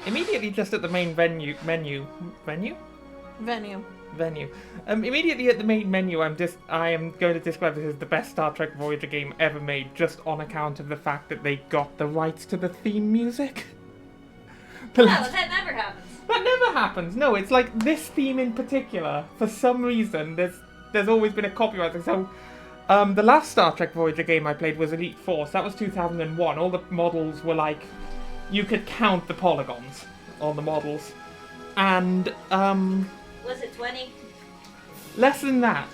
immediately just at the main venue. Immediately at the main menu, I am going to describe this as the best Star Trek Voyager game ever made, just on account of the fact that they got the rights to the theme music. No, that never happens. That never happens. No, it's like this theme in particular. For some reason, there's always been a copyright thing. So, the last Star Trek Voyager game I played was Elite Force. That was 2001. All the models were like, you could count the polygons on the models, and Was it 20? less than that.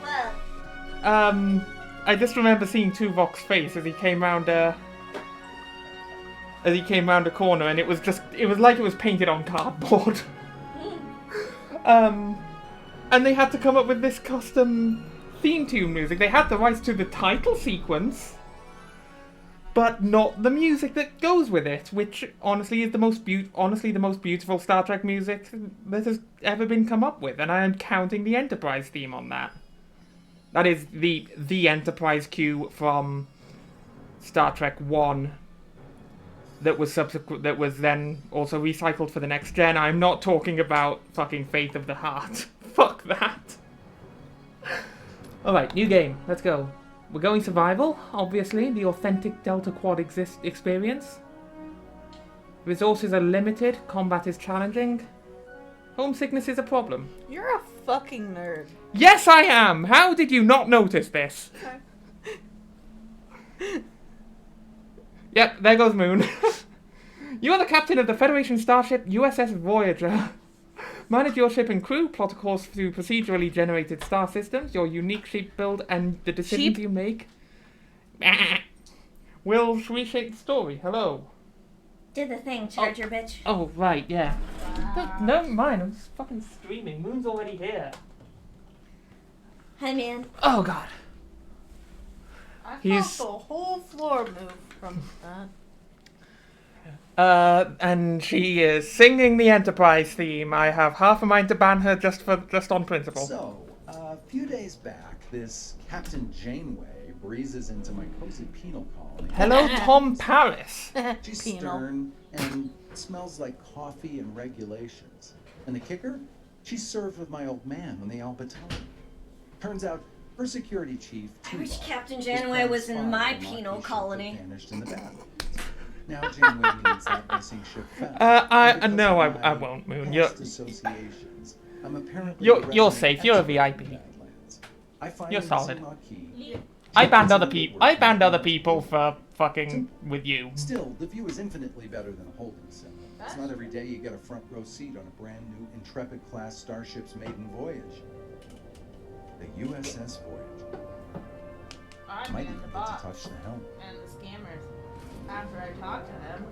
Well, I just remember seeing Tuvok's face as he came round a corner, and it was like it was painted on cardboard. And they had to come up with this custom theme tune music. They had the rights to the title sequence, but not the music that goes with it, which honestly is the most beautiful Star Trek music that has ever been come up with, and I am counting the Enterprise theme on that. That is the Enterprise cue from Star Trek 1 that was then also recycled for the next gen. I'm not talking about fucking Faith of the Heart. Fuck that. Alright, new game. Let's go. We're going survival, obviously, the authentic Delta Quad experience. Resources are limited, combat is challenging. Homesickness is a problem. You're a fucking nerd. Yes, I am! How did you not notice this? Yep, there goes Moon. You are the captain of the Federation starship USS Voyager. Manage your ship and crew, plot a course through procedurally generated star systems, your unique ship build, and the decisions you make will reshape the story. Hello. did the thing, charger bitch. Oh, right, yeah. Never mind, I'm just fucking streaming. Moon's already here. Hi, man. Oh, God. I felt the whole floor move from that. And she is singing the Enterprise theme. I have half a mind to ban her just on principle. So, a few days back, this Captain Janeway breezes into my cozy penal colony. Hello, Tom Paris. She's stern and smells like coffee and regulations. And the kicker? She's served with my old man on the Albaton. Turns out, her security chief, I wish Captain Janeway was in my penal colony. Vanished in the bathroom. Now Janeway needs that missing ship found. No, I won't, Moon. You're Associations. I'm apparently you're safe. You're a VIP. You're solid. I banned other people for fucking with you. Still, the view is infinitely better than a holding cell. It's not every day you get a front row seat on a brand new Intrepid class starship's maiden voyage. The USS Voyager. Might even get to touch the helm. And the scammers. After I talk to them.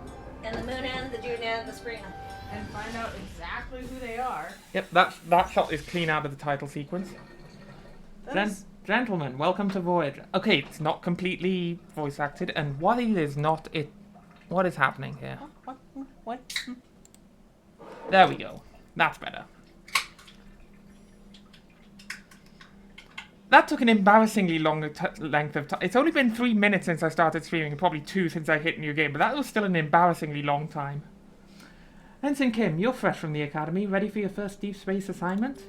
And the moon and the June and the spring. And find out exactly who they are. Yep, that shot is clean out of the title sequence. Gentlemen, welcome to Voyager. Okay, it's not completely voice acted, and what is happening here? What? There we go. That's better. That took an embarrassingly long length of time. It's only been 3 minutes since I started streaming, and probably 2 since I hit new game, but that was still an embarrassingly long time. Ensign Kim, you're fresh from the academy, ready for your first deep space assignment?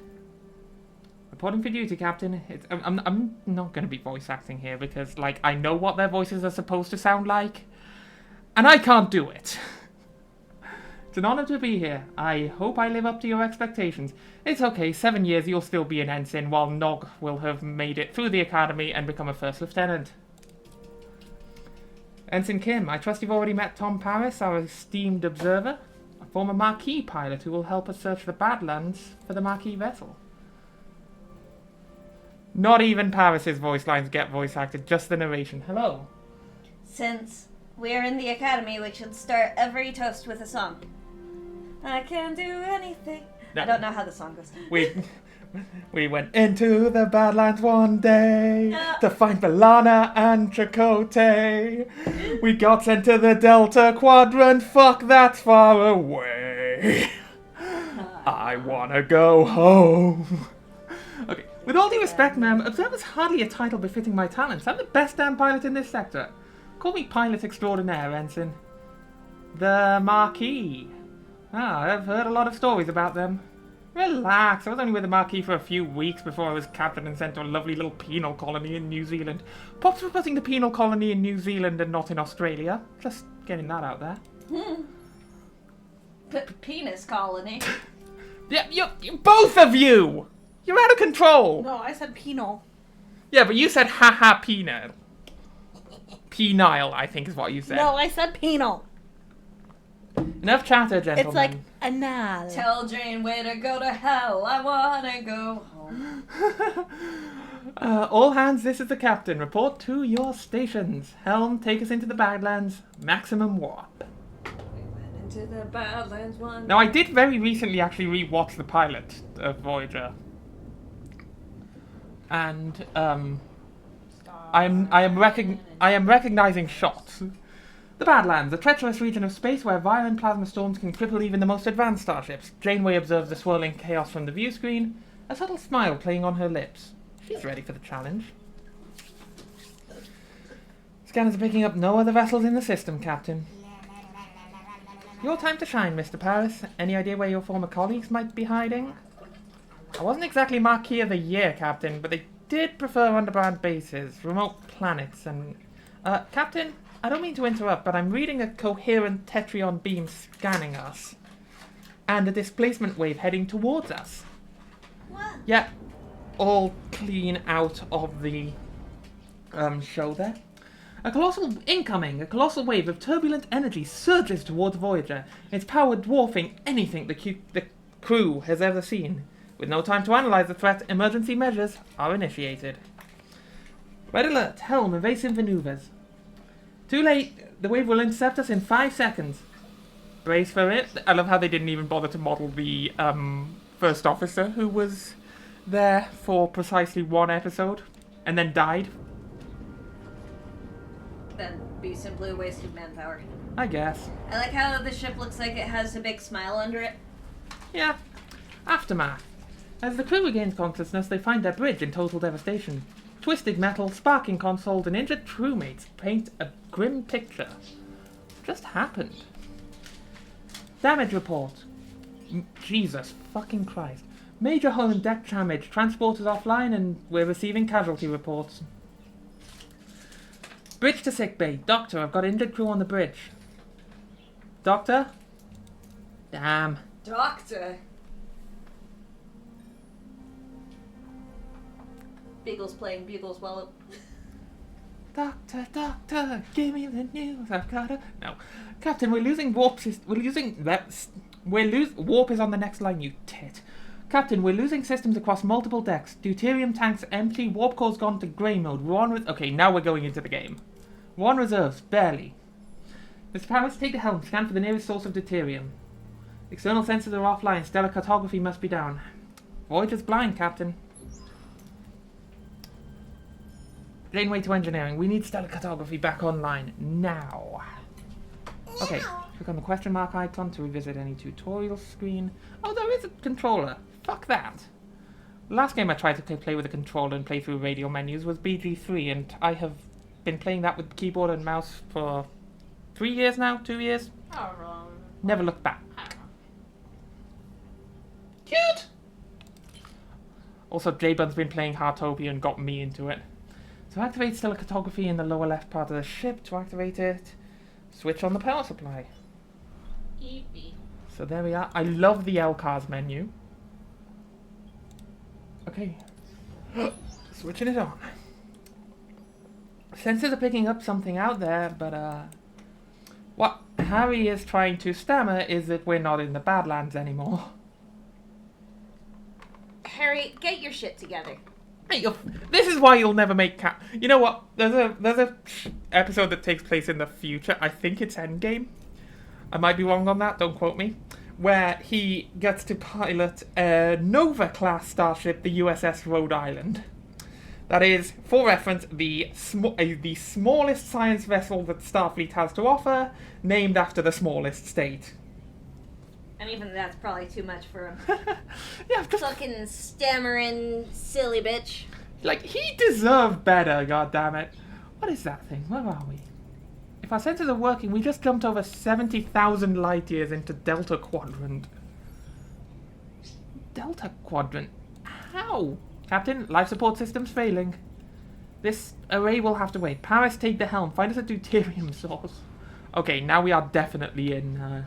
Reporting for duty, Captain. I'm not going to be voice acting here because, like, I know what their voices are supposed to sound like, and I can't do it. It's an honor to be here. I hope I live up to your expectations. It's okay, 7 years you'll still be an ensign, while Nog will have made it through the academy and become a first lieutenant. Ensign Kim, I trust you've already met Tom Paris, our esteemed observer, a former Marquis pilot who will help us search the Badlands for the Marquis vessel. Not even Paris's voice lines get voice acted, just the narration. Hello. Since we're in the academy, we should start every toast with a song. I can do anything. No. I don't know how the song goes. We went into the Badlands one day to find B'Elanna and Chakotay. We got sent to the Delta Quadrant, fuck that's far away. I wanna go home. Okay, with all due respect, ma'am, Observer's hardly a title befitting my talents. I'm the best damn pilot in this sector. Call me pilot extraordinaire, Ensign. The Marquis. Ah, I've heard a lot of stories about them. Relax, I was only with the Marquis for a few weeks before I was captured and sent to a lovely little penal colony in New Zealand. Props for putting the penal colony in New Zealand and not in Australia. Just getting that out there. Penis colony. Yeah, you both of you! You're out of control! No, I said penal. Yeah, but you said haha penile. Penile, I think is what you said. No, I said penal. Enough chatter, gentlemen. It's like anal. Tell Janeway to go to hell. I wanna go home. All hands, this is the captain. Report to your stations. Helm, take us into the Badlands. Maximum warp. We went into the Badlands one. Now, I did very recently actually re-watch the pilot of Voyager. And, I am recognizing shots. The Badlands, a treacherous region of space where violent plasma storms can cripple even the most advanced starships. Janeway observes the swirling chaos from the view screen, a subtle smile playing on her lips. She's ready for the challenge. Scanners are picking up no other vessels in the system, Captain. Your time to shine, Mr. Paris. Any idea where your former colleagues might be hiding? I wasn't exactly Marquis of the Year, Captain, but they did prefer underground bases, remote planets, and... Captain, I don't mean to interrupt, but I'm reading a coherent Tetrion beam scanning us. And a displacement wave heading towards us. What? Yep. All clean out of the show there. A colossal wave of turbulent energy surges towards Voyager, its power dwarfing anything the crew has ever seen. With no time to analyze the threat, emergency measures are initiated. Red alert, helm, evasive maneuvers. Too late, the wave will intercept us in 5 seconds. Brace for it. I love how they didn't even bother to model the first officer who was there for precisely 1 episode and then died. Then be simply a waste of manpower. I guess. I like how the ship looks like it has a big smile under it. Yeah. Aftermath. As the crew regains consciousness, they find their bridge in total devastation. Twisted metal, sparking consoles, and injured crewmates paint a grim picture. What just happened? Damage report. Jesus fucking Christ. Major hull and deck damage. Transporters offline, and we're receiving casualty reports. Bridge to sickbay. Doctor, I've got injured crew on the bridge. Doctor? Damn. Doctor. Beagle's playing Bugle's Wallet. Doctor, doctor, give me the news. I've got to... No. Captain, we're losing warp warp is on the next line, you tit. Captain, we're losing systems across multiple decks. Deuterium tanks empty, warp core's gone to grey mode. We're on okay, now we're going into the game. We're on reserves, barely. Mr. Paris, take the helm. Scan for the nearest source of deuterium. External sensors are offline. Stellar cartography must be down. Voyager's blind, Captain. Janeway to engineering. We need stellar cartography back online now. Okay, click on the question mark icon to revisit any tutorial screen. Oh, there is a controller. Fuck that. The last game I tried to play with a controller and play through radial menus was BG3, and I have been playing that with keyboard and mouse for 3 years now, 2 years. Oh, wrong. Never looked back. Cute! Also, J-Bun's been playing Heartopia and got me into it. To activate stellar cartography in the lower left part of the ship, to activate it, switch on the power supply. Eepy. So there we are. I love the LCARS menu. Okay. Switching it on. Sensors are picking up something out there, but what Harry is trying to stammer is that we're not in the Badlands anymore. Harry, get your shit together. Hey, this is why you'll never make You know what? There's a episode that takes place in the future. I think it's Endgame. I might be wrong on that. Don't quote me. Where he gets to pilot a Nova-class starship, the USS Rhode Island. That is, for reference, the smallest science vessel that Starfleet has to offer, named after the smallest state. And even that's probably too much for him. Yeah, just... Fucking stammering silly bitch. Like, he deserved better, goddammit. What is that thing? Where are we? If our sensors are working, we just jumped over 70,000 light years into Delta Quadrant. Delta Quadrant? How? Captain, life support system's failing. This array will have to wait. Paris, take the helm. Find us a deuterium source. Okay, now we are definitely in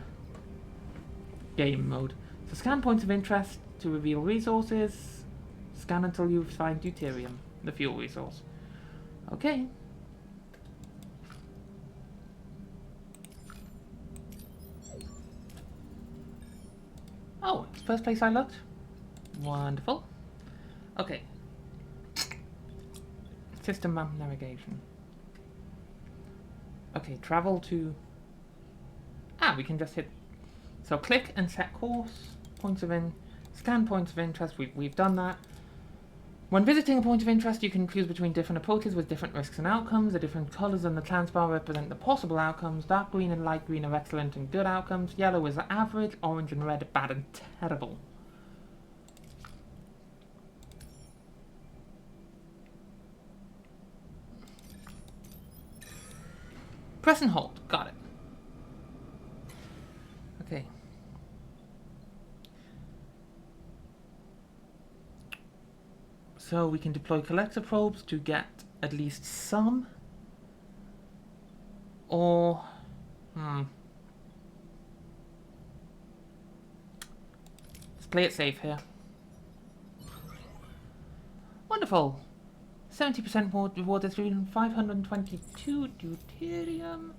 game mode. So scan points of interest to reveal resources. Scan until you find deuterium, the fuel resource. Okay. Oh, it's the first place I looked. Wonderful. Okay. System map navigation. Okay, travel to... Ah, we can just hit... So click and set course. Points of scan points of interest. We've done that. When visiting a point of interest, you can choose between different approaches with different risks and outcomes. The different colours on the transbar represent the possible outcomes. Dark green and light green are excellent and good outcomes. Yellow is average. Orange and red are bad and terrible. Press and hold. Got it. Okay. So we can deploy collector probes to get at least some. Or... Let's play it safe here. Wonderful. 70% more reward is 522 deuterium.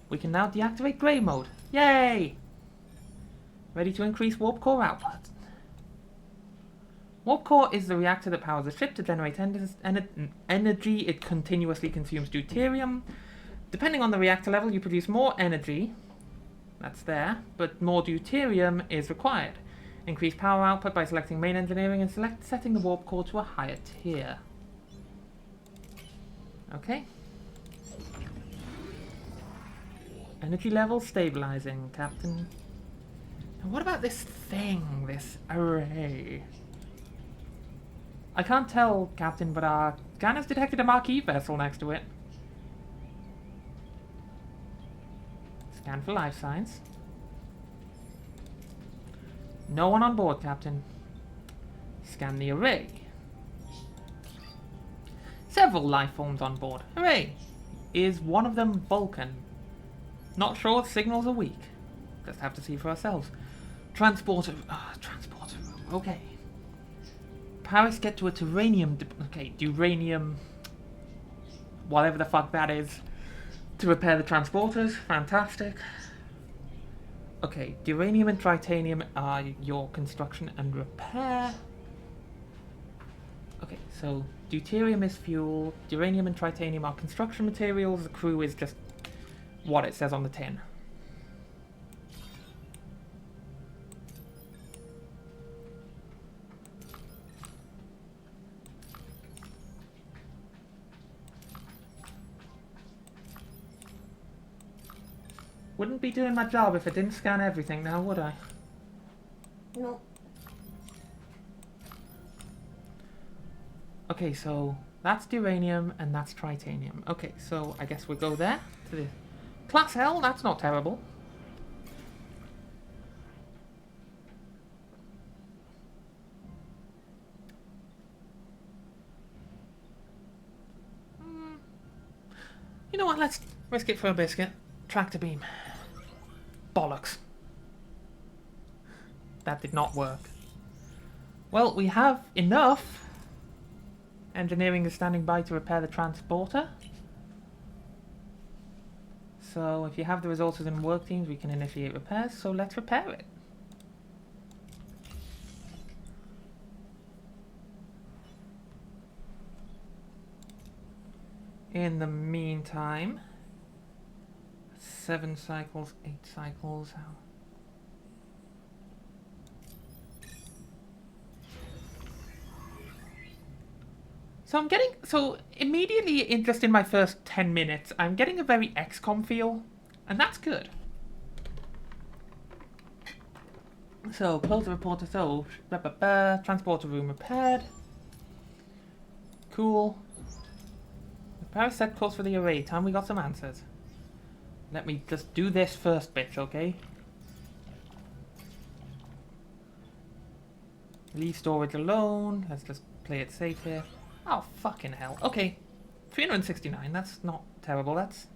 We can now deactivate grey mode. Yay! Ready to increase warp core output. Warp core is the reactor that powers the ship. To generate energy, it continuously consumes deuterium. Depending on the reactor level, you produce more energy. That's there, but more deuterium is required. Increase power output by selecting main engineering and setting the warp core to a higher tier. Okay. Energy level stabilizing, Captain. Now what about this thing, this array? I can't tell, Captain, but our scanners detected a Marquis vessel next to it. Scan for life signs. No one on board, Captain. Scan the array. Several life forms on board. Hooray! Is one of them Vulcan? Not sure if signals are weak. Just have to see for ourselves. Transporter. Transporter room. Okay. Paris, get to a Turanium. Okay, Duranium. Whatever the fuck that is. To repair the transporters. Fantastic. Okay, Duranium and Tritanium are your construction and repair. Okay, so deuterium is fuel, Duranium and Tritanium are construction materials, the crew is just what it says on the tin. Wouldn't be doing my job if I didn't scan everything now, would I? No. Okay, so that's Duranium and that's Tritanium. Okay, so I guess we'll go there to the Class L. That's not terrible. You know what? Let's risk it for a biscuit. Tractor beam. Bollocks. That did not work. Well, we have enough. Engineering is standing by to repair the transporter. So if you have the resources and work teams, we can initiate repairs. So let's repair it. In the meantime, 7 cycles, 8 cycles. So immediately, just in my first 10 minutes, I'm getting a very XCOM feel, and that's good. So, close the reporter, so, transporter room repaired. Cool. The Paris set course for the array, time we got some answers. Let me just do this first, bitch, okay? Leave storage alone. Let's just play it safe here. Oh, fucking hell. Okay. 369, that's not terrible. That's...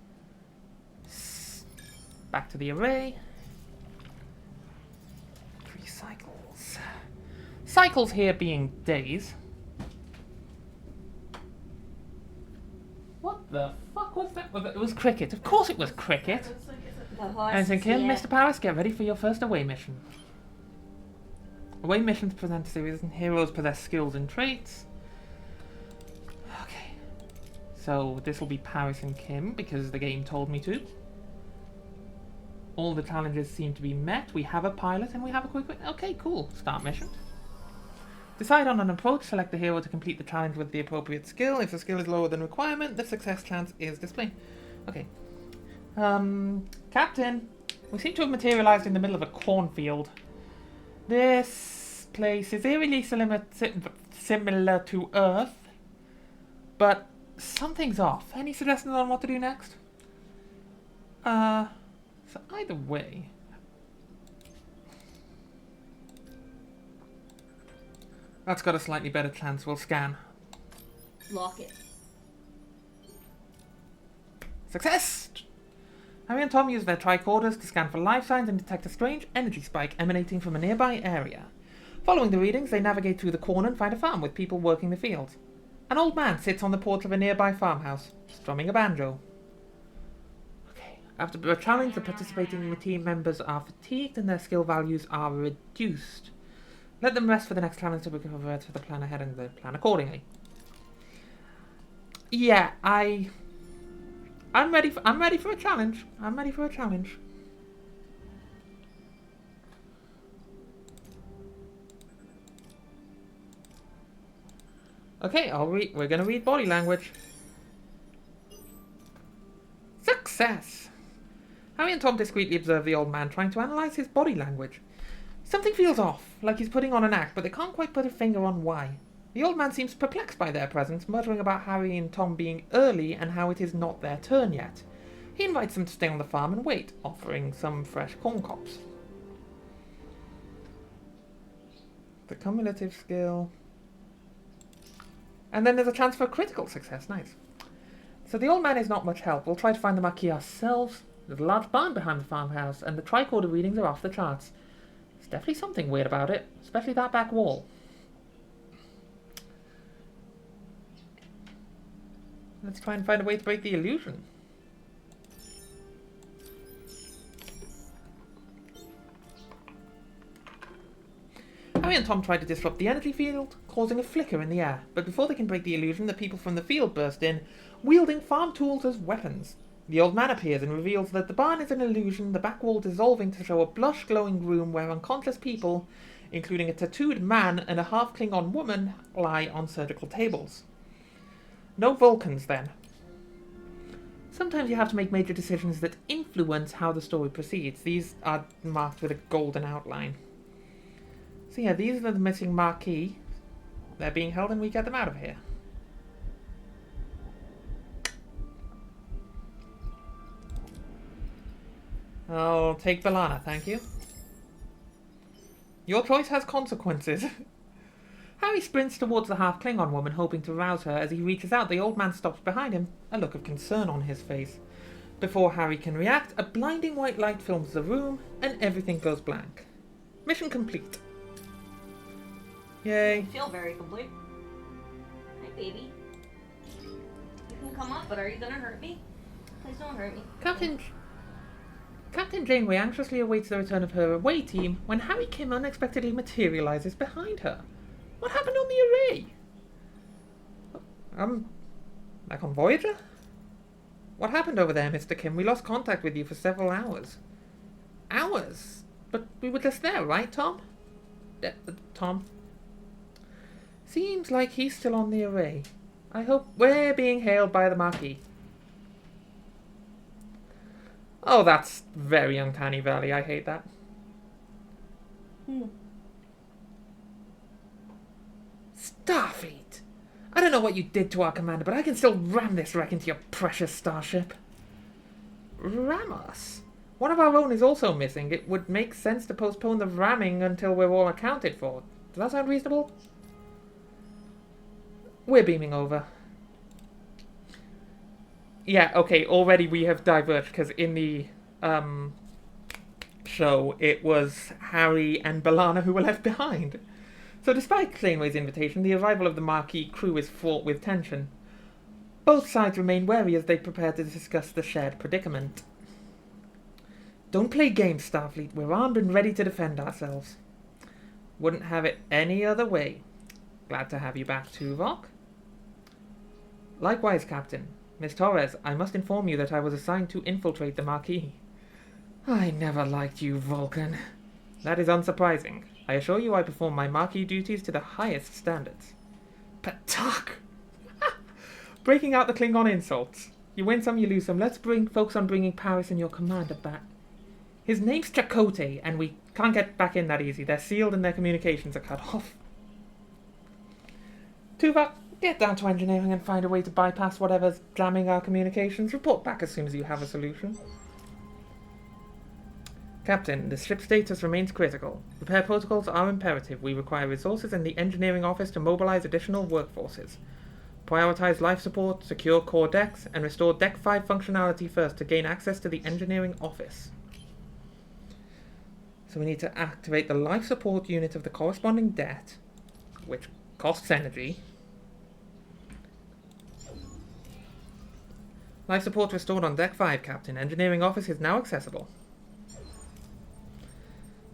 Back to the array. 3 cycles. Cycles here being days. What the fuck was that? It was cricket. Of course it was cricket. The horse. Ensign Kim, Mr. Paris, get ready for your first away mission. Away missions present a series and heroes possess skills and traits. Okay. So this will be Paris and Kim because the game told me to. All the challenges seem to be met. We have a pilot and we have a quick... Okay, cool. Start mission. Decide on an approach. Select the hero to complete the challenge with the appropriate skill. If the skill is lower than requirement, the success chance is displayed. Okay. Captain, we seem to have materialized in the middle of a cornfield. This place is eerily similar to Earth, but something's off. Any suggestions on what to do next? So either way... That's got a slightly better chance. We'll scan. Lock it. Success! Harry and Tom use their tricorders to scan for life signs and detect a strange energy spike emanating from a nearby area. Following the readings, they navigate through the corn and find a farm with people working the fields. An old man sits on the porch of a nearby farmhouse, strumming a banjo. Okay. After a challenge, the participating team members are fatigued and their skill values are reduced. Let them rest for the next challenge to recover to the plan ahead and then plan accordingly. Yeah, I'm ready for a challenge. I'm ready for a challenge. Okay, we're gonna read body language. Success! Harry and Tom discreetly observe the old man trying to analyze his body language. Something feels off, like he's putting on an act, but they can't quite put a finger on why. The old man seems perplexed by their presence, muttering about Harry and Tom being early and how it is not their turn yet. He invites them to stay on the farm and wait, offering some fresh corn cobs. The cumulative skill... And then there's a chance for a critical success, nice. So the old man is not much help. We'll try to find the marquee ourselves. There's a large barn behind the farmhouse, and the tricorder readings are off the charts. There's definitely something weird about it, especially that back wall. Let's try and find a way to break the illusion. Harry and Tom try to disrupt the energy field, causing a flicker in the air. But before they can break the illusion, the people from the field burst in, wielding farm tools as weapons. The old man appears and reveals that the barn is an illusion, the back wall dissolving to show a blush-glowing room where unconscious people, including a tattooed man and a half-Klingon woman, lie on surgical tables. No Vulcans, then. Sometimes you have to make major decisions that influence how the story proceeds. These are marked with a golden outline. So yeah, these are the missing marquee. They're being held and we get them out of here. I'll take Balana, thank you. Your choice has consequences. Harry sprints towards the half-Klingon woman, hoping to rouse her. As he reaches out, the old man stops behind him, a look of concern on his face. Before Harry can react, a blinding white light fills the room, and everything goes blank. Mission complete. Yay. I feel very complete. Hi, baby. You can come up, but are you gonna hurt me? Please don't hurt me. Captain Janeway anxiously awaits the return of her away team when Harry Kim unexpectedly materializes behind her. What happened on the array? Like on Voyager? What happened over there, Mr. Kim? We lost contact with you for several hours. Hours? But we were just there, right, Tom? Tom? Seems like he's still on the array. I hope we're being hailed by the Marquis. Oh, that's very uncanny valley. I hate that. Starfleet! I don't know what you did to our commander, but I can still ram this wreck into your precious starship. Ram us? One of our own is also missing. It would make sense to postpone the ramming until we're all accounted for. Does that sound reasonable? We're beaming over. Yeah, okay, already we have diverged, because in the show, it was Harry and Balana who were left behind. So despite Claneway's invitation, the arrival of the Marquis crew is fraught with tension. Both sides remain wary as they prepare to discuss the shared predicament. Don't play games, Starfleet. We're armed and ready to defend ourselves. Wouldn't have it any other way. Glad to have you back, Tuvok. Likewise, Captain. Miss Torres, I must inform you that I was assigned to infiltrate the Marquis. I never liked you, Vulcan. That is unsurprising. I assure you I perform my Marquis duties to the highest standards. Patak! Breaking out the Klingon insults. You win some, you lose some. Let's focus on bringing Paris and your commander back. His name's Chakotay, and we can't get back in that easy. They're sealed and their communications are cut off. Tuvok, get down to engineering and find a way to bypass whatever's jamming our communications. Report back as soon as you have a solution. Captain, the ship's status remains critical. Repair protocols are imperative. We require resources in the engineering office to mobilize additional workforces. Prioritize life support, secure core decks, and restore Deck 5 functionality first to gain access to the engineering office. So we need to activate the life support unit of the corresponding deck, which costs energy. Life support restored on Deck 5, Captain. Engineering office is now accessible.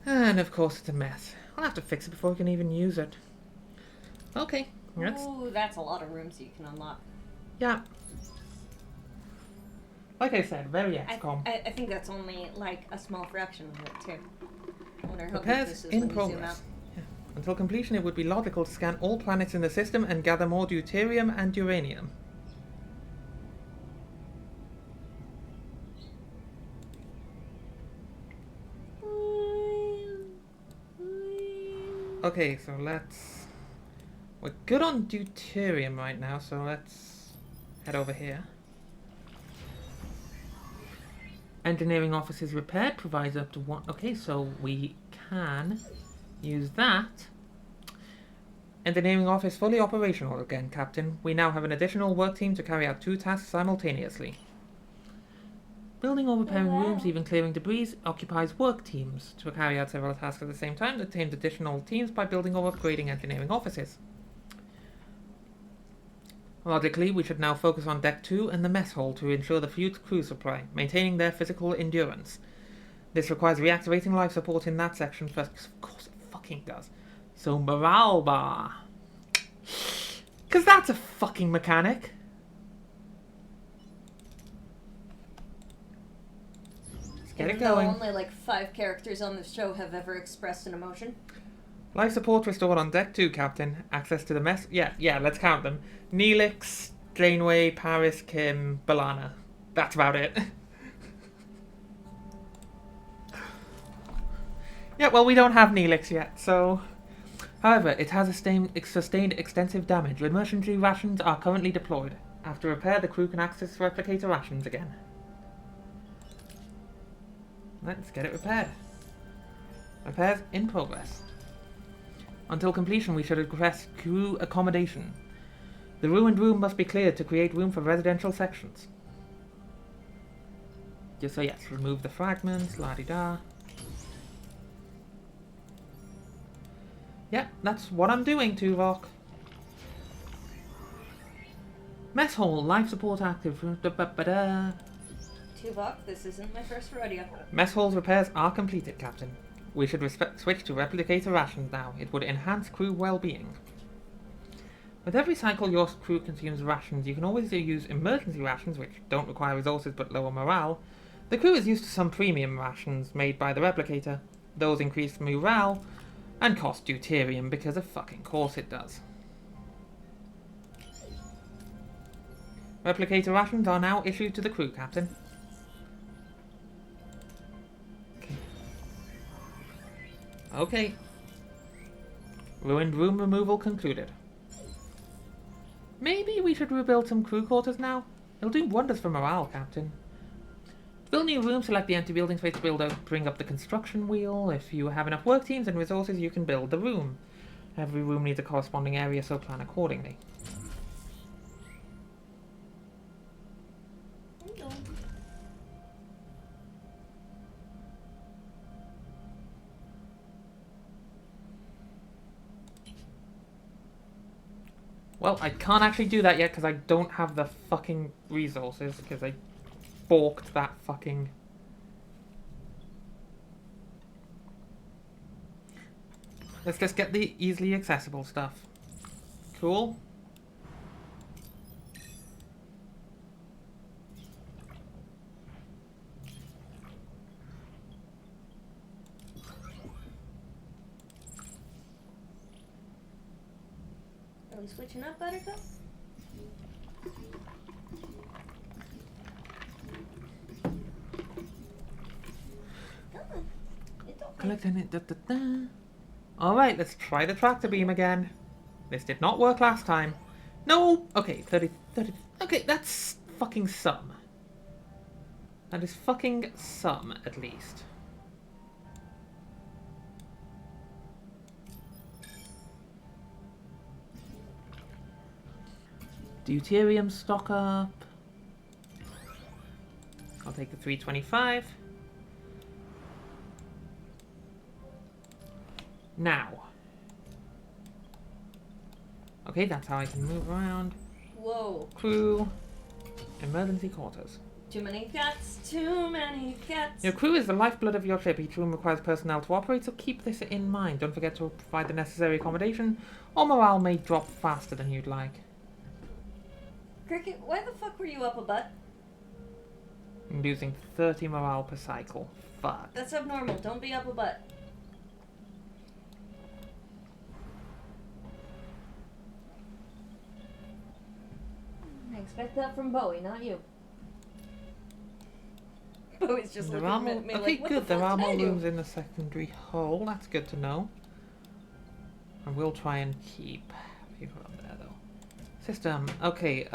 And of course it's a mess. I'll have to fix it before we can even use it. Okay. Ooh, that's a lot of rooms you can unlock. Yeah. Like I said, very XCOM. I think that's only like a small fraction of it too. I wonder how big Repairs this is in when you zoom out. progress. Yeah. Until completion, it would be logical to scan all planets in the system and gather more deuterium and uranium. Okay, so let's... We're good on deuterium right now, so let's head over here. Engineering office is repaired, provides up to one... Okay, so we can use that. Engineering office fully operational again, Captain. We now have an additional work team to carry out 2 tasks simultaneously. Building or repairing rooms, even clearing debris, occupies work teams. To carry out several tasks at the same time, obtains additional teams by building or upgrading engineering offices. Logically, we should now focus on Deck 2 and the mess hall to ensure the future crew supply, maintaining their physical endurance. This requires reactivating life support in that section first, because of course it fucking does. So morale bar. Because that's a fucking mechanic. Get it going. Only like 5 characters on this show have ever expressed an emotion. Life support restored on Deck 2, Captain. Access to the mess... Yeah, let's count them. Neelix, Janeway, Paris, Kim, Balana. That's about it. Yeah, well, we don't have Neelix yet, so... However, it has sustained extensive damage. Emergency rations are currently deployed. After repair, the crew can access replicator rations again. Let's get it repaired. Repairs in progress. Until completion, we should request crew accommodation. The ruined room must be cleared to create room for residential sections. Just so yes, remove the fragments, la-di-da. Yep, that's what I'm doing, Tuvok. Mess hall, life support active. Tuvok, this isn't my first rodeo. Mess hall's repairs are completed, Captain. We should switch to replicator rations now. It would enhance crew well-being. With every cycle your crew consumes rations, you can always use emergency rations, which don't require resources but lower morale. The crew is used to some premium rations made by the replicator. Those increase morale and cost deuterium because of fucking course it does. Replicator rations are now issued to the crew, Captain. Okay. Ruined room removal concluded. Maybe we should rebuild some crew quarters now? It'll do wonders for morale, Captain. build new rooms, select the empty building space to build out, bring up the construction wheel. If you have enough work teams and resources, you can build the room. Every room needs a corresponding area, so plan accordingly. Well, I can't actually do that yet because I don't have the fucking resources because I balked that fucking... Let's just get the easily accessible stuff. Cool. Are we switching up, Buttercup? Come on. It's okay. Collecting it. Da, da, da. Alright, let's try the tractor beam again. This did not work last time. No! Okay, 30. Okay, that's fucking some. That is fucking some, at least. Deuterium stock up. I'll take the 325. Now. Okay, that's how I can move around. Whoa. Crew. Emergency quarters. Too many cats, too many cats. Your crew is the lifeblood of your ship. Each room requires personnel to operate, so keep this in mind. Don't forget to provide the necessary accommodation, or morale may drop faster than you'd like. Cricket, why the fuck were you up a butt? I'm using 30 morale per cycle. Fuck. That's abnormal. Don't be up a butt. I expect that from Bowie, not you. Bowie's just looking at me okay, like, what good. the fuck There are did I more do? rooms in the secondary hull. That's good to know. I will try and keep people up there, though. System. Okay,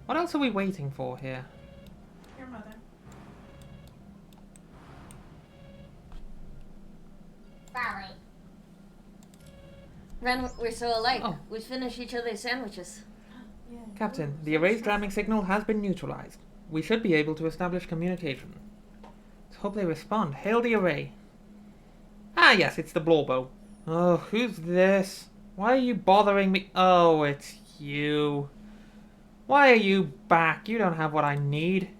what else are we waiting for here? Your mother. Sorry. Ren, we're so alike. Oh. We finish each other's sandwiches. Yeah. Captain, the array's jamming signal has been neutralized. We should be able to establish communication. Let's hope they respond. Hail the array. Ah, yes, it's the Blorbo. Oh, who's this? Why are you bothering me? Oh, it's you. Why are you back? You don't have what I need.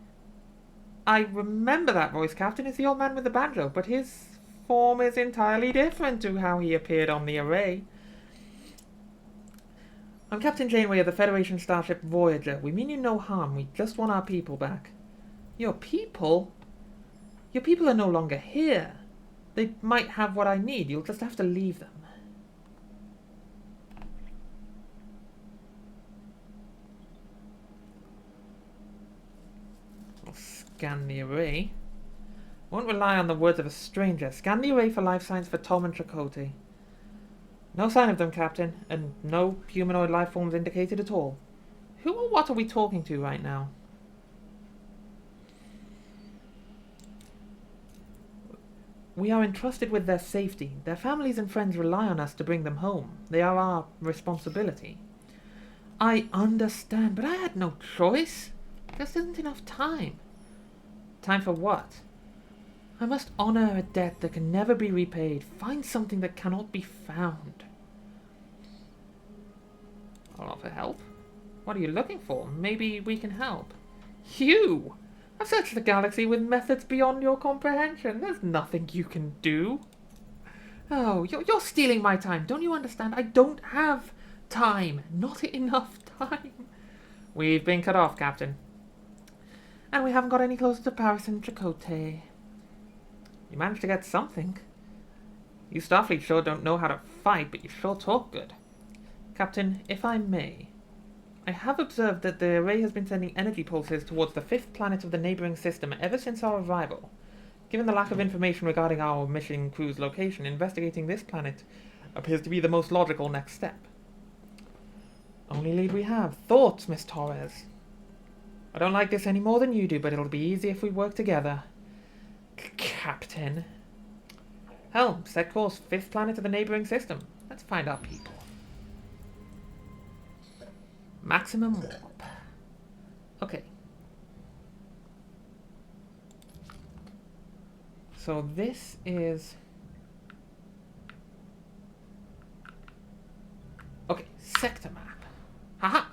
I remember that voice, Captain. It's the old man with the banjo, but his form is entirely different to how he appeared on the array. I'm Captain Janeway of the Federation starship Voyager. We mean you no harm. We just want our people back. Your people? Your people are no longer here. They might have what I need. You'll just have to leave them. I'll scan the array. Won't rely on the words of a stranger. Scan the array for life signs for Tom and Chakotay. No sign of them, Captain, and no humanoid life forms indicated at all. Who or what are we talking to right now? We are entrusted with their safety. Their families and friends rely on us to bring them home. They are our responsibility. I understand, but I had no choice. There isn't enough time. Time for what? I must honor a debt that can never be repaid. Find something that cannot be found. I'll offer help. What are you looking for? Maybe we can help. You! I've searched the galaxy with methods beyond your comprehension. There's nothing you can do. Oh, you're stealing my time. Don't you understand? I don't have time. Not enough time. We've been cut off, Captain. And we haven't got any closer to Paris and Chakotay. You managed to get something. You Starfleet sure don't know how to fight, but you sure talk good. Captain, if I may, I have observed that the array has been sending energy pulses towards the 5th planet of the neighboring system ever since our arrival. Given the lack of information regarding our mission crew's location, investigating this planet appears to be the most logical next step. Only lead we have. Thoughts, Miss Torres? I don't like this any more than you do, but it'll be easy if we work together. Captain. Helm, set course, 5th planet of the neighboring system. Let's find our people. Maximum warp. Okay. So this is... Okay, sector map. Haha!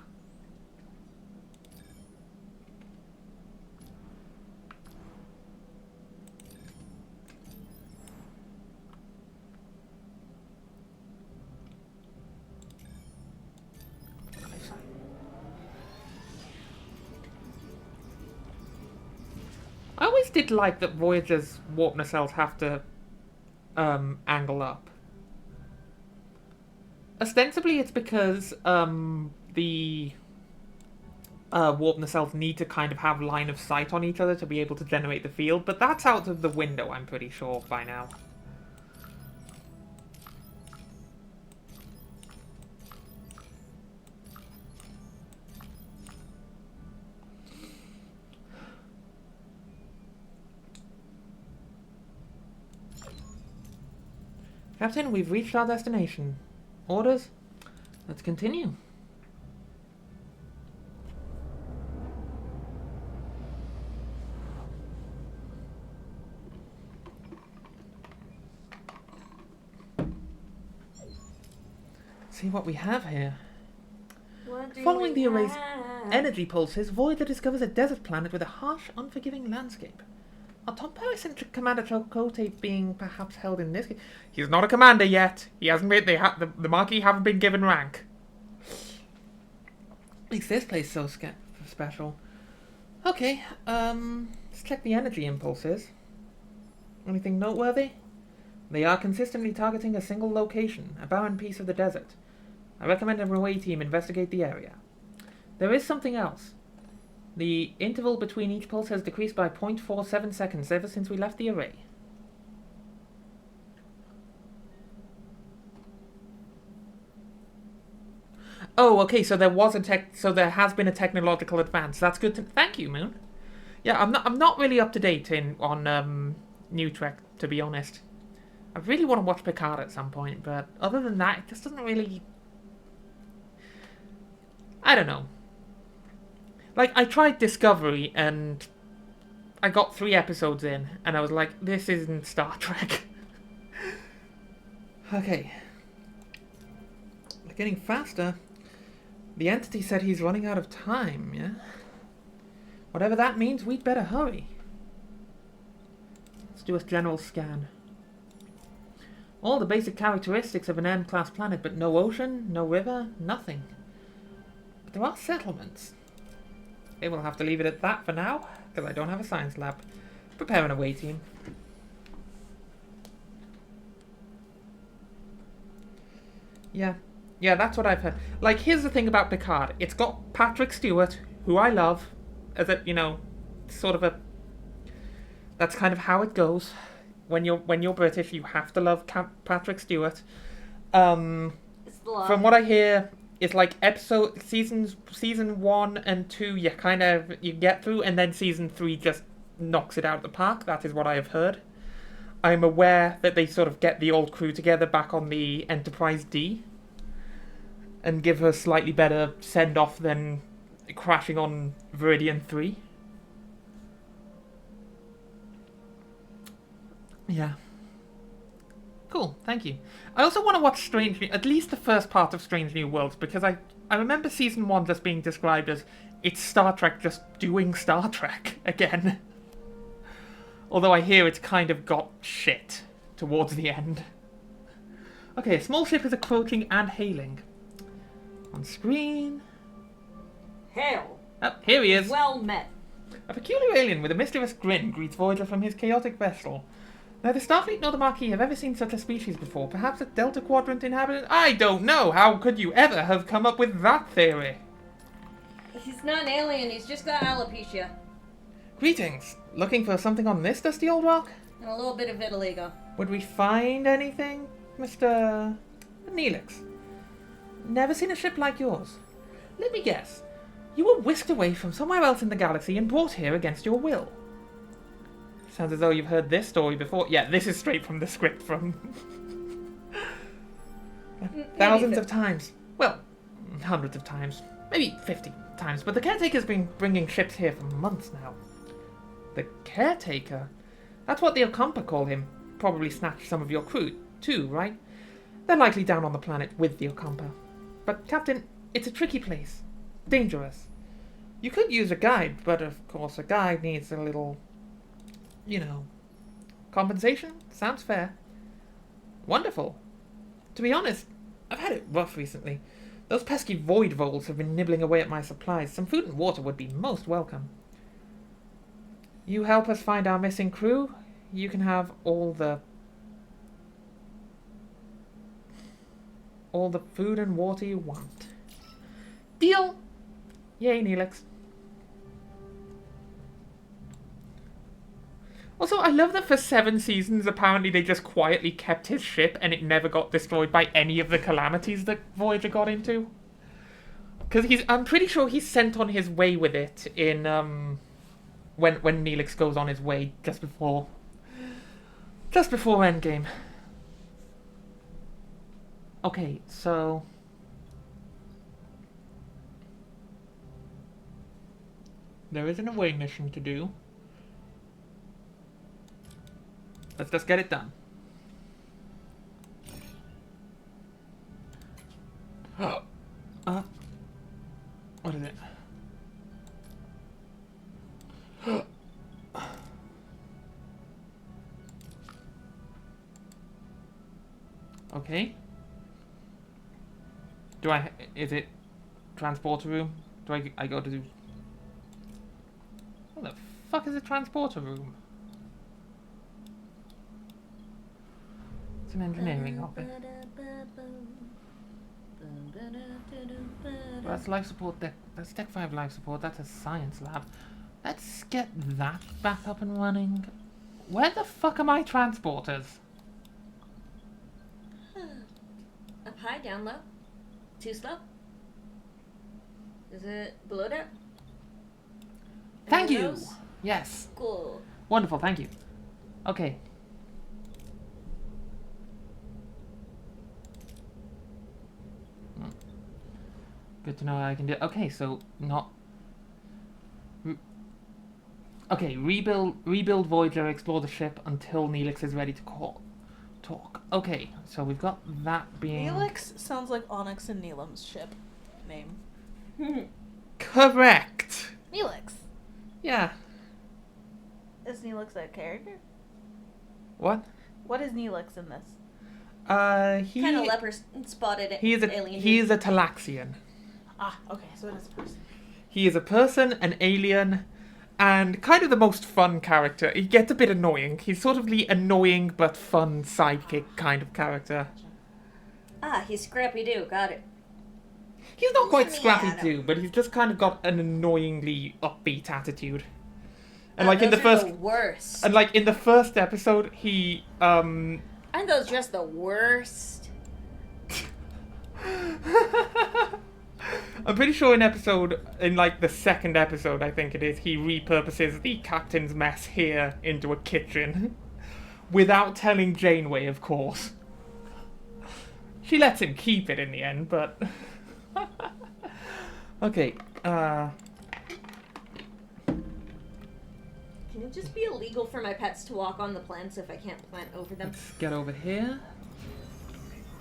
I always did like that Voyager's warp nacelles have to angle up. Ostensibly it's because the warp nacelles need to kind of have line of sight on each other to be able to generate the field, but that's out of the window, I'm pretty sure, by now. Captain, we've reached our destination. Orders? Let's continue. See what we have here. Following the array's energy pulses, Voyager discovers a desert planet with a harsh, unforgiving landscape. Our Tompa-eccentric Commander Chakotay being perhaps held in this... He's not a commander yet. He hasn't been... the Marquis haven't been given rank. Makes this place so special. Okay, let's check the energy impulses. Anything noteworthy? They are consistently targeting a single location, a barren piece of the desert. I recommend a away team investigate the area. There is something else. The interval between each pulse has decreased by 0.47 seconds ever since we left the array. Oh, okay, so there has been a technological advance. That's good to... Thank you, Moon. Yeah, I'm not really up to date on New Trek, to be honest. I really want to watch Picard at some point, but other than that, it just doesn't really... I don't know. Like, I tried Discovery, and I got 3 episodes in, and I was like, this isn't Star Trek. Okay. We're getting faster. The entity said he's running out of time, yeah? Whatever that means, we'd better hurry. Let's do a general scan. All the basic characteristics of an M-class planet, but no ocean, no river, nothing. But there are settlements. Okay, we'll have to leave it at that for now, because I don't have a science lab. Prepare an away team. Yeah, that's what I've heard. Like, here's the thing about Picard. It's got Patrick Stewart, who I love, as a, you know, sort of a... That's kind of how it goes. When you're British, you have to love Patrick Stewart. From what I hear... It's like season 1 and 2 you get through, and then season 3 just knocks it out of the park. That is what I have heard. I'm aware that they sort of get the old crew together back on the Enterprise D and give her a slightly better send-off than crashing on Viridian 3. Yeah. Cool, thank you. I also want to watch at least the first part of Strange New Worlds, because I remember season 1 just being described as it's Star Trek just doing Star Trek again. Although I hear it's kind of got shit towards the end. Okay, a small ship is approaching and hailing. On screen. Hail. Oh, here he is. Well met. A peculiar alien with a mischievous grin greets Voyager from his chaotic vessel. Neither Starfleet nor the Marquis have ever seen such a species before. Perhaps a Delta Quadrant inhabitant? I don't know! How could you ever have come up with that theory? He's not an alien, he's just got alopecia. Greetings! Looking for something on this dusty old rock? And a little bit of vitiligo. Would we find anything, Mr. Neelix? Never seen a ship like yours. Let me guess. You were whisked away from somewhere else in the galaxy and brought here against your will. Sounds as though you've heard this story before. Yeah, this is straight from the script from... thousands of times. Well, hundreds of times. Maybe 50 times. But the Caretaker's been bringing ships here for months now. The Caretaker? That's what the OCAMPA call him. Probably snatched some of your crew, too, right? They're likely down on the planet with the OCAMPA. But, Captain, it's a tricky place. Dangerous. You could use a guide, but of course a guide needs a little... you know... compensation? Sounds fair. Wonderful. To be honest, I've had it rough recently. Those pesky void voles have been nibbling away at my supplies. Some food and water would be most welcome. You help us find our missing crew, you can have all the food and water you want. Deal! Yay, Neelix. Also, I love that for 7 seasons, apparently they just quietly kept his ship and it never got destroyed by any of the calamities that Voyager got into. Because I'm pretty sure he's sent on his way with it in, when Neelix goes on his way just before Endgame. Okay, so... there is an away mission to do. Let's just get it done. What is it? Okay. Is it transporter room? Do I go to... what the fuck is a transporter room? It's an engineering office. That's life support deck. That's Deck 5 life support. That's a science lab. Let's get that back up and running. Where the fuck are my transporters? Up high, down low? Too slow? Is it below deck? Thank you! Those? Yes. Cool. Wonderful, thank you. Okay. Good to know how I can do. Okay, so not. Okay, rebuild Voyager, explore the ship until Neelix is ready to talk. Okay, so we've got that being. Neelix sounds like Onyx and Neelam's ship name. Correct. Neelix. Yeah. Is Neelix a character? What? What is Neelix in this? He Kind of leper spotted it. He is a Talaxian. Ah, okay, so it is a person. He is a person, an alien, and kind of the most fun character. He gets a bit annoying. He's sort of the annoying but fun sidekick kind of character. Ah, he's Scrappy-Doo. Got it. He's not quite Yeah, Scrappy-Doo, but he's just kind of got an annoyingly upbeat attitude. And Those are the worst. And like in the first episode, he Aren't those just the worst? I'm pretty sure in like the second episode, I think it is, he repurposes the captain's mess here into a kitchen. Without telling Janeway, of course. She lets him keep it in the end, but... Okay, Can it just be illegal for my pets to walk on the plants if I can't plant over them? let's get over here.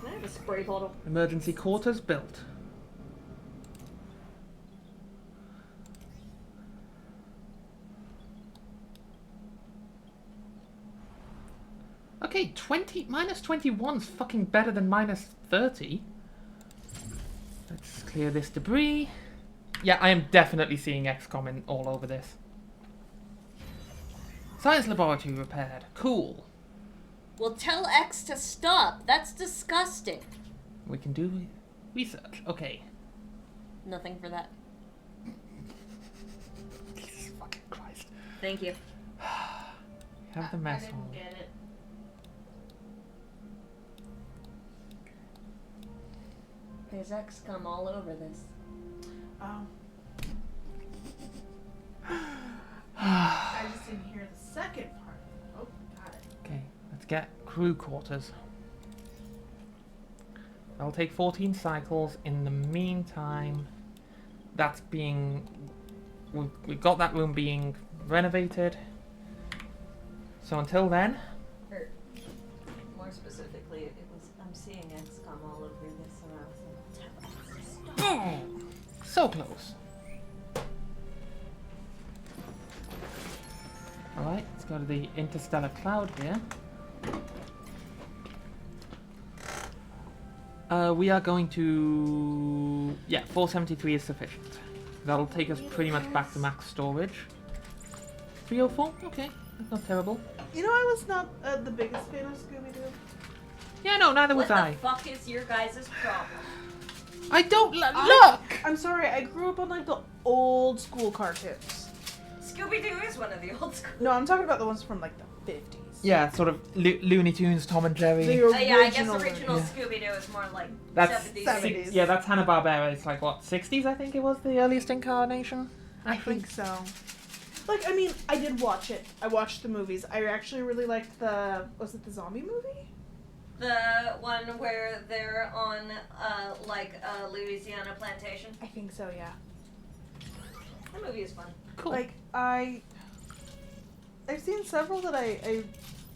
Can I have a spray bottle? Emergency quarters built. Okay, minus 21's fucking better than minus 30. Let's clear this debris. Yeah, I am definitely seeing XCOM all over this. Science laboratory repaired. Cool. Well, tell X to stop. That's disgusting. We can do research. Okay. Nothing for that. Jesus fucking Christ. Thank you. Have the mess on. get it. There's XCOM all over this. Oh. I just didn't hear the second part. Oh, got it. Okay, let's get crew quarters. That'll take 14 cycles. In the meantime, that's being... We've got that room being renovated. So until then... Or, more specifically, I'm seeing XCOM all over this, and I was like, Boom! So close. Alright, let's go to the interstellar cloud here. We are going to... Yeah, 473 is sufficient. That'll take us pretty much back to max storage. 304? Okay, that's not terrible. You know, I was not the biggest fan of Scooby-Doo. Yeah, no, neither was what I. the fuck is your guys' problem? I don't look! I'm sorry, I grew up on like the old school cartoons. Scooby-Doo is one of the old school. No, I'm talking about the ones from like the 50s. Yeah, sort of Looney Tunes, Tom and Jerry. The Yeah, I guess original Yeah. Scooby-Doo is more like That's 70s. 70s. Yeah, that's Hanna-Barbera. It's like, what, 60s I think it was, the earliest incarnation? I think so. Like, I mean, I did watch it. I watched the movies. I actually really liked was it the zombie movie? The one where they're on, like, a Louisiana plantation. I think so, yeah. That movie is fun. Cool. Like, I've seen several that I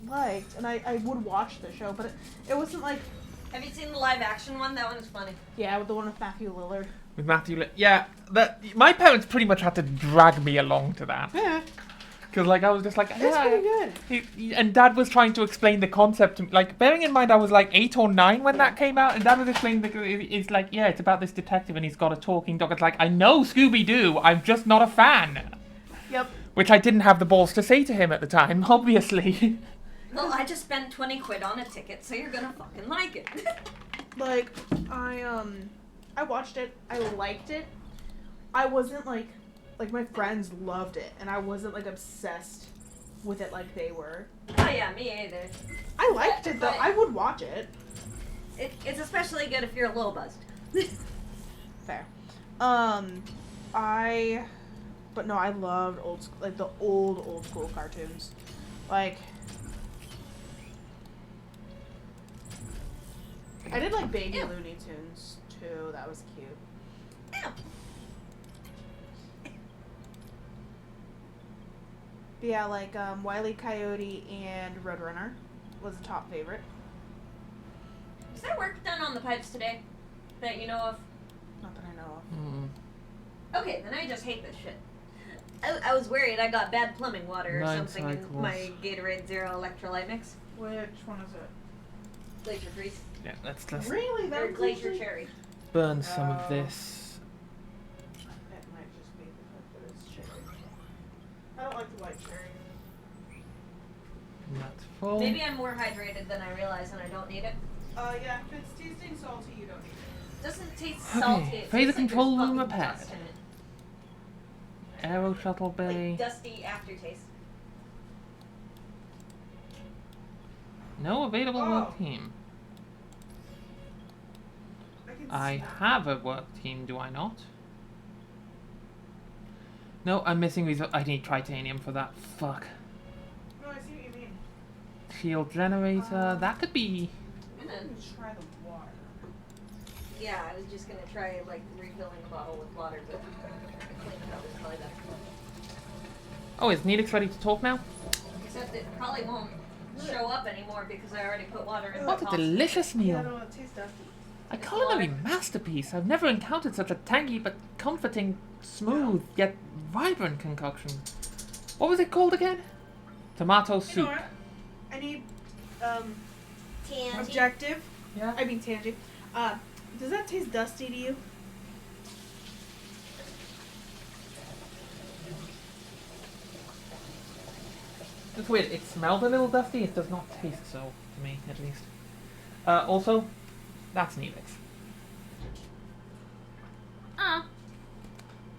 liked, and I would watch the show, but it wasn't like... Have you seen the live action one? That one's funny. Yeah, with the one with Matthew Lillard. With Matthew yeah, my parents pretty much had to drag me along to that. Yeah. Because, like, I was just like... That's pretty good. And Dad was trying to explain the concept to me. Like, bearing in mind I was like 8 or 9 when that came out, and Dad was explaining it's like, yeah, it's about this detective and he's got a talking dog. It's like, I know Scooby-Doo, I'm just not a fan. Yep. Which I didn't have the balls to say to him at the time, obviously. Well, I just spent 20 quid on a ticket, so you're gonna fucking like it. Like, I watched it. I liked it. I wasn't like my friends loved it, and I wasn't like obsessed with it like they were. Oh yeah, me either. I liked it though. But- I would watch it. It's especially good if you're a little buzzed. Fair. But no, I loved the old school cartoons. Like, I did like Baby Ew. Looney Tunes too. That was cute. Ew. But yeah, like Wile E. Coyote and Roadrunner was a top favorite. Is there work done on the pipes today that you know of? Not that I know of. Okay, then I just hate this shit. I was worried I got bad plumbing water or 9 something cycles. in my Gatorade Zero electrolyte mix. Which one is it? Glacier Freeze. Yeah, let's just Really? Or That was Glacier actually- Cherry. burn some of Oh. this. It might just be the fact that it's cherry. I don't like the white cherry. That's full. Maybe I'm more hydrated than I realize and I don't need it. Yeah, if it's tasting salty, you don't need it. It doesn't taste Okay, salty. It phase tastes control like room there's fucking repaired. dust in it. Aero shuttle bay. Like dusty aftertaste. No available Oh. work team. I have a work team, do I not? No, I'm missing these. I need titanium for that. Fuck. No, I see what you mean. Shield generator. That could be. And Let then, me try the water. yeah, I was just gonna try like refilling a bottle with water, but cleaning it up is probably better. Oh, is Neelix ready to talk now? Except it probably won't show up anymore because I already put water in What the a pot. delicious meal. no, it tastes dusty. A culinary masterpiece. I've never encountered such a tangy but comforting, smooth, yet vibrant concoction. What was it called again? Tomato You know soup. what? I need, Tangie. objective. Yeah. I mean, Tangie. Does that taste dusty to you? It's weird. It smelled a little dusty. It does not taste so, to me, at least. Also, that's Neelix.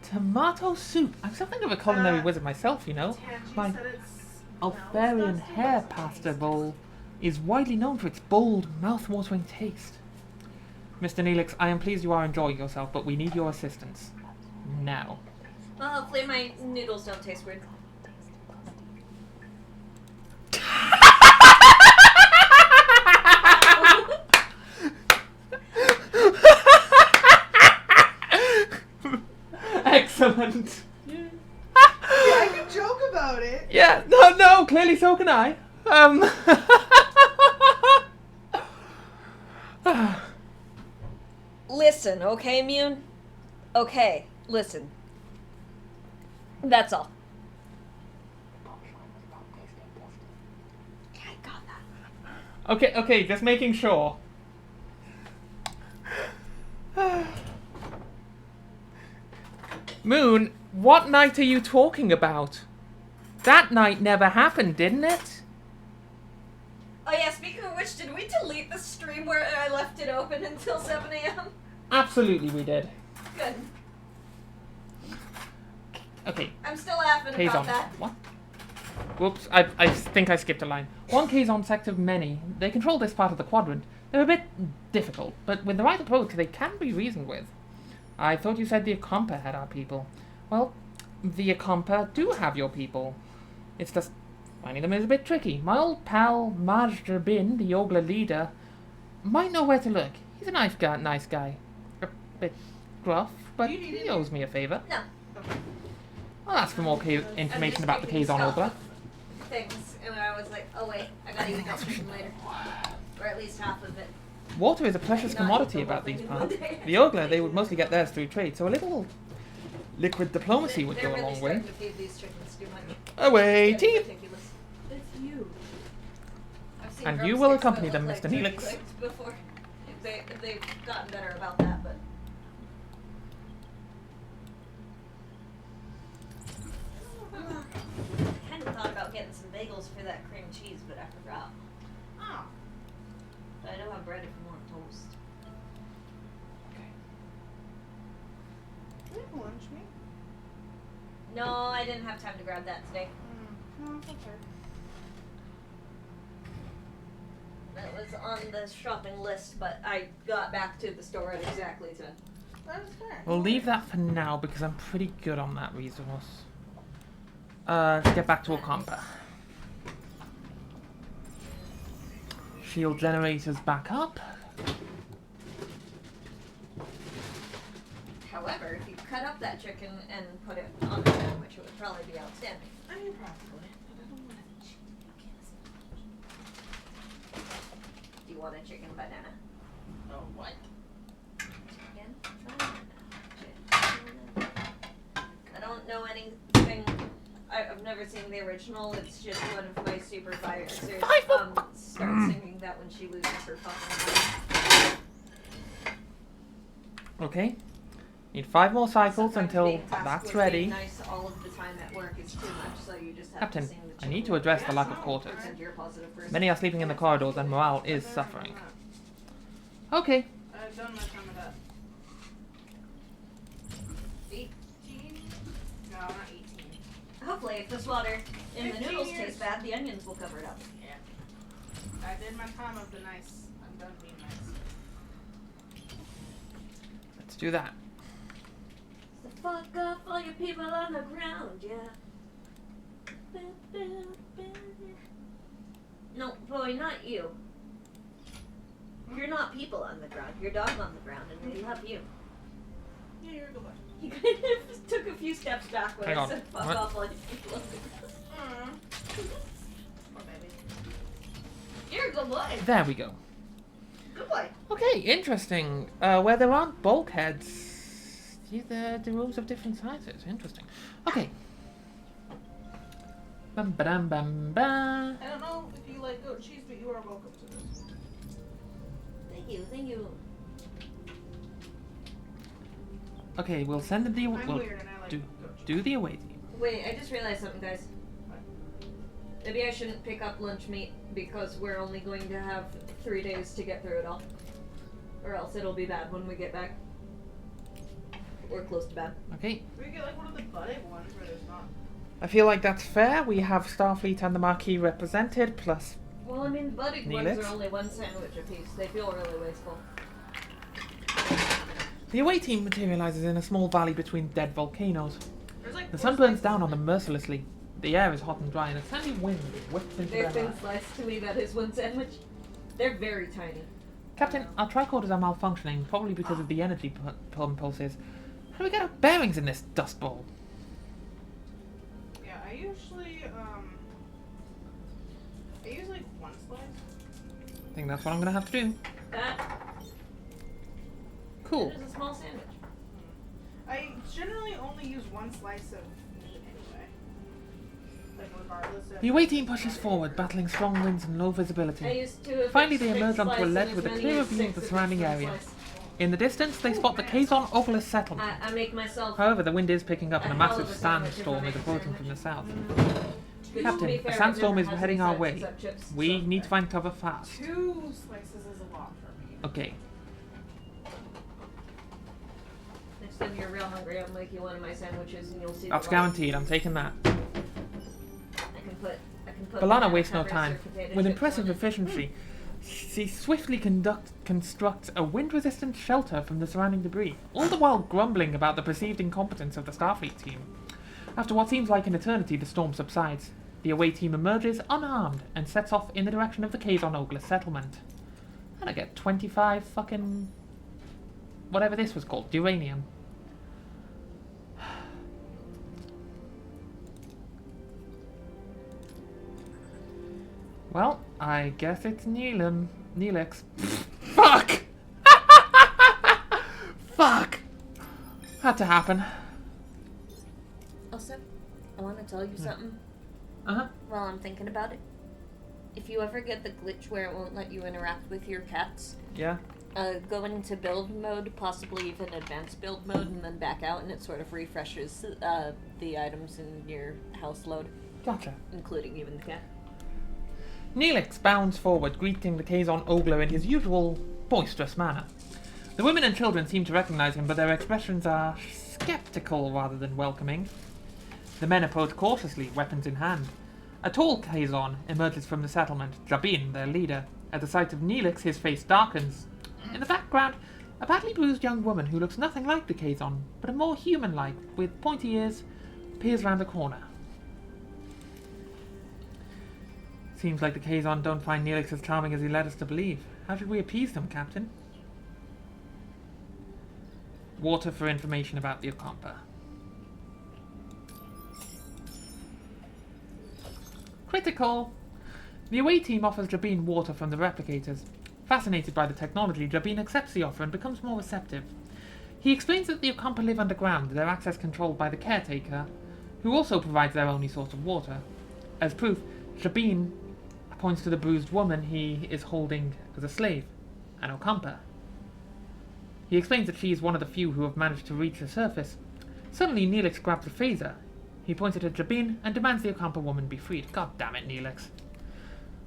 Tomato soup. I'm something of a culinary wizard myself, you know. Tangie My said it Alfarian smells hair dusty, pasta doesn't bowl is widely known for its bold, mouth-watering taste. Mr. Neelix, I am pleased you are enjoying yourself, but we need your assistance. Now. Well, hopefully my noodles don't taste weird. Listen, okay, Mune? Okay, listen. That's all. Yeah, I got that. Okay, just making sure. Moon, what night are you talking about? That night never happened, didn't it? Oh yeah, speaking of which, did we delete the stream where I left it open until 7 a.m.? Absolutely we did. Good. Okay, I'm still laughing K's about on. that. What? Whoops, I think I skipped a line. 1K's on sect of many. They control this part of the quadrant. They're a bit difficult, but with the right approach, they can be reasoned with. I thought you said the OCAMPA had our people. Well, the OCAMPA do have your people. It's just finding them is a bit tricky. My old pal Majder Bin, the Ogla leader, might know where to look. He's a nice guy. A bit gruff, but he owes me a favor. No. I'll ask for more information about the K's on Ogla. Things, and I was like, oh wait, I gotta eat that chicken later. Or at least half of it. Water is a precious commodity about these parts. The Ogla, they would mostly get theirs through trade, so a little liquid diplomacy would go a long way. To feed these chickens too much. Away, It's team! ridiculous. It's you. I've seen And you will drumsticks accompany that them, look Mr. like turkey Neelix. legs before. They've gotten better about that, but. I kind of thought about getting some bagels for that cream cheese, but I forgot. Oh. But I do have bread if you want toast. You have lunch meat? No, I didn't have time to grab that today. No, it's okay. That was on the shopping list, but I got back to the store at exactly 10. That's fair. We'll leave that for now because I'm pretty good on that resource. Let's get back to OCAMPA. Shield generators back up. However, if you cut up that chicken and put it on a sandwich, it would probably be outstanding. I mean, probably. But I don't want it. Do you want a chicken banana? Oh, what? Chicken banana. I don't know anything. I've never seen the original. It's just one of my supervisors starts singing that when she loses her fucking mind. Okay. Need 5 more cycles Sometimes until being tasked that's with ready. being nice all of the time at work is too much, so you just have Captain, to sing the I need to chicken address the lack of quarters. pretend you're a positive person. Many are sleeping in the corridors and morale is suffering. Okay. I've done my time of that. 18? No, not 18. Hopefully, if this water in the 15 noodles years. tastes bad, the onions will cover it up. Yeah. I did my time of the nice. I'm done being nice. Let's do that. So fuck up all your people on the ground, yeah. No, boy, not you. You're not people on the ground. You're dog on the ground, and we love you. Yeah, you're a good boy. You kind of took a few steps back when Hang I on. said fuck What? off all your people on the ground. Poor baby. You're a good boy. There we go. Good boy. Okay, interesting. Where there aren't bulkheads, the rooms of different sizes. Interesting. Okay. Bum ba dum bum ba. I don't know if you like goat cheese, but you are welcome to this. Thank you, thank you. Okay, we'll send the I'm we'll weird and I like do goat cheese. do the away team. Wait, I just realized something, guys. Maybe I shouldn't pick up lunch meat because we're only going to have 3 days to get through it all. Or else it'll be bad when we get back. Or close to bad. Okay. We get like one of the budded ones where there's not. I feel like that's fair. We have Starfleet and the Marquis represented, plus Well, I mean, budded Neelix? ones are only 1 sandwich apiece. They feel really wasteful. the away team materializes in a small valley between dead volcanoes. There's like The four sun burns slices. down on them mercilessly. The air is hot and dry, and a sandy wind whips into They're their thin lives. sliced to me, that is 1 sandwich. They're very tiny. Captain, our tricorders are malfunctioning, probably because of the energy pulses. How do we get our bearings in this dust bowl? Yeah, I usually I use like one slice. I think that's what I'm gonna have to do. That Cool. is a small sandwich. I generally only use one slice of meat anyway. Like regardless of... The away team pushes forward, battling strong winds and low I visibility. used 2 of Finally, each they emerge onto a slice ledge and with a as clearer many as view of 6 the each surrounding one area. slice. In the distance, they spot the Kazon Oculus settlement. I make myself. However, the wind is picking up and a A hell massive of a sandwich if sandstorm I is make a approaching sandwich. from the south. Which, to Captain, be a fair, sandstorm never is has heading any our sides way. except chips, We so- need to find cover fast. 2 slices is a lot for me. Okay. Next time you're real hungry, I'll make you one of my sandwiches and you'll see. That's the light. guaranteed. I'm taking that. I can put. Balana banana wastes no peppers time. or potato With chips impressive on it. efficiency, she swiftly constructs a wind-resistant shelter from the surrounding debris, all the while grumbling about the perceived incompetence of the Starfleet team. After what seems like an eternity, the storm subsides. The away team emerges unharmed and sets off in the direction of the Kazon Oculus settlement. And I get 25 fucking... whatever this was called, uranium. Well, I guess it's Neelix. Fuck! Fuck! Had to happen. Also, I want to tell you something Uh-huh. while I'm thinking about it. If you ever get the glitch where it won't let you interact with your cats, Yeah. go into build mode, possibly even advanced build mode, and then back out, and it sort of refreshes the items in your house load, Gotcha. including even the cat. Neelix bounds forward, greeting the Kazon Ogler in his usual boisterous manner. The women and children seem to recognize him, but their expressions are skeptical rather than welcoming. The men approach cautiously, weapons in hand. A tall Kazon emerges from the settlement, Jabin, their leader. At the sight of Neelix, his face darkens. In the background, a badly bruised young woman who looks nothing like the Kazon, but a more human-like, with pointy ears, peers round the corner. Seems like the Kazon don't find Neelix as charming as he led us to believe. How should we appease them, Captain? Water for information about the OCAMPA. Critical! The away team offers Jabin water from the replicators. Fascinated by the technology, Jabin accepts the offer and becomes more receptive. He explains that the OCAMPA live underground, their access controlled by the caretaker, who also provides their only source of water. As proof, Jabin points to the bruised woman he is holding as a slave, an OCAMPA. He explains that she is one of the few who have managed to reach the surface. Suddenly, Neelix grabs a phaser. He points it at Jabin and demands the OCAMPA woman be freed. God damn it, Neelix.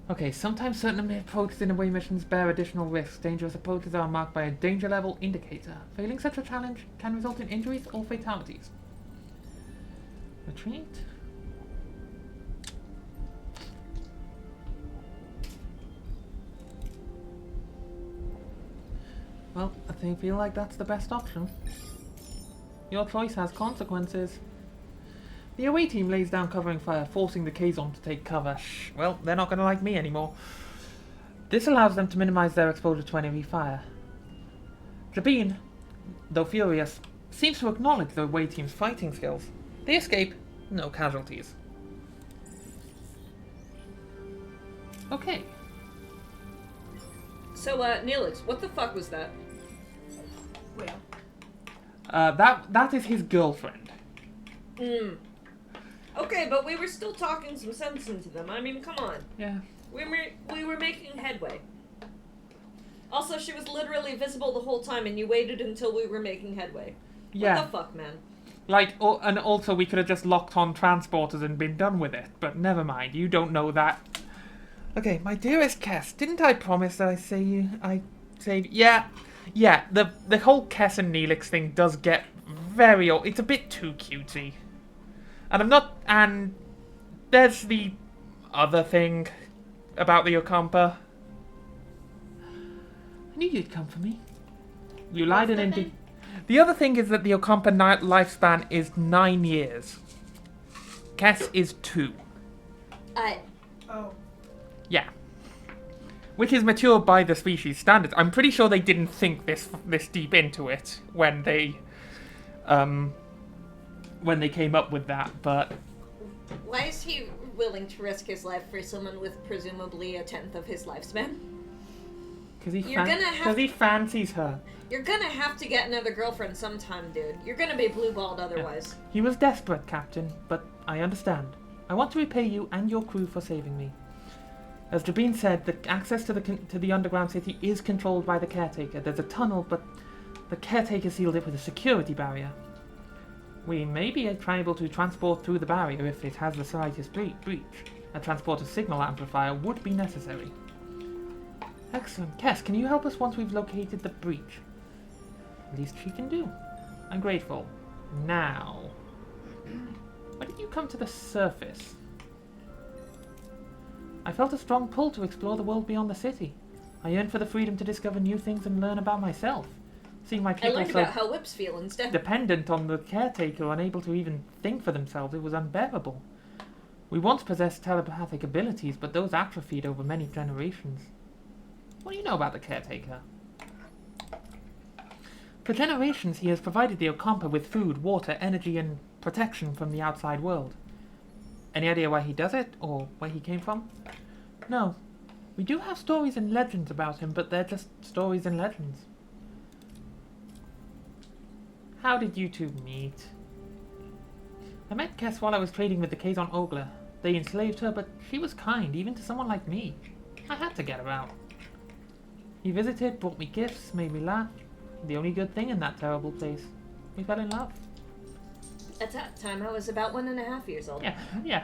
Okay, sometimes certain approaches in away missions bear additional risks. Dangerous approaches are marked by a danger level indicator. Failing such a challenge can result in injuries or fatalities. Retreat. Well, I feel like that's the best option. Your choice has consequences. The away team lays down covering fire, forcing the Kazon to take cover. Shh, well, they're not going to like me anymore. This allows them to minimize their exposure to enemy fire. Jabin, though furious, seems to acknowledge the away team's fighting skills. They escape, no casualties. Okay. So, Neelix, what the fuck was that? Whale. That is his girlfriend. Okay, but we were still talking some sense into them. I mean, come on. Yeah. We were making headway. Also, she was literally visible the whole time, and you waited until we were making headway. Yeah. What the fuck, man? Like, and also we could have just locked on transporters and been done with it. But never mind, you don't know that. Okay, my dearest Kess, didn't I promise that I'd save... Yeah, the whole Kess and Neelix thing does get very old. It's a bit too cutesy. And there's the other thing about the OCAMPA. I knew you'd come for me. You lied and indeed. The other thing is that the OCAMPA lifespan is 9 years. Kess is 2. Oh. Yeah. Which is mature by the species standards. I'm pretty sure they didn't think this deep into it when they came up with that, but Why is he willing to risk his life for someone with presumably a tenth of his lifespan? Because he, You're gonna have he fancies her. You're gonna have to get another girlfriend sometime, dude. You're gonna be blue-balled otherwise. Yeah. He was desperate, Captain, but I understand. I want to repay you and your crew for saving me. As Jabin said, the access to the underground city is controlled by the caretaker. There's a tunnel, but the caretaker sealed it with a security barrier. We may be able to transport through the barrier if it has the slightest breach. A transporter signal amplifier would be necessary. Excellent. Kess, can you help us once we've located the breach? Least she can do. I'm grateful. Now, why did you come to the surface? I felt a strong pull to explore the world beyond the city. I yearned for the freedom to discover new things and learn about myself. Seeing my people I learned so about how whips feel instead. dependent on the caretaker, unable to even think for themselves, it was unbearable. We once possessed telepathic abilities, but those atrophied over many generations. What do you know about the caretaker? For generations, he has provided the OCAMPA with food, water, energy, and protection from the outside world. Any idea why he does it, or where he came from? No. We do have stories and legends about him, but they're just stories and legends. How did you two meet? I met Kess while I was trading with the Kazon Ogler. They enslaved her, but she was kind, even to someone like me. I had to get her out. He visited, brought me gifts, made me laugh. The only good thing in that terrible place. We fell in love. At that time, I was about 1.5 years old. Yeah.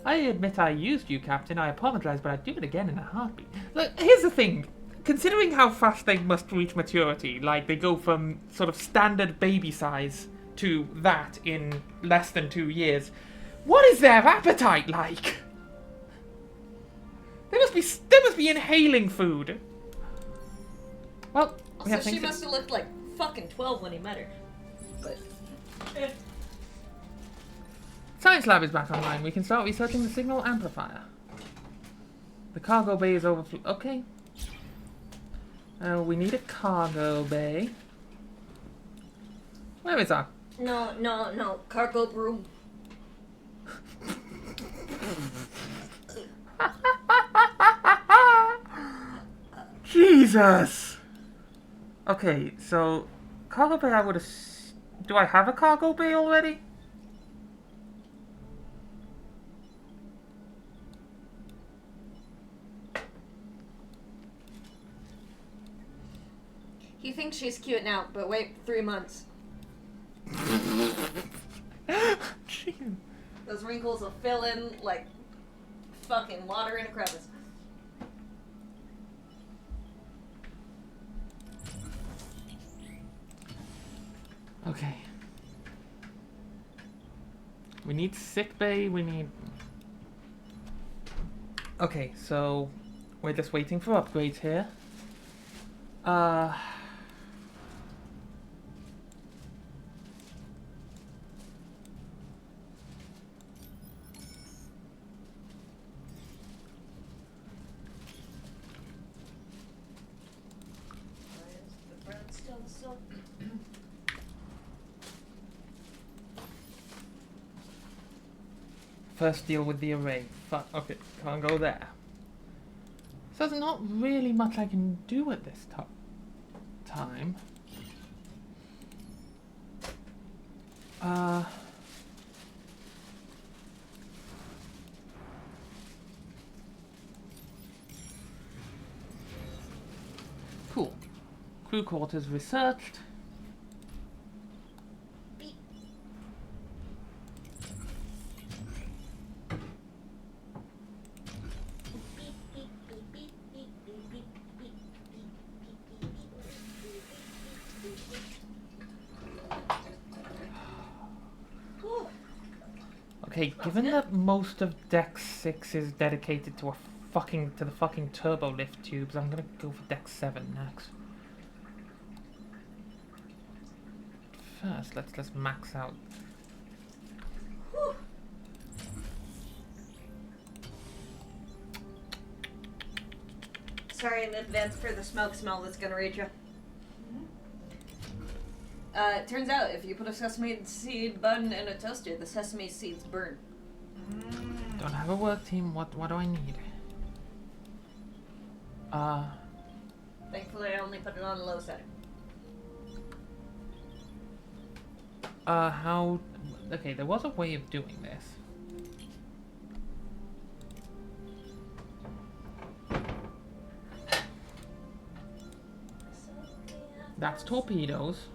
I admit I used you, Captain. I apologize, but I'd do it again in a heartbeat. Look, here's the thing. Considering how fast they must reach maturity, like they go from sort of standard baby size to that in less than 2 years, what is their appetite like? They must be inhaling food. Well, we have Also, she things must have looked like fucking 12 when he met her. But... Science lab is back online. We can start researching the signal amplifier. The cargo bay is overflow. Okay. We need a cargo bay. Where is that? No. Cargo room. Jesus! Okay, so cargo bay I would have... Do I have a cargo bay already? He thinks she's cute now, but wait 3 months. Jeez. Those wrinkles will fill in like fucking water in a crevice. Okay. We need sick bay, we need... Okay, so we're just waiting for upgrades here. First deal with the array. Fuck, okay, can't go there. So there's not really much I can do at this time. Cool. Crew quarters researched. Okay, given that most of Deck 6 is dedicated to the fucking turbo lift tubes, I'm gonna go for Deck 7 next. First, let's max out. Whew. Sorry in advance for the smoke smell that's gonna reach you. Turns out if you put a sesame seed bun in a toaster, the sesame seeds burn. Don't have a work team. What do I need? Thankfully, I only put it on low setting. How... Okay, there was a way of doing this. That's torpedoes.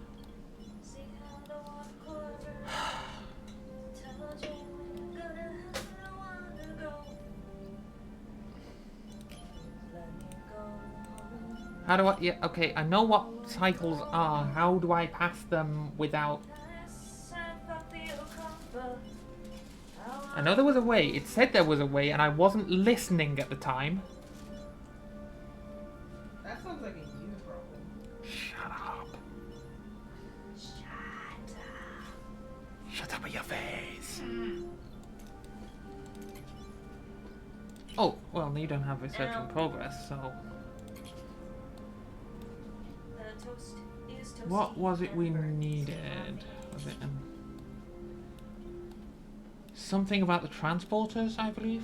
How do I... Yeah, okay, I know what cycles are. How do I pass them without... I know there was a way. It said there was a way, and I wasn't listening at the time. That sounds like a you problem. Shut up. Shut up with your face. Oh, well, you don't have research in progress, so... The toast is toasty. What was it we needed? Was it something about the transporters, I believe?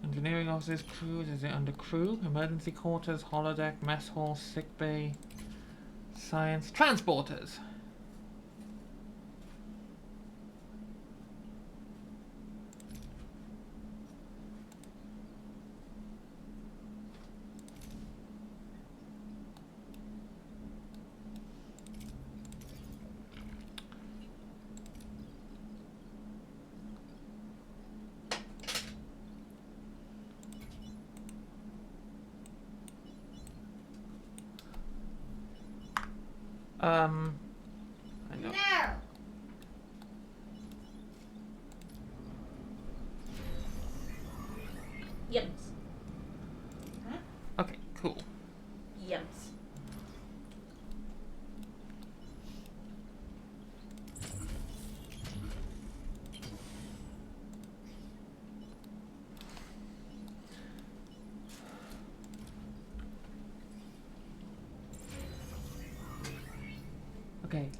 Engineering officers, crews, is it under crew? Emergency quarters, holodeck, mess hall, sick bay, science, transporters! I know. No! Yums. Okay, cool. Yums. Okay,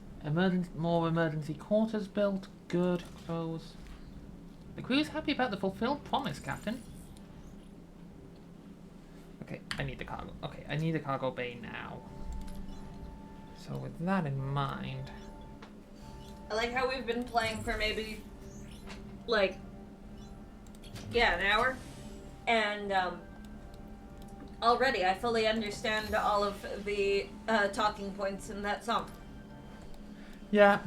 more emergency quarters built. Good. Close. The crew's happy about the fulfilled promise, Captain. Okay, I need the cargo. Okay, I need the cargo bay now. So with that in mind... I like how we've been playing for maybe, like, yeah, an hour. And, already I fully understand all of the, talking points in that song. Yeah.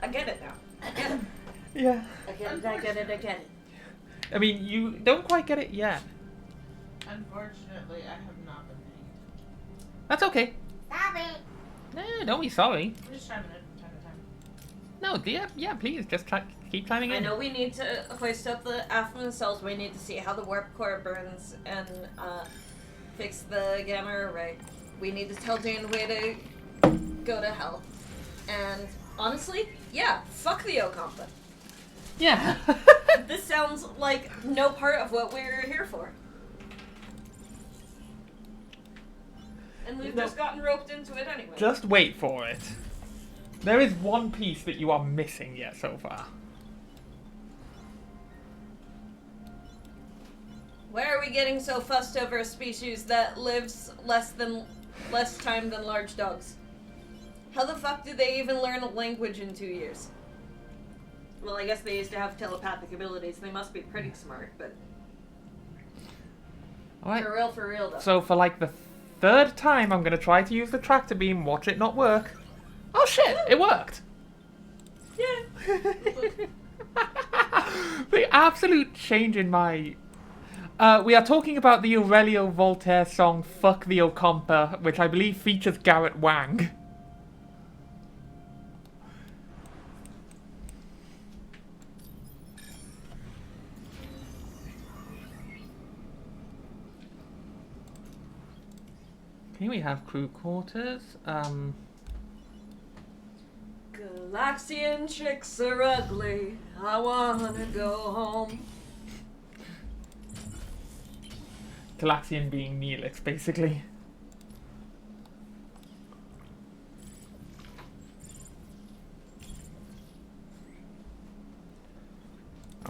I get it now. I get it. Yeah. I get it, I get it, I get it. I mean, you don't quite get it yet. Unfortunately, I have not been named. That's okay. Stop it! Nah, don't be sorry. I'm just chiming in from time to time. No, yeah, please, just keep climbing in. I know we need to hoist up the affluent cells. We need to see how the warp core burns and fix the gamma array. We need to tell Janeway to go to hell. And honestly, yeah, fuck the OCAMPA. Yeah. This sounds like no part of what we're here for. And we've just gotten roped into it anyway. Just wait for it. There is one piece that you are missing yet so far. Why are we getting so fussed over a species that lives less time than large dogs? How the fuck did they even learn a language in 2 years? Well, I guess they used to have telepathic abilities. They must be pretty smart, but... Alright. For real, though. So for like the third time, I'm going to try to use the tractor beam, watch it not work. Oh shit, it worked! Yeah. The absolute change in my... we are talking about the Aurelio Voltaire song Fuck the OCAMPA, which I believe features Garrett Wang. Here we have crew quarters. Galaxian chicks are ugly. I wanna go home. Galaxian being Neelix, basically.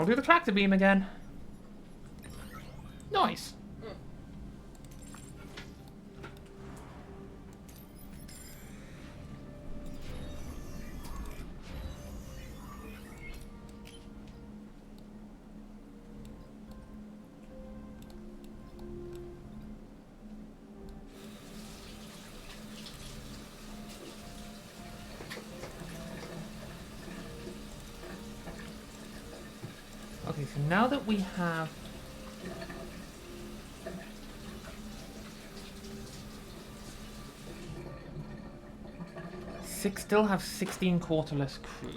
I'll do the tractor beam again. Nice. Okay, so now that we have... still have 16 quarterless crew.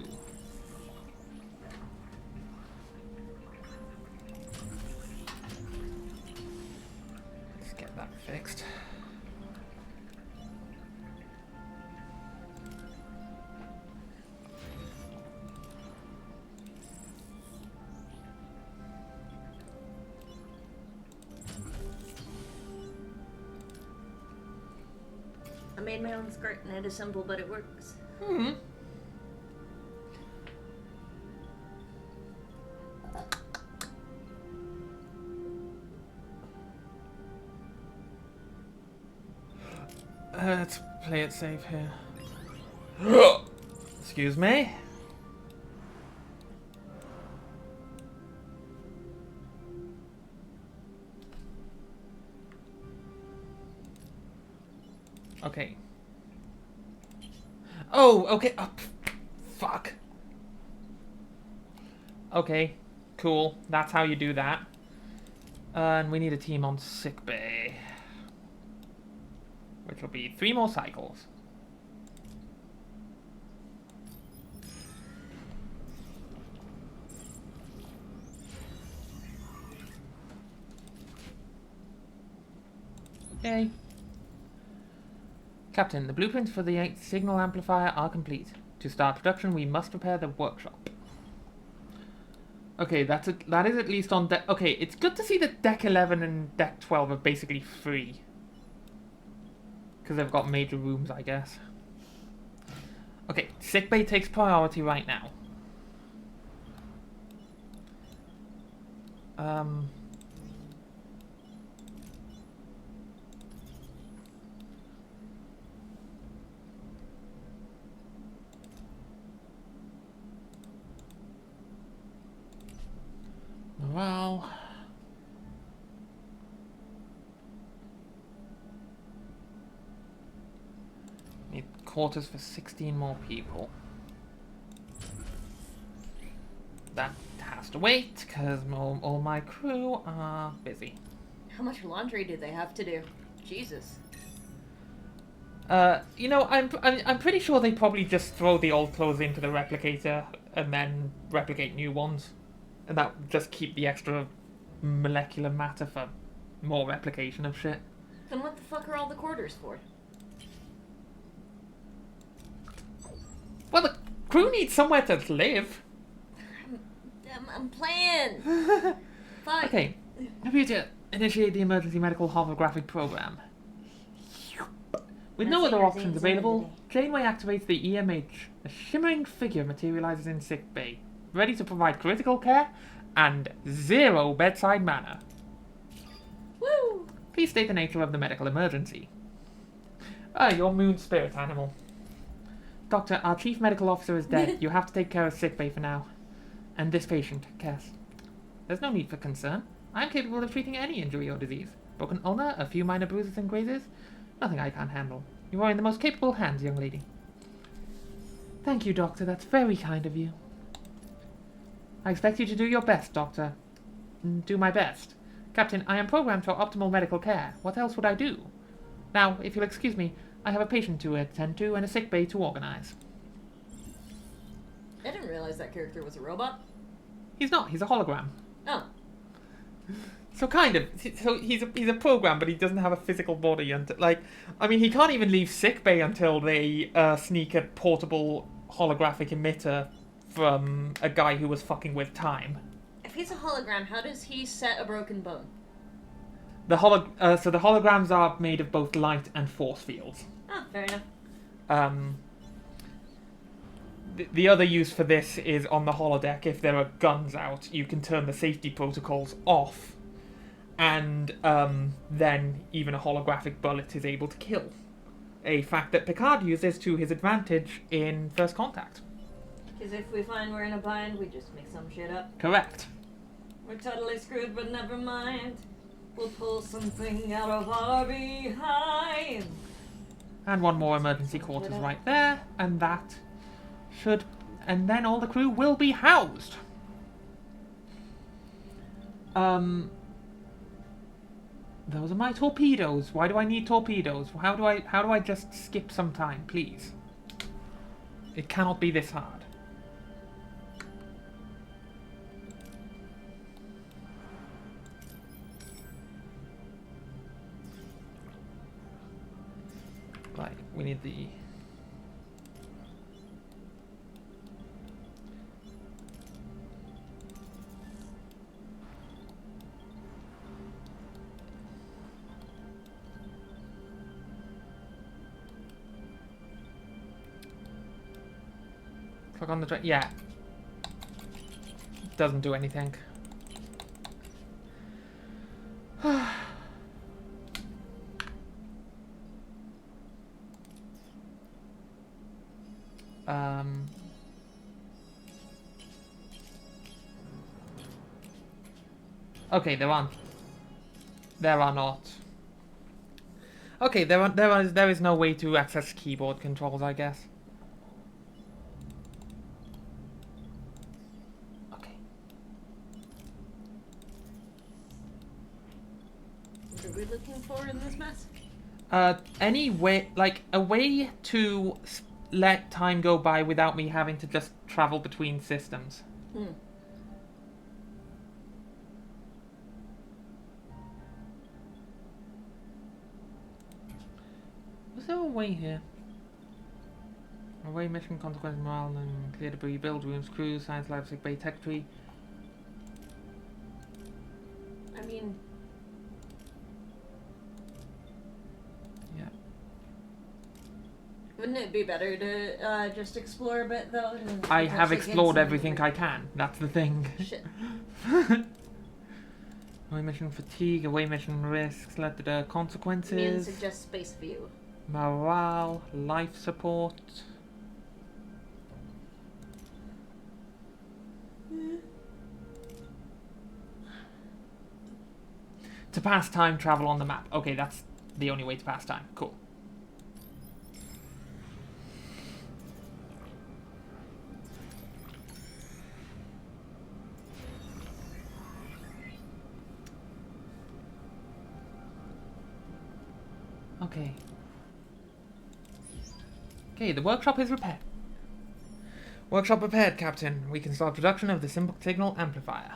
Let's get that fixed. I made my own skirt and it is simple, but it works. Hmm. Let's play it safe here. Excuse me. Okay. Oh, okay. Oh, fuck. Okay, cool. That's how you do that. And we need a team on sickbay. Which will be 3 more cycles. Yay. Captain, the blueprints for the 8th signal amplifier are complete. To start production, we must repair the workshop. Okay, that is at least on deck. Okay, it's good to see that deck 11 and deck 12 are basically free. Because they've got major rooms, I guess. Okay, sickbay takes priority right now. Morale. Need quarters for 16 more people. That has to wait, because all my crew are busy. How much laundry do they have to do? Jesus. You know, I'm pretty sure they probably just throw the old clothes into the replicator and then replicate new ones. And that would just keep the extra molecular matter for more replication of shit. Then what the fuck are all the quarters for? Well, the crew needs somewhere to live. I'm playing. Fuck. Okay, computer, initiate the emergency medical holographic program. With no other options available, Janeway activates the EMH. A shimmering figure materializes in sick bay, ready to provide critical care and 0 bedside manner. Woo! Please state the nature of the medical emergency. Your moon spirit animal. Doctor, our chief medical officer is dead. You have to take care of sickbay for now. And this patient, Cass. There's no need for concern. I'm capable of treating any injury or disease. Broken ulna, a few minor bruises and grazes. Nothing I can't handle. You are in the most capable hands, young lady. Thank you, Doctor. That's very kind of you. I expect you to do your best, Doctor. Do my best. Captain, I am programmed for optimal medical care. What else would I do? Now, if you'll excuse me, I have a patient to attend to and a sick bay to organize. I didn't realize that character was a robot. He's not. He's a hologram. Oh. So kind of. So he's a program, but he doesn't have a physical body. And like, I mean, he can't even leave sick bay until they sneak a portable holographic emitter from a guy who was fucking with time. If he's a hologram, how does he set a broken bone? So the holograms are made of both light and force fields. Oh, fair enough. the other use for this is on the holodeck. If there are guns out, you can turn the safety protocols off, and then even a holographic bullet is able to kill. A fact that Picard uses to his advantage in First Contact. Because if we find we're in a bind, we just make some shit up. Correct. We're totally screwed, but never mind. We'll pull something out of our behind. And one more emergency quarters right there, and that should... And then all the crew will be housed. Those are my torpedoes. Why do I need torpedoes? How do I just skip some time, please? It cannot be this hard. Right, we need the... Click on the... Yeah. Doesn't do anything. Okay, there aren't. There are not. Okay, there is no way to access keyboard controls, I guess. Okay. What are we looking for in this mess? Any way, like a way to let time go by without me having to just travel between systems. Was there a way here? Away mission, consequence, morale, and clear debris, build rooms, crew, science lab, sick bay, tech tree. I mean... Yeah. Wouldn't it be better to just explore a bit, though? I have explored everything I can. That's the thing. Shit. Away mission fatigue, away mission risks, let the consequences. Immune suggests space view. Morale, life support. To pass time, travel on the map. Okay, that's the only way to pass time. Cool. Okay. Okay, the workshop is repaired. Workshop repaired, Captain. We can start production of the signal amplifier.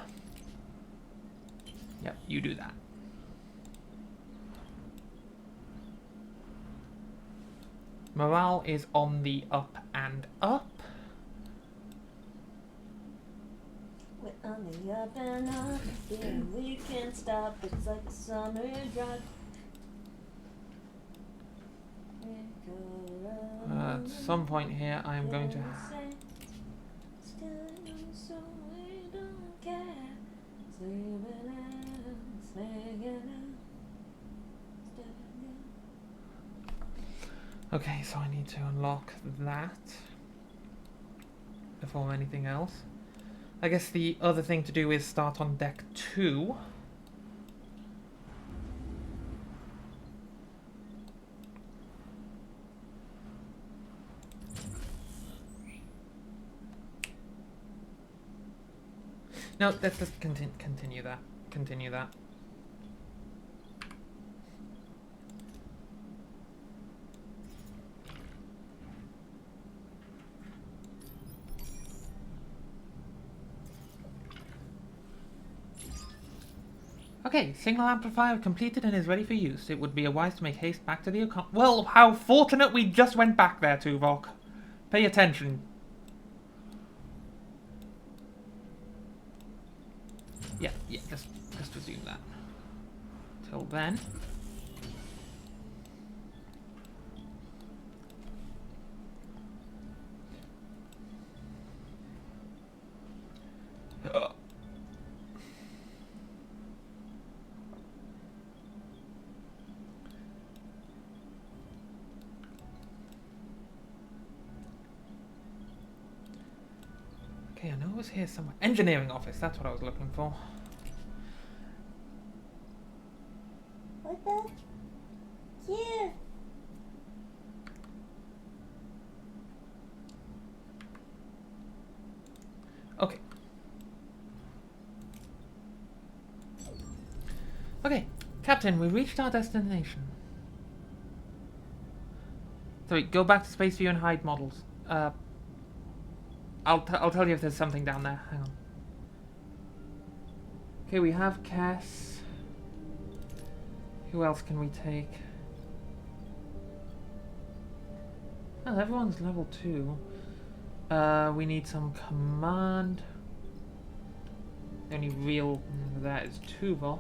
Yep, you do that. Morale is on the up and up. We're on the up and up, yeah, we can't stop, it's like a summer drive. At some point here, I am going to... Okay, so I need to unlock that before anything else. I guess the other thing to do is start on deck 2. No, let's just continue that. Continue that. Okay, signal amplifier completed and is ready for use. It would be wise to make haste back to the OCAMPA. Well, how fortunate we just went back there, Tuvok. Pay attention. Yeah, just resume that. Till then. was here somewhere. Engineering office, that's what I was looking for. What the? Here. Okay. Okay, Captain, we've reached our destination. Sorry, go back to space view and hide models. I'll tell you if there's something down there. Hang on. Okay, we have Cass. Who else can we take? Oh, everyone's level 2. We need some command. The only real that is Tuvok.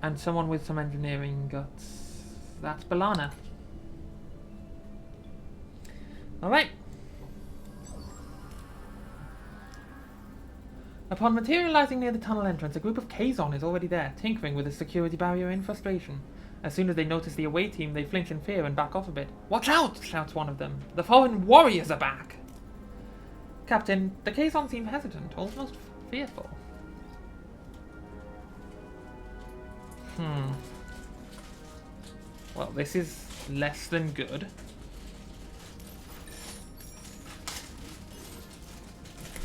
And someone with some engineering guts. That's Balana. Alright. Upon materializing near the tunnel entrance, a group of Kazon is already there, tinkering with the security barrier in frustration. As soon as they notice the away team, they flinch in fear and back off a bit. "Watch out!" shouts one of them. "The foreign warriors are back!" Captain, the Kazon seem hesitant, almost fearful. Well, this is less than good.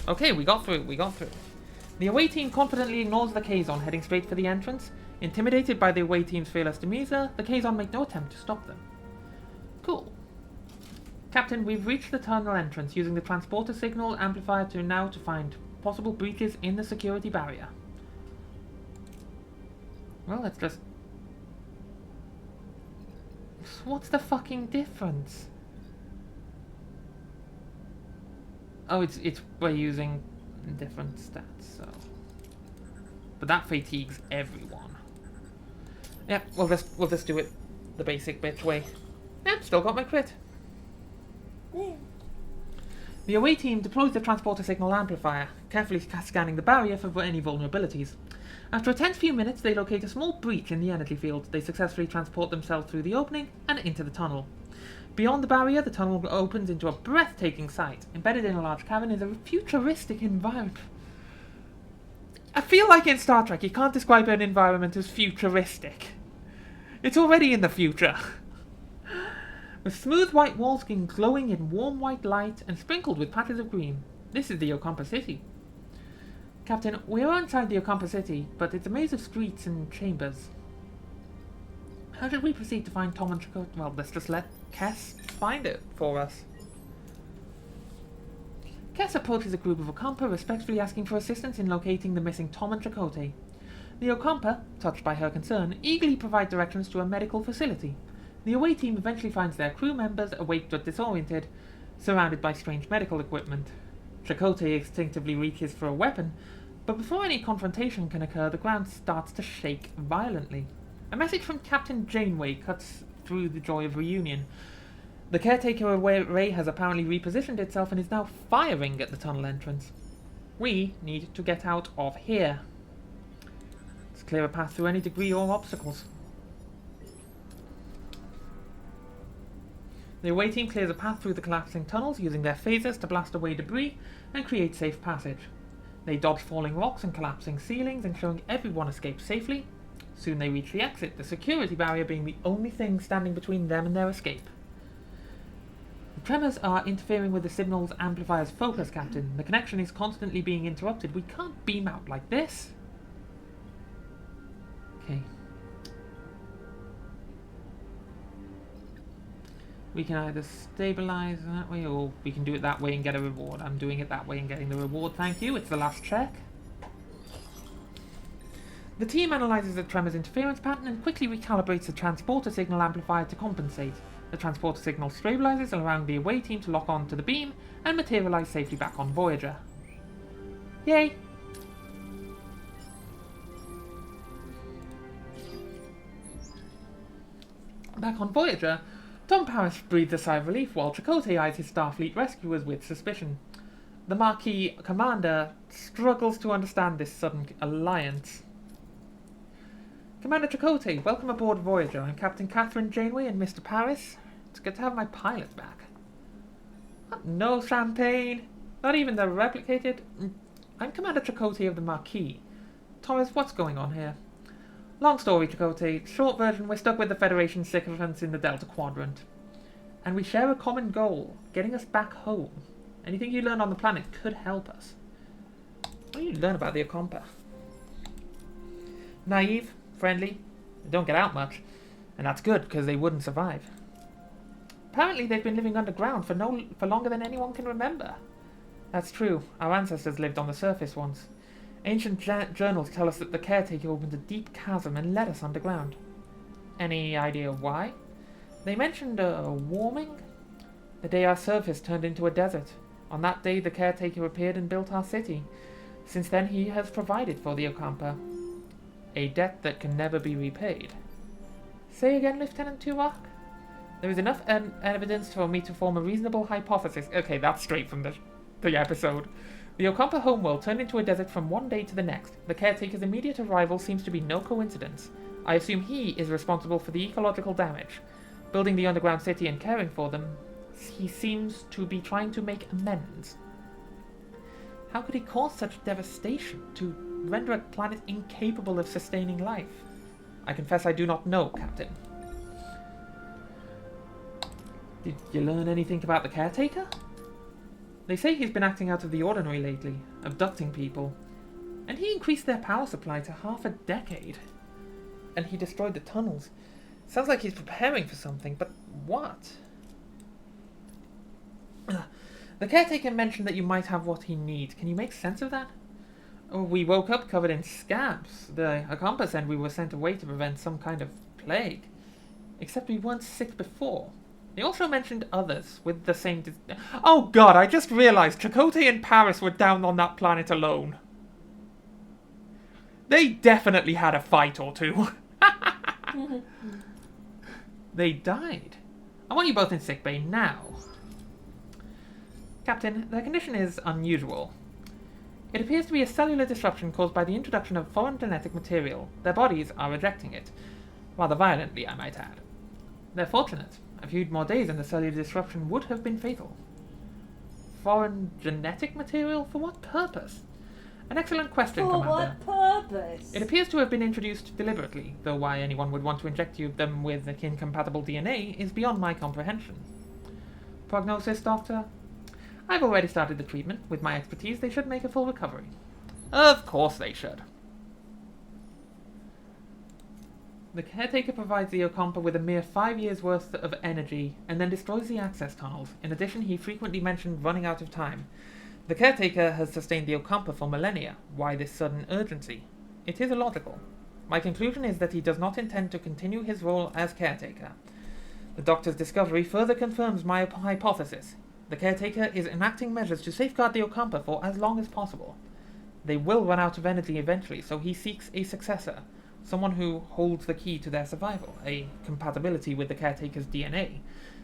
Okay, we got through. The away team confidently ignores the Kazon, heading straight for the entrance. Intimidated by the away team's fearless demeanor, the Kazon make no attempt to stop them. Cool. Captain, we've reached the tunnel entrance using the transporter signal amplifier to find possible breaches in the security barrier. Well, let's just... What's the fucking difference? Oh, it's we're using different stats, so... But that fatigues everyone. Yeah, we'll just do it the basic bitch way. Yep, still got my crit. There. The away team deploys the transporter signal amplifier, carefully scanning the barrier for any vulnerabilities. After a tense few minutes, they locate a small breach in the energy field. They successfully transport themselves through the opening and into the tunnel. Beyond the barrier, the tunnel opens into a breathtaking sight. Embedded in a large cavern is a futuristic environment. I feel like in Star Trek, you can't describe an environment as futuristic. It's already in the future. With smooth white walls glowing in warm white light and sprinkled with patches of green. This is the OCAMPA city. Captain, we are inside the OCAMPA city, but it's a maze of streets and chambers. How should we proceed to find Tom and Chakotay? Well, let's just let Kess find it for us. Kess approaches a group of OCAMPA, respectfully asking for assistance in locating the missing Tom and Chakotay. The OCAMPA, touched by her concern, eagerly provide directions to a medical facility. The away team eventually finds their crew members, awake but disoriented, surrounded by strange medical equipment. Chakotay instinctively reaches for a weapon, but before any confrontation can occur, the ground starts to shake violently. A message from Captain Janeway cuts through the joy of reunion. The caretaker array has apparently repositioned itself and is now firing at the tunnel entrance. We need to get out of here. Let's clear a path through any debris or obstacles. The away team clears a path through the collapsing tunnels using their phasers to blast away debris and create safe passage. They dodge falling rocks and collapsing ceilings, ensuring everyone escapes safely. Soon they reach the exit, the security barrier being the only thing standing between them and their escape. The tremors are interfering with the signal's amplifier's focus, Captain. The connection is constantly being interrupted. We can't beam out like this. Okay. We can either stabilize that way, or we can do it that way and get a reward. I'm doing it that way and getting the reward, thank you. It's the last check. The team analyzes the tremor's interference pattern and quickly recalibrates the transporter signal amplifier to compensate. The transporter signal stabilizes, allowing the away team to lock on to the beam and materialize safely back on Voyager. Yay! Back on Voyager, Tom Paris breathes a sigh of relief while Chakotay eyes his Starfleet rescuers with suspicion. The Marquis commander struggles to understand this sudden alliance. Commander Chakotay, welcome aboard Voyager. I'm Captain Catherine Janeway and Mr. Paris. It's good to have my pilot back. No champagne. Not even the replicated... I'm Commander Chakotay of the Marquis. Torres, what's going on here? Long story, Chakotay. Short version, we're stuck with the Federation sycophants in the Delta Quadrant. And we share a common goal, getting us back home. Anything you learn on the planet could help us. What do you learn about the OCAMPA? Naive, friendly, they don't get out much. And that's good, because they wouldn't survive. Apparently they've been living underground for longer than anyone can remember. That's true, our ancestors lived on the surface once. Ancient journals tell us that the caretaker opened a deep chasm and led us underground. Any idea why? They mentioned a warming? The day our surface turned into a desert. On that day the caretaker appeared and built our city. Since then he has provided for the OCAMPA. A debt that can never be repaid. Say again, Lieutenant Turok? There is enough evidence for me to form a reasonable hypothesis. Okay, that's straight from the episode. The OCAMPA homeworld turned into a desert from one day to the next. The caretaker's immediate arrival seems to be no coincidence. I assume he is responsible for the ecological damage. Building the underground city and caring for them, he seems to be trying to make amends. How could he cause such devastation to render a planet incapable of sustaining life? I confess I do not know, Captain. Did you learn anything about the caretaker? They say he's been acting out of the ordinary lately, abducting people. And he increased their power supply to half a decade. And he destroyed the tunnels. Sounds like he's preparing for something, but what? The caretaker mentioned that you might have what he needs. Can you make sense of that? Oh, we woke up covered in scabs. The OCAMPA said we were sent away to prevent some kind of plague. Except we weren't sick before. They also mentioned others with the same... Oh god, I just realized Chakotay and Paris were down on that planet alone. They definitely had a fight or two. They died. I want you both in sickbay now. Captain, their condition is unusual. It appears to be a cellular disruption caused by the introduction of foreign genetic material. Their bodies are rejecting it. Rather violently, I might add. They're fortunate. A few more days and the cellular disruption would have been fatal. Foreign genetic material? For what purpose? An excellent question, For Commander. what purpose? It appears to have been introduced deliberately, though why anyone would want to inject them with incompatible DNA is beyond my comprehension. Prognosis, Doctor? I've already started the treatment. With my expertise, they should make a full recovery. Of course they should. The caretaker provides the OCAMPA with a mere 5 years' worth of energy, and then destroys the access tunnels. In addition, he frequently mentioned running out of time. The caretaker has sustained the OCAMPA for millennia. Why this sudden urgency? It is illogical. My conclusion is that he does not intend to continue his role as caretaker. The Doctor's discovery further confirms my hypothesis. The caretaker is enacting measures to safeguard the OCAMPA for as long as possible. They will run out of energy eventually, so he seeks a successor. Someone who holds the key to their survival, a compatibility with the caretaker's DNA.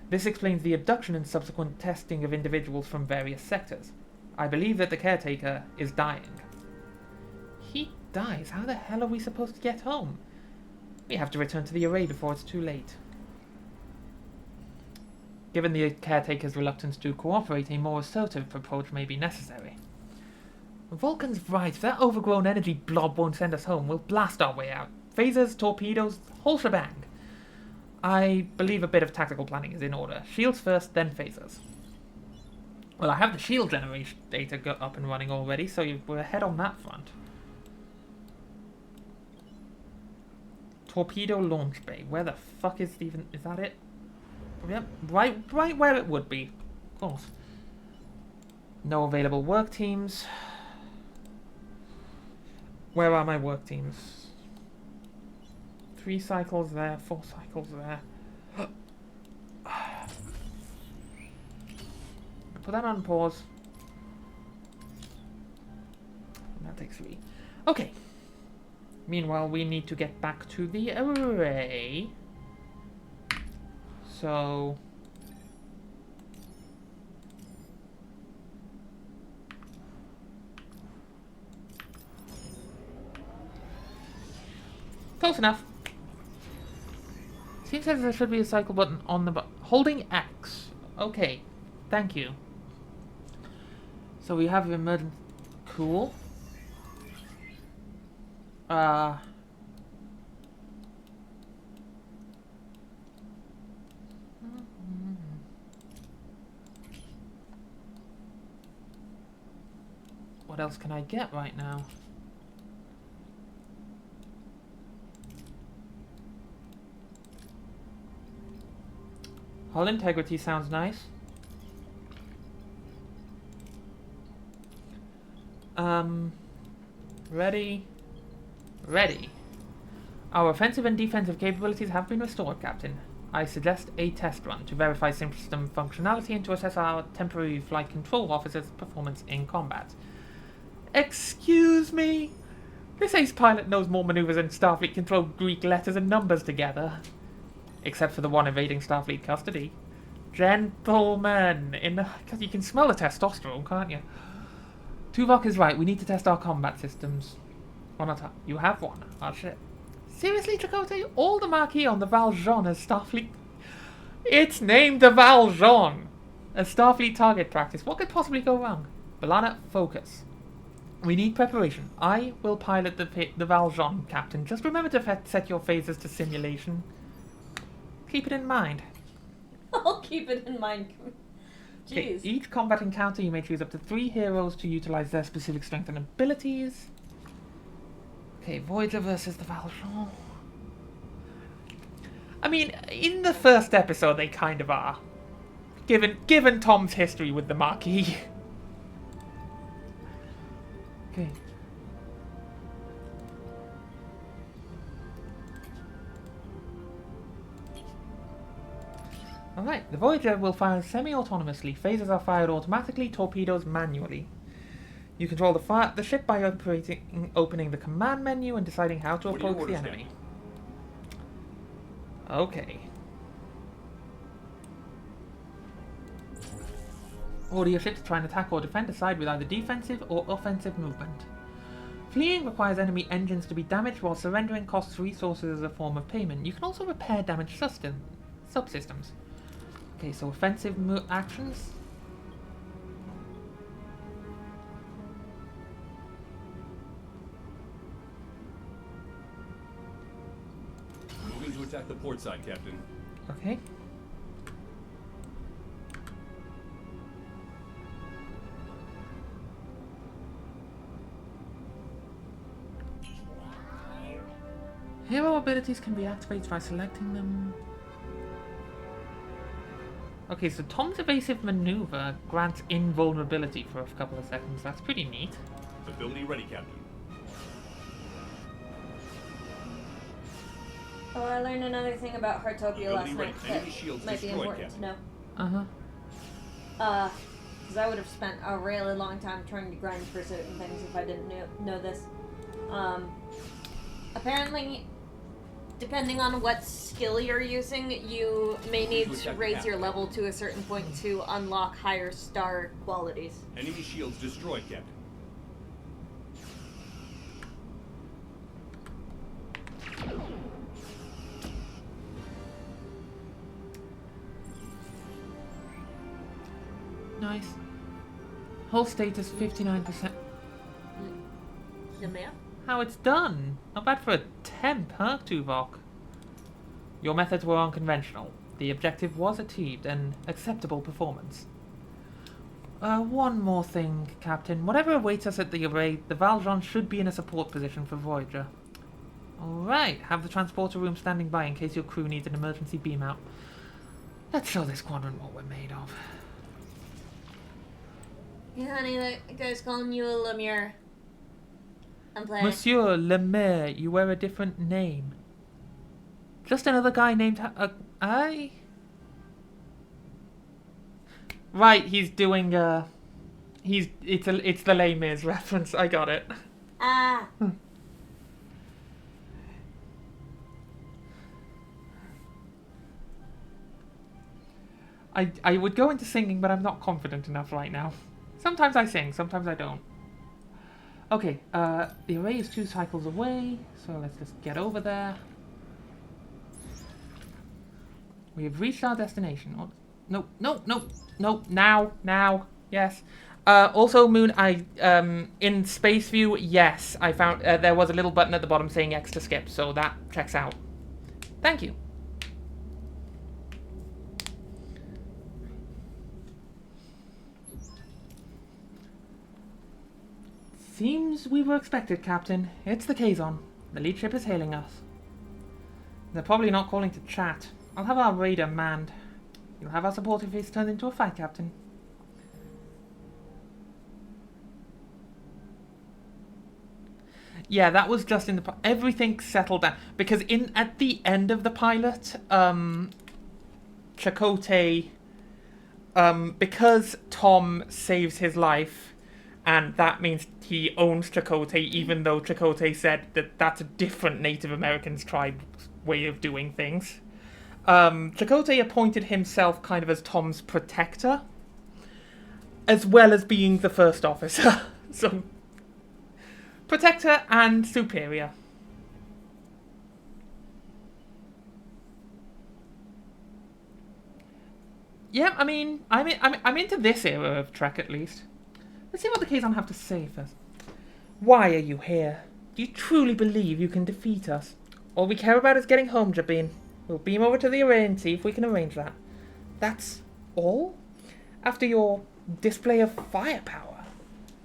This explains the abduction and subsequent testing of individuals from various sectors. I believe that the caretaker is dying. He dies? How the hell are we supposed to get home? We have to return to the array before it's too late. Given the caretaker's reluctance to cooperate, a more assertive approach may be necessary. Vulcan's right. If that overgrown energy blob won't send us home, we'll blast our way out. Phasers, torpedoes, whole shebang. I believe a bit of tactical planning is in order. Shields first, then phasers. Well, I have the shield generation data up and running already, so we're ahead on that front. Torpedo launch bay. Where the fuck is Steven? Is that it? Yep, right where it would be. Of course. No available work teams. Where are my work teams? 3 cycles there, 4 cycles there. Put that on pause. And that takes 3. Okay. Meanwhile, we need to get back to the array. So... close enough. Seems as there should be a cycle button on the holding X. Okay, thank you. So we have emergency. Cool. What else can I get right now? Hull integrity sounds nice. Ready. Ready. Our offensive and defensive capabilities have been restored, Captain. I suggest a test run to verify system functionality and to assess our temporary flight control officer's performance in combat. Excuse me? This ace pilot knows more maneuvers than Starfleet controlled Greek letters and numbers together. Except for the one evading Starfleet custody. Gentlemen, you can smell the testosterone, can't you? Tuvok is right, we need to test our combat systems. One at a time. You have one. Oh shit. Seriously, Chakotay? All the marquee on the Valjean as Starfleet... It's named the Valjean! A Starfleet target practice. What could possibly go wrong? B'Elanna, focus. We need preparation. I will pilot the Valjean, Captain. Just remember to set your phasers to simulation. Keep it in mind. I'll keep it in mind. Okay, Jeez. each combat encounter you may choose up to 3 heroes to utilize their specific strength and abilities. Okay, Voyager versus the Valjean. I mean, in the first episode they kind of are. Given Tom's history with the Marquis. Okay. Alright, the Voyager will fire semi-autonomously. Phasers are fired automatically, torpedoes manually. You control the ship by opening the command menu and deciding how to approach the enemy. Okay. Order your ship to try and attack or defend a side with either defensive or offensive movement. Fleeing requires enemy engines to be damaged, while surrendering costs resources as a form of payment. You can also repair damaged subsystems. Okay, so offensive actions. Moving to attack the port side, Captain. Okay. Hero abilities can be activated by selecting them. Okay, so Tom's evasive maneuver grants invulnerability for a couple of seconds. That's pretty neat. Ability ready, Captain. Oh, I learned another thing about Heartopia last Ability ready. night Enemy that shields might be destroyed, important to know. Uh-huh. Because I would have spent a really long time trying to grind for certain things if I didn't know this. Apparently, depending on what skill you're using, you may need to raise your level to a certain point to unlock higher star qualities. Enemy shields destroyed, Captain. Nice. Hull status 59%. The map? How it's done. Not bad for a temp, huh, Tuvok? Your methods were unconventional. The objective was achieved, an acceptable performance. One more thing, Captain. Whatever awaits us at the array, the Valjean should be in a support position for Voyager. Alright, have the transporter room standing by in case your crew needs an emergency beam out. Let's show this quadrant what we're made of. Yeah, honey, that guy's calling you a Lemure. I'm playing. Monsieur Lemaire, you wear a different name. Just another guy named I. Right, he's doing it's the Les Mis reference. I got it. Ah. I would go into singing, but I'm not confident enough right now. Sometimes I sing, sometimes I don't. Okay, the array is 2 cycles away, so let's just get over there. We have reached our destination. Oh, no, now, yes. Also, Moon, in Space View, yes, I found there was a little button at the bottom saying X to skip, so that checks out. Thank you. Seems we were expected, Captain. It's the Kazon. The lead ship is hailing us. They're probably not calling to chat. I'll have our radar manned. You'll have our support if it's turned into a fight, Captain. Yeah, that was just in the... Everything settled down. Because at the end of the pilot, Chakotay... because Tom saves his life, and that means he owns Chakotay, even though Chakotay said that that's a different Native Americans tribe's way of doing things. Chakotay appointed himself kind of as Tom's protector, as well as being the first officer. So... Protector and superior. Yeah, I mean, I'm into this era of Trek at least. Let's see what the Kazon have to say first. Why are you here? Do you truly believe you can defeat us? All we care about is getting home, Jabin. We'll beam over to the array and see if we can arrange that. That's all? After your display of firepower?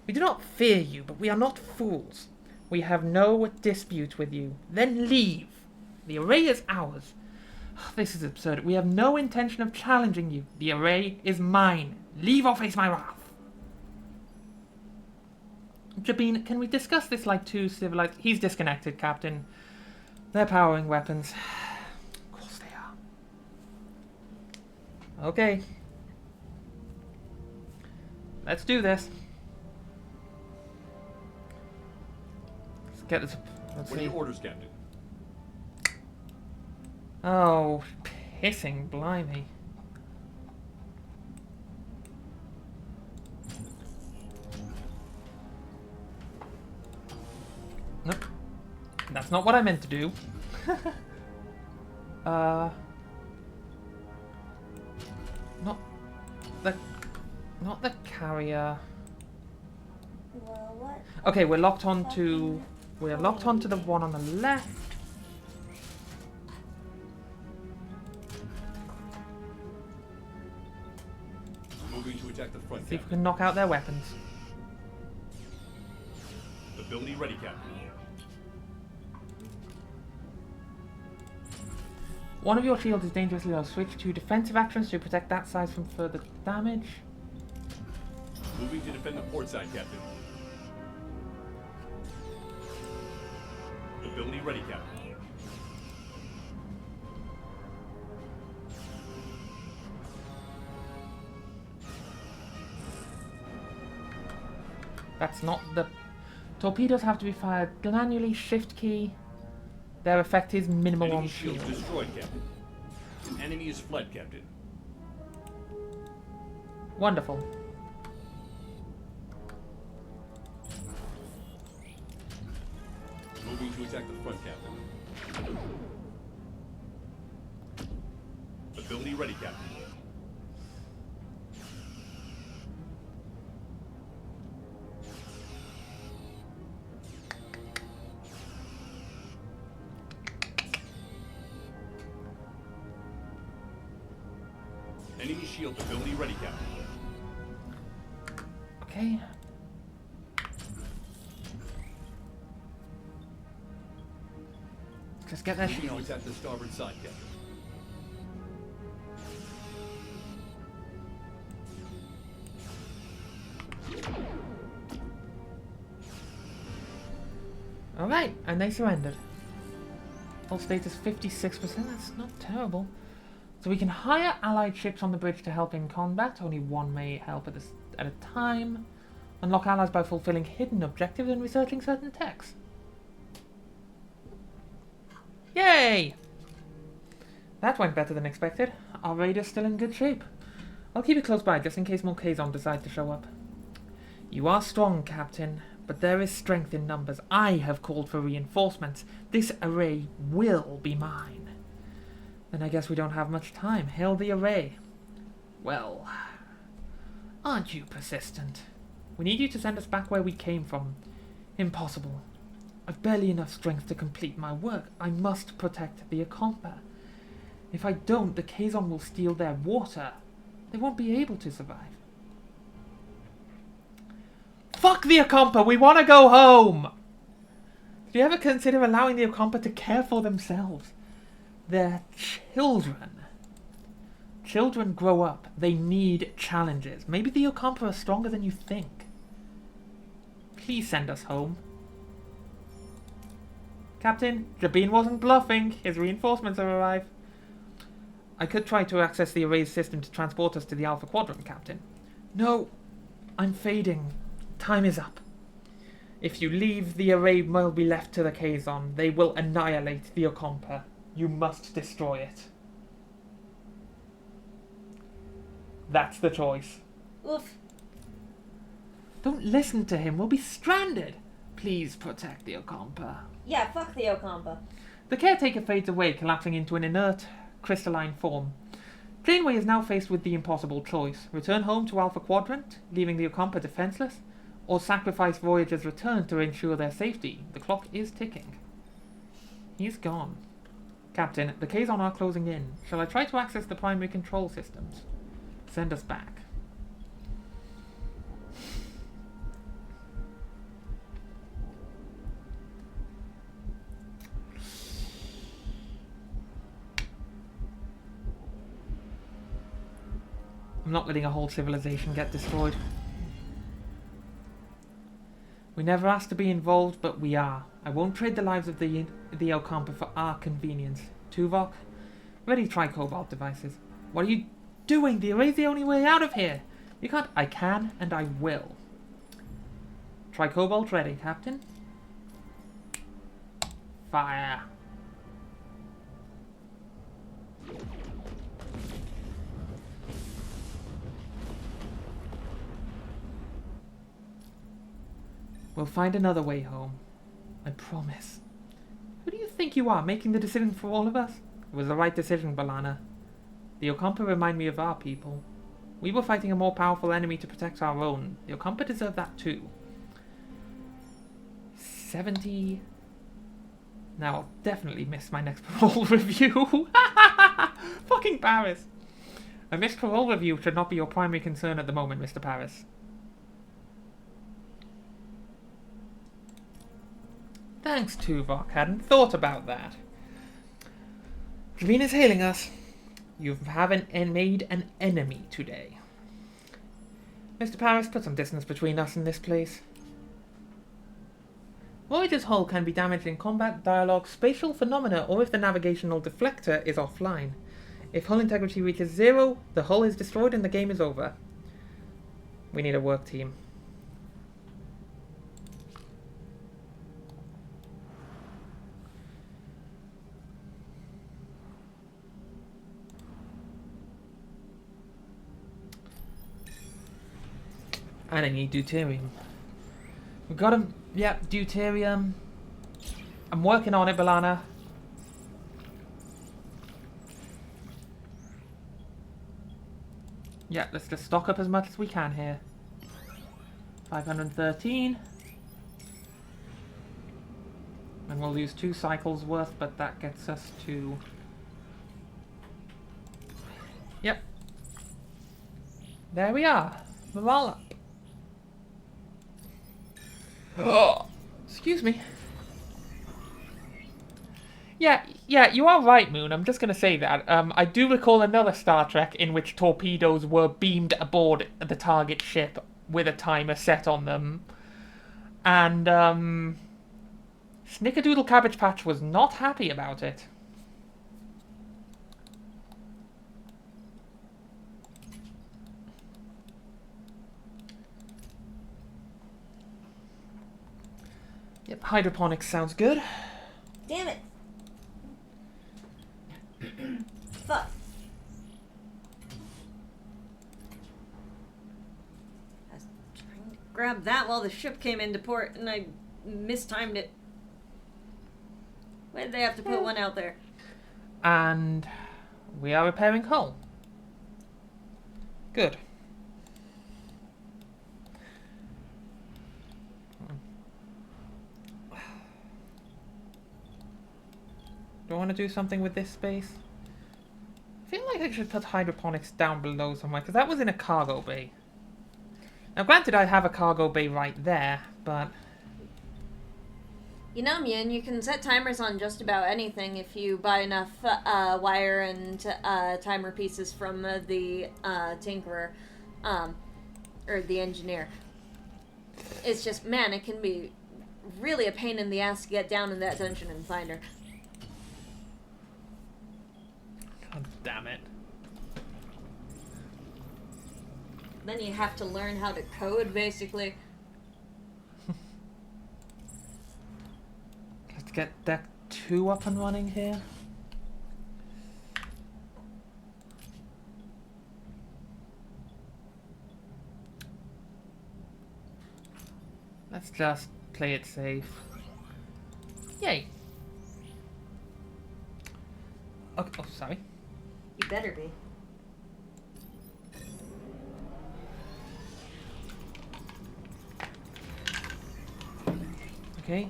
We do not fear you, but we are not fools. We have no dispute with you. Then leave. The array is ours. This is absurd. We have no intention of challenging you. The array is mine. Leave or face my wrath. Jabin, can we discuss this like two civilized... He's disconnected, Captain. They're powering weapons. Of course they are. Okay. Let's do this. Get this. Let's What are see. your orders, Captain? Oh, pissing blimey. Nope. That's not what I meant to do. Not the carrier. Well, what? Okay, we're locked on to... We're locked onto the one on the left. Moving to attack the front, See if we Captain. can knock out their weapons. Ability ready, Captain. One of your shields is dangerously low. Switch to defensive actions to protect that side from further damage. Moving to defend the port side, Captain. Ability ready, Captain. That's not the... Torpedoes have to be fired manually. Shift key. Their effect is minimal Enemy on shields shield. destroyed, Captain. An enemy is fled, Captain. Wonderful. Moving to attack the front, Captain. Ability ready, Captain. Enemy shield ability ready, Captain. Okay. Just get their Moving to shield. attack the starboard side, Captain. Alright, and they surrendered. Hull status 56%, that's not terrible. So we can hire allied ships on the bridge to help in combat. Only one may help at a time. Unlock allies by fulfilling hidden objectives and researching certain techs. Yay! That went better than expected. Our raider's still in good shape. I'll keep it close by just in case more Kazon decide to show up. You are strong, Captain, but there is strength in numbers. I have called for reinforcements. This array will be mine. Then I guess we don't have much time. Hail the array. Well, aren't you persistent? We need you to send us back where we came from. Impossible. I've barely enough strength to complete my work. I must protect the OCAMPA. If I don't, the Kazon will steal their water. They won't be able to survive. Fuck the OCAMPA! We want to go home! Do you ever consider allowing the OCAMPA to care for themselves? They're children. Children grow up. They need challenges. Maybe the OCAMPA are stronger than you think. Please send us home. Captain, Jabin wasn't bluffing. His reinforcements have arrived. I could try to access the array's system to transport us to the Alpha Quadrant, Captain. No, I'm fading. Time is up. If you leave, the array will be left to the Kazon. They will annihilate the OCAMPA. You must destroy it. That's the choice. Oof. Don't listen to him. We'll be stranded. Please protect the OCAMPA. Yeah, fuck the OCAMPA. The caretaker fades away, collapsing into an inert, crystalline form. Janeway is now faced with the impossible choice. Return home to Alpha Quadrant, leaving the OCAMPA defenseless, or sacrifice Voyager's return to ensure their safety. The clock is ticking. He's gone. Captain, the Kazon are closing in. Shall I try to access the primary control systems? Send us back. I'm not letting a whole civilization get destroyed. We never asked to be involved, but we are. I won't trade the lives of the OCAMPA for our convenience. Tuvok, ready tri-cobalt devices. What are you doing? The array's the only way out of here. You can't. I can, and I will. Tri-cobalt ready, Captain. Fire. We'll find another way home. I promise. Who do you think you are, making the decision for all of us? It was the right decision, B'Elanna. The OCAMPA remind me of our people. We were fighting a more powerful enemy to protect our own. The OCAMPA deserve that too. 70... Now I'll definitely miss my next parole review. Fucking Paris. A missed parole review should not be your primary concern at the moment, Mr. Paris. Thanks, Tuvok. Hadn't thought about that. Javina's hailing us. You haven't made an enemy today. Mr. Paris, put some distance between us and this place. Voyager's hull can be damaged in combat, dialogue, spatial phenomena, or if the navigational deflector is offline. If hull integrity reaches 0, the hull is destroyed and the game is over. We need a work team. And I need deuterium. We've got him. Yep, deuterium. I'm working on it, B'Elanna. Yeah, let's just stock up as much as we can here. 513. And we'll lose 2 cycles worth, but that gets us to... Yep. There we are. We're all up. Oh, excuse me. Yeah, you are right, Moon. I'm just going to say that. I do recall another Star Trek in which torpedoes were beamed aboard the target ship with a timer set on them. And, Snickerdoodle Cabbage Patch was not happy about it. Yep, hydroponics sounds good. Damn it. Fuck. I was trying to grab that while the ship came into port and I mistimed it. Why did they have to put one out there? And we are repairing hull. Good. Do I want to do something with this space? I feel like I should put hydroponics down below somewhere, because that was in a cargo bay. Now, granted, I have a cargo bay right there, but... You know, Mien, you can set timers on just about anything if you buy enough wire and timer pieces from the tinkerer, or the engineer. It's just, man, it can be really a pain in the ass to get down in that dungeon and find her. God damn it. Then you have to learn how to code, basically. Let's get deck 2 up and running here. Let's just play it safe. Yay! Okay, oh, sorry. You better be. Okay.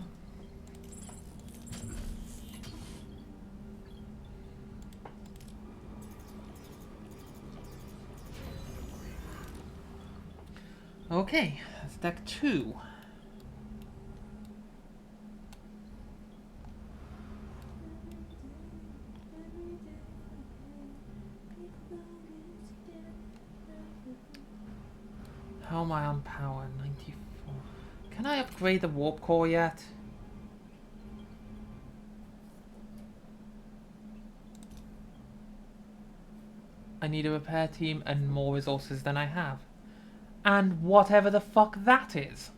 Okay, that's deck 2. How am I on power? 94. Can I upgrade the warp core yet? I need a repair team and more resources than I have. And whatever the fuck that is.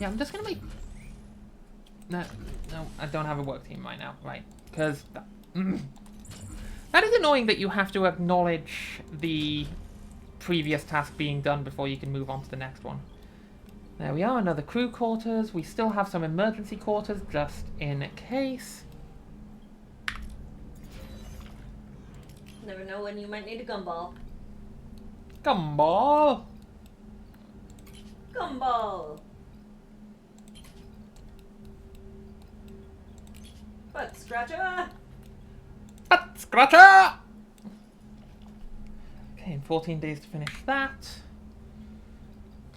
Yeah, I'm just gonna make... No, I don't have a work team right now, right? Because that is annoying that you have to acknowledge the previous task being done before you can move on to the next one. There we are, another crew quarters. We still have some emergency quarters just in case. Never know when you might need a gumball. Gumball! Gumball! Butt scratcher! Butt scratcher! Okay, 14 days to finish that.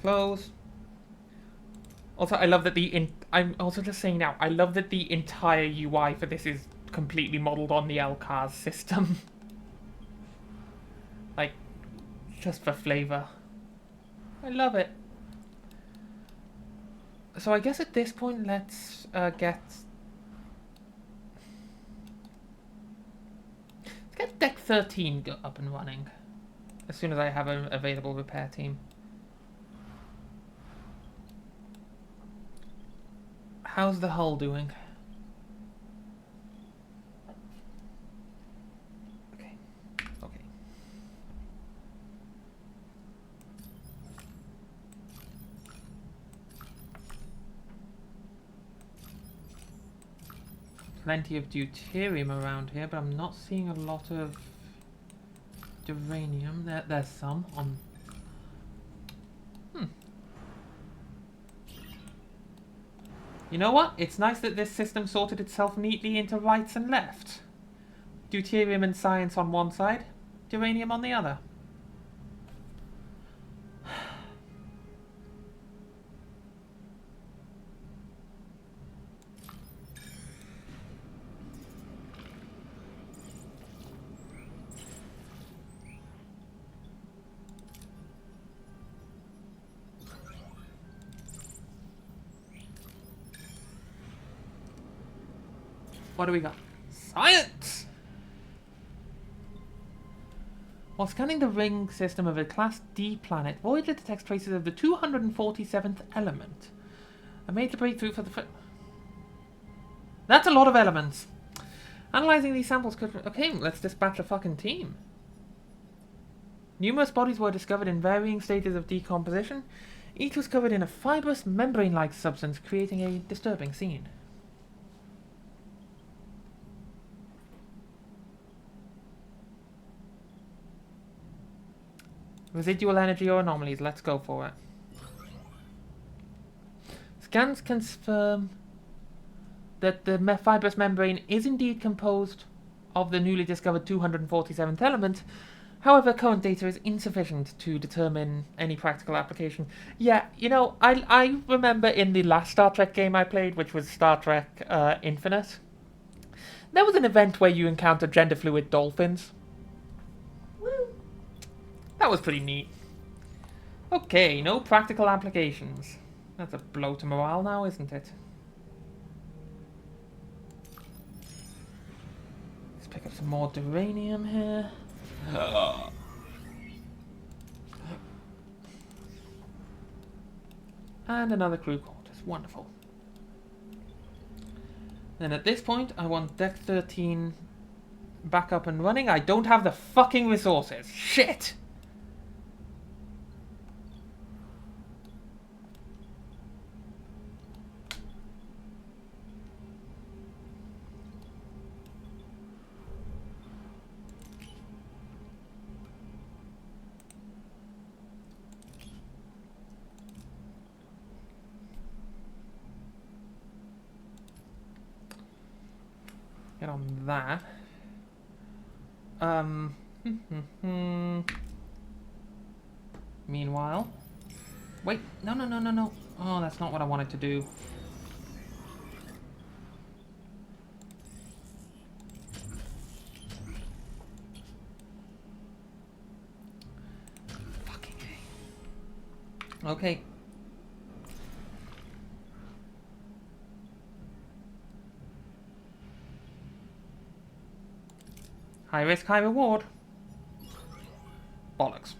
Close. Also, I love that I'm also just saying now, I love that the entire UI for this is completely modelled on the LCARS system. Like, just for flavour. I love it. So I guess at this point, let's get deck 13 up and running as soon as I have an available repair team. How's the hull doing? Okay. Plenty of deuterium around here, but I'm not seeing a lot of uranium. There's some on... You know what? It's nice that this system sorted itself neatly into rights and left. Deuterium and science on one side, uranium on the other. What do we got? Science! While scanning the ring system of a Class D planet, Voyager detects traces of the 247th element. A major breakthrough for the... That's a lot of elements. Analyzing these samples could... Okay, let's dispatch a fucking team. Numerous bodies were discovered in varying stages of decomposition, Each was covered in a fibrous membrane-like substance, creating a disturbing scene. Residual energy or anomalies, let's go for it. Scans confirm that the fibrous membrane is indeed composed of the newly discovered 247th element. However, current data is insufficient to determine any practical application. Yeah, you know, I remember in the last Star Trek game I played, which was Star Trek Infinite, there was an event where you encountered gender fluid dolphins. Woo! That was pretty neat. Okay, no practical applications. That's a blow to morale now, isn't it? Let's pick up some more duranium here. And another crew quarters. Wonderful. Then at this point, I want Deck 13 back up and running. I don't have the fucking resources. Shit! Get on that. Meanwhile, wait, no. Oh, that's not what I wanted to do. Fucking A. Okay. High risk, high reward. Bollocks.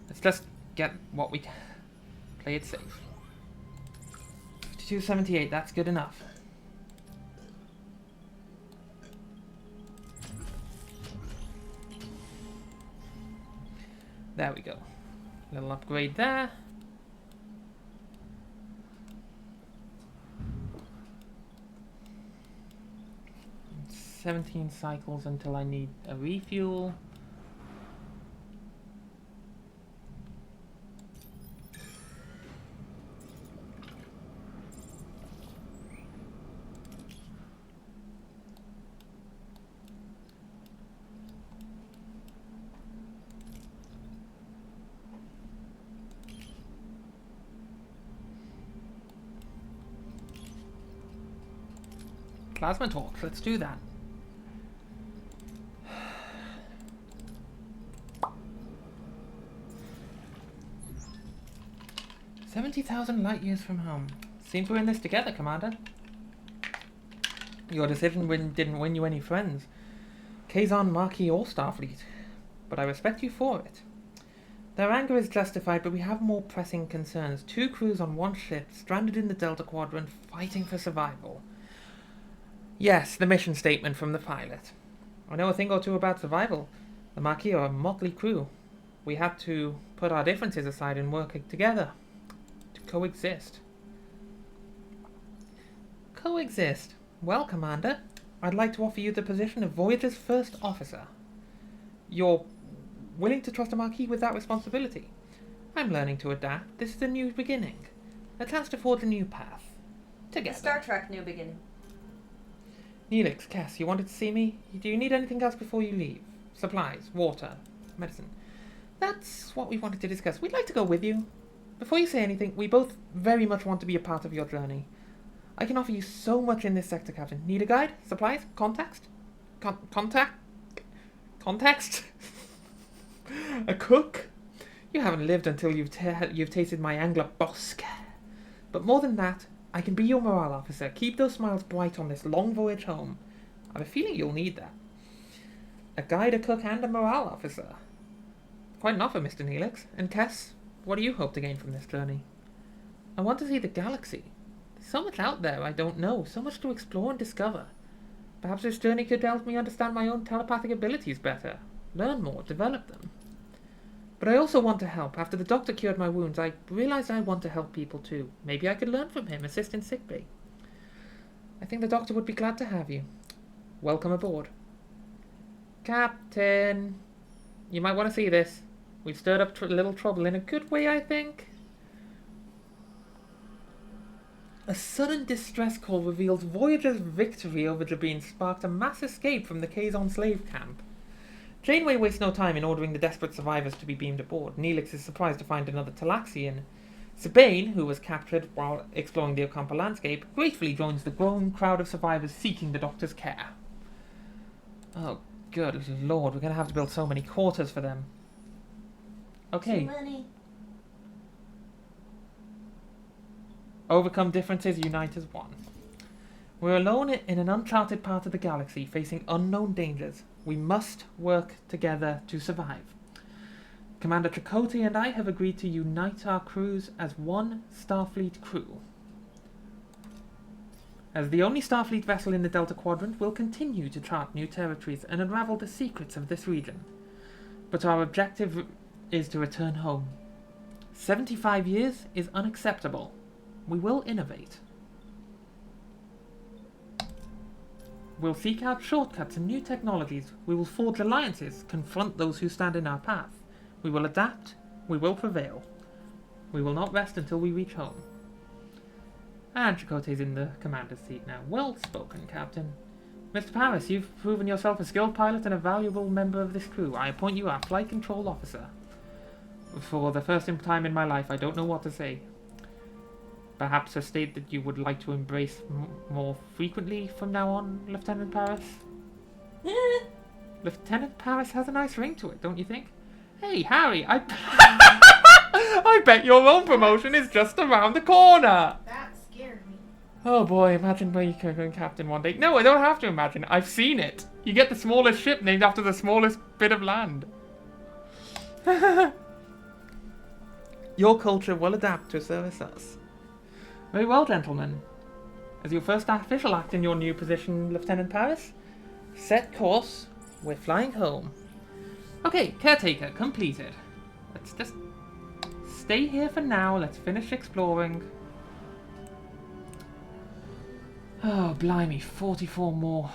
Let's just get what we can. Play it safe. 5278, that's good enough. There we go. Little upgrade there. 17 cycles until I need a refuel. Plasma torch, let's do that. 70,000 light years from home. Seems we're in this together, Commander. Your decision didn't win you any friends. Kazon Marquis or Starfleet. But I respect you for it. Their anger is justified, but we have more pressing concerns. 2 crews on 1 ship, stranded in the Delta Quadrant, fighting for survival. Yes, the mission statement from the pilot. I know a thing or two about survival. The Marquis are a motley crew. We had to put our differences aside and work together. To coexist. Coexist? Well, Commander, I'd like to offer you the position of Voyager's first officer. You're willing to trust a Marquis with that responsibility? I'm learning to adapt. This is a new beginning. A chance to forge a new path. Together. A Star Trek New Beginning. Neelix, Cass, you wanted to see me? Do you need anything else before you leave? Supplies, water, medicine. That's what we wanted to discuss. We'd like to go with you. Before you say anything, we both very much want to be a part of your journey. I can offer you so much in this sector, Captain. Need a guide? Supplies? Context? Context? A cook? You haven't lived until you've tasted my Angler Bosque. But more than that, I can be your morale officer. Keep those smiles bright on this long voyage home. I have a feeling you'll need that. A guide, a cook, and a morale officer. Quite an offer, Mr. Neelix. And Tess, what do you hope to gain from this journey? I want to see the galaxy. There's so much out there I don't know, so much to explore and discover. Perhaps this journey could help me understand my own telepathic abilities better, learn more, develop them. But I also want to help. After the doctor cured my wounds, I realized I want to help people too. Maybe I could learn from him, assist in sickbay. I think the doctor would be glad to have you. Welcome aboard. Captain, you might want to see this. We've stirred up a little trouble in a good way, I think. A sudden distress call reveals Voyager's victory over Jabin sparked a mass escape from the Kazon slave camp. Janeway wastes no time in ordering the desperate survivors to be beamed aboard. Neelix is surprised to find another Talaxian. Sabine, who was captured while exploring the OCAMPA landscape, gratefully joins the growing crowd of survivors seeking the doctor's care. Oh, good lord, we're going to have to build so many quarters for them. Okay. Too many. Overcome differences, unite as one. We're alone in an uncharted part of the galaxy, facing unknown dangers. We must work together to survive. Commander Chakotay and I have agreed to unite our crews as one Starfleet crew. As the only Starfleet vessel in the Delta Quadrant, we'll continue to chart new territories and unravel the secrets of this region. But our objective is to return home. 75 years is unacceptable. We will innovate. We'll seek out shortcuts and new technologies. We will forge alliances, confront those who stand in our path. We will adapt. We will prevail. We will not rest until we reach home. And Chakotay's in the commander's seat now. Well spoken, Captain. Mr. Paris, you've proven yourself a skilled pilot and a valuable member of this crew. I appoint you our flight control officer. For the first time in my life, I don't know what to say. Perhaps a state that you would like to embrace more frequently from now on, Lieutenant Paris? Lieutenant Paris has a nice ring to it, don't you think? Hey, Harry, I bet your own promotion is just around the corner! That scared me. Oh boy, imagine becoming captain one day. No, I don't have to imagine. I've seen it. You get the smallest ship named after the smallest bit of land. Your culture will adapt to service us. Very well, gentlemen. As your first official act in your new position, Lieutenant Paris, set course. We're flying home. Okay, caretaker completed. Let's just stay here for now. Let's finish exploring. Oh, blimey, 44 more.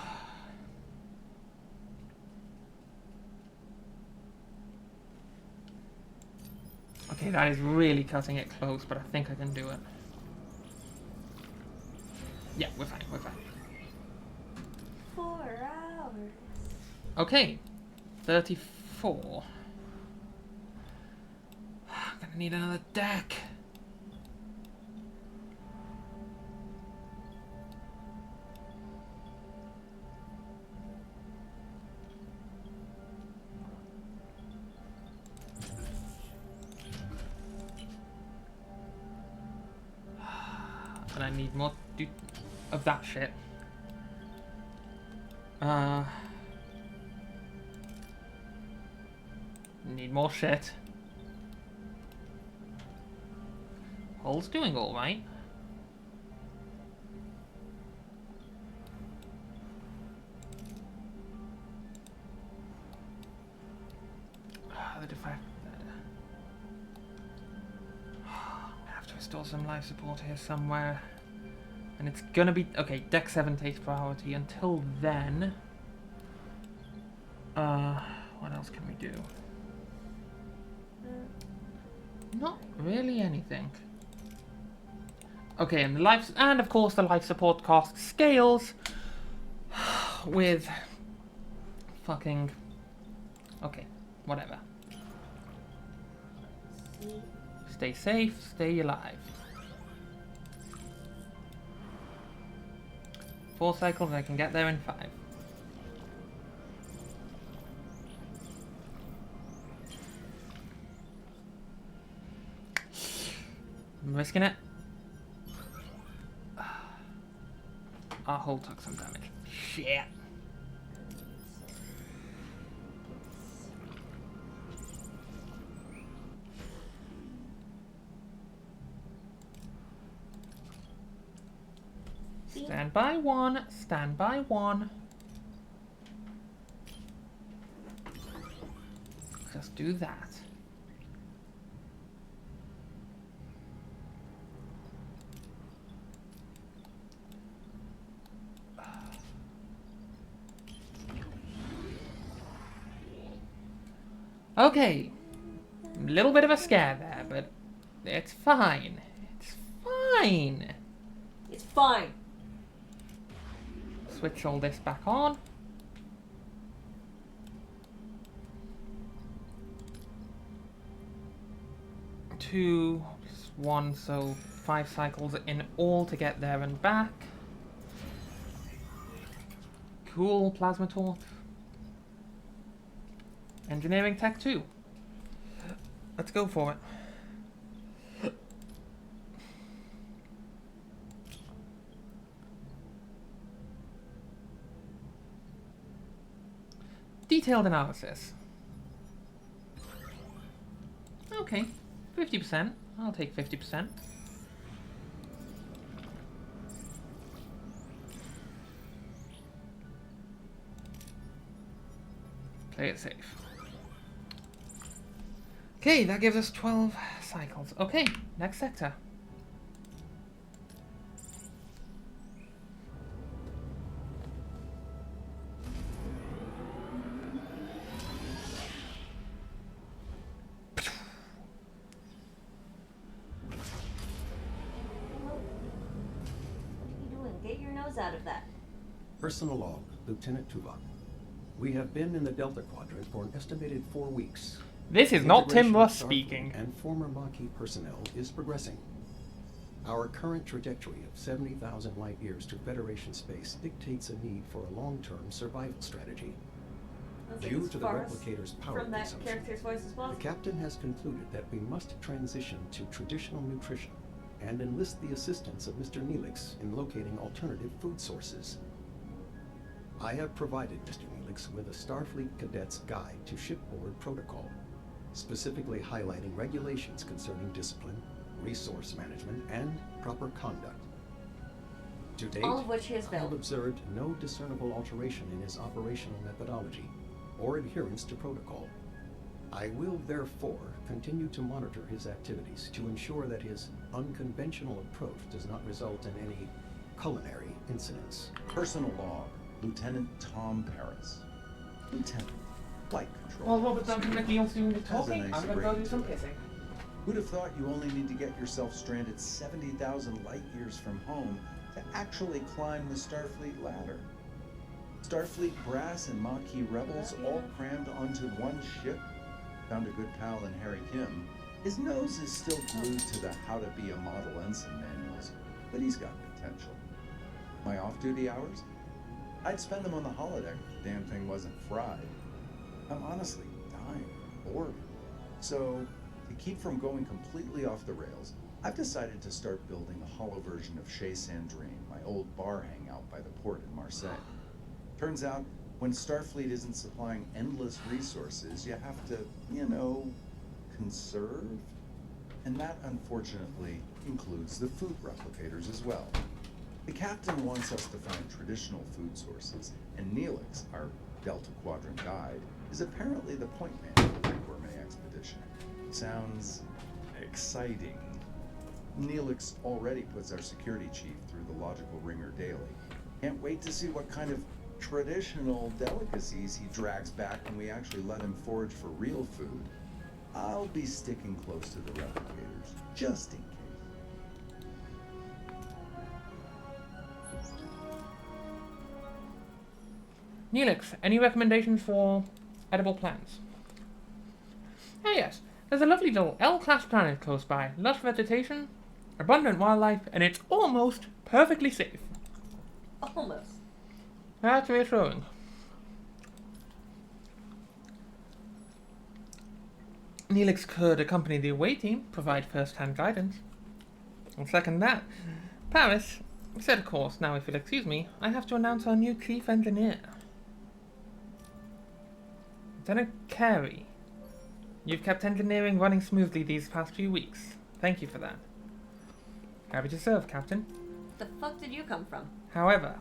Okay, that is really cutting it close, but I think I can do it. Yeah, we're fine, we're fine. 4 hours. Okay, 34. I'm gonna need another deck. And I need more of that shit. Need more shit. Hull's doing alright. The defect. I have to restore some life support here somewhere. And it's gonna be... Okay, Deck 7 takes priority. Until then... what else can we do? Not really anything. Okay, and the life... And of course the life support cost scales... with... fucking... Okay, whatever. Stay safe, stay alive. 4 cycles, I can get there in 5. I'm risking it. Our hull took some damage. Shit. Stand by one, stand by one. just do that. Okay. Little bit of a scare there, but it's fine. It's fine. It's fine. Switch all this back on. Two, just one, so 5 cycles in all to get there and back. Cool, plasma torch. Engineering tech 2. Let's go for it. Detailed analysis. Okay, 50%. I'll take 50%. Play it safe. Okay, that gives us 12 cycles. Okay, next sector. Out of that. Personal log, Lieutenant Tuvok. We have been in the Delta Quadrant for an estimated 4 weeks. This is not Tim Integration Russ of Starfleet speaking. And former Maquis personnel is progressing. Our current trajectory of 70,000 light years to Federation space dictates a need for a long-term survival strategy. Due to the replicator's power from that consumption, character's voice as the possible. captain has concluded that we must transition to traditional nutrition and enlist the assistance of Mr. Neelix in locating alternative food sources. I have provided Mr. Neelix with a Starfleet Cadet's Guide to Shipboard Protocol, specifically highlighting regulations concerning discipline, resource management, and proper conduct. To date, All of which he has I have failed. observed no discernible alteration in his operational methodology or adherence to protocol. I will therefore continue to monitor his activities to ensure that his unconventional approach does not result in any culinary incidents. Personal log, Lieutenant Tom Paris. Lieutenant, flight control. Well, Robert, don't you make me doing the Has a talking. nice I'm gonna go ring do some to it. kissing. Who'd have thought you only need to get yourself stranded 70,000 light years from home to actually climb the Starfleet ladder? Starfleet brass and Maquis rebels all crammed onto one ship? Found a good pal in Harry Kim. His nose is still glued to the how to be a model ensign manuals, but he's got potential. My off-duty hours? I'd spend them on the holodeck if the damn thing wasn't fried. I'm honestly dying of boredom. So, to keep from going completely off the rails, I've decided to start building a holo version of Chez Sandrine, my old bar hangout by the port in Marseille. Turns out, when Starfleet isn't supplying endless resources, you have to, conserve. And that, unfortunately, includes the food replicators as well. The captain wants us to find traditional food sources, and Neelix, our Delta Quadrant guide, is apparently the point man for the gourmet expedition. Sounds exciting. Neelix already puts our security chief through the logical ringer daily. Can't wait to see what kind of traditional delicacies he drags back when we actually let him forage for real food. I'll be sticking close to the replicators, just in case. Neelix, any recommendations for edible plants? Ah yes, there's a lovely little L-class planet close by. Lush vegetation, abundant wildlife, and it's almost perfectly safe. Almost. That's reassuring. Neelix could accompany the away team, provide first-hand guidance. I'll second that. Paris, set a course. Now, if you'll excuse me, I have to announce our new chief engineer. Lieutenant Carey, you've kept engineering running smoothly these past few weeks. Thank you for that. Happy to serve, Captain. The fuck did you come from? However,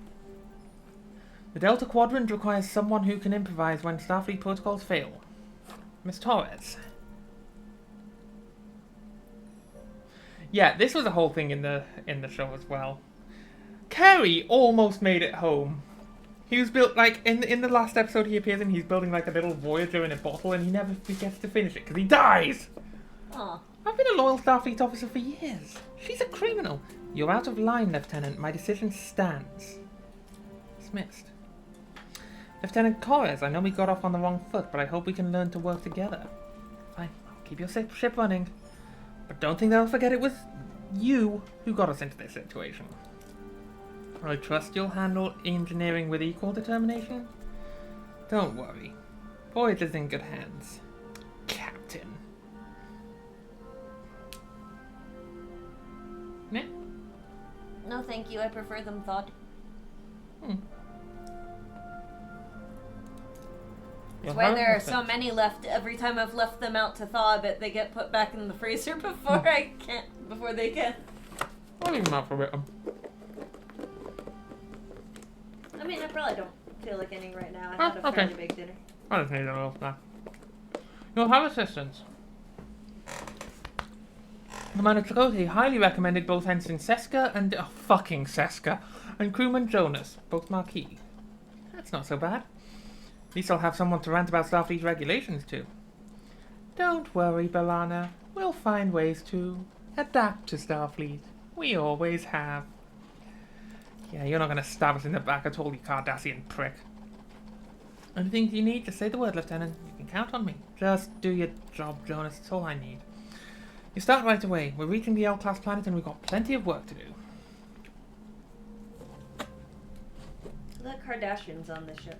the Delta Quadrant requires someone who can improvise when Starfleet protocols fail. Miss Torres. Yeah, this was a whole thing in the show as well. Kerry almost made it home. He was built like in the last episode he appears in. He's building like a little Voyager in a bottle, and he never gets to finish it because he dies. Aw. I've been a loyal Starfleet officer for years. She's a criminal. You're out of line, Lieutenant. My decision stands. Dismissed. Lieutenant Torres, I know we got off on the wrong foot, but I hope we can learn to work together. Fine, I'll keep your ship running. But don't think they'll forget it was you who got us into this situation. I trust you'll handle engineering with equal determination? Don't worry. Voyager's in good hands. Captain. Meh? No, thank you. I prefer them thawed. That's why there are so many left. Every time I've left them out to thaw a bit, they get put back in the freezer before they can. I'll leave them out for a bit. I mean, I probably don't feel like any right now. I had a fairly big dinner. I just need a little snack. You'll have assistance. Commander Chakotay highly recommended both Ensign Seska and fucking Seska and crewman Jonas, both Marquis. That's not so bad. At least I'll have someone to rant about Starfleet regulations to. Don't worry, B'Elanna. We'll find ways to adapt to Starfleet. We always have. Yeah, you're not going to stab us in the back at all, you Cardassian prick. Anything you need, just say the word, Lieutenant. You can count on me. Just do your job, Jonas. That's all I need. You start right away. We're reaching the L-class planet and we've got plenty of work to do. So that Kardashian's on this ship.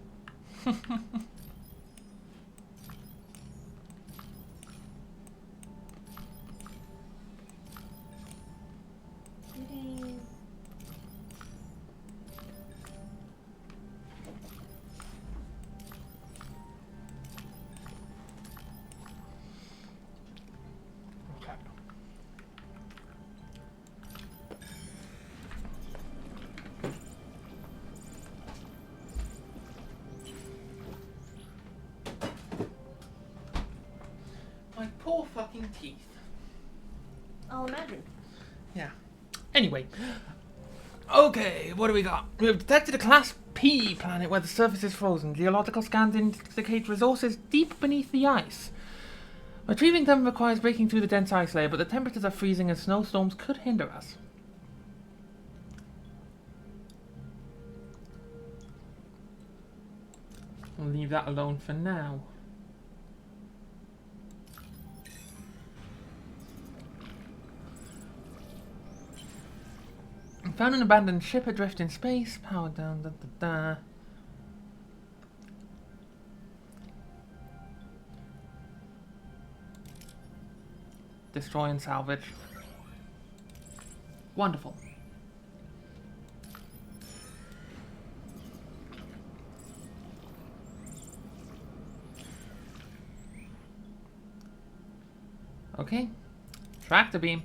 My poor fucking teeth. I'll imagine. Yeah. Anyway. Okay, what do we got? We have detected a Class P planet where the surface is frozen. Geological scans indicate resources deep beneath the ice. Retrieving them requires breaking through the dense ice layer, but the temperatures are freezing and snowstorms could hinder us. We'll leave that alone for now. Found an abandoned ship adrift in space. Power down. Da, da, da. Destroy and salvage. Wonderful. Okay. Tractor beam.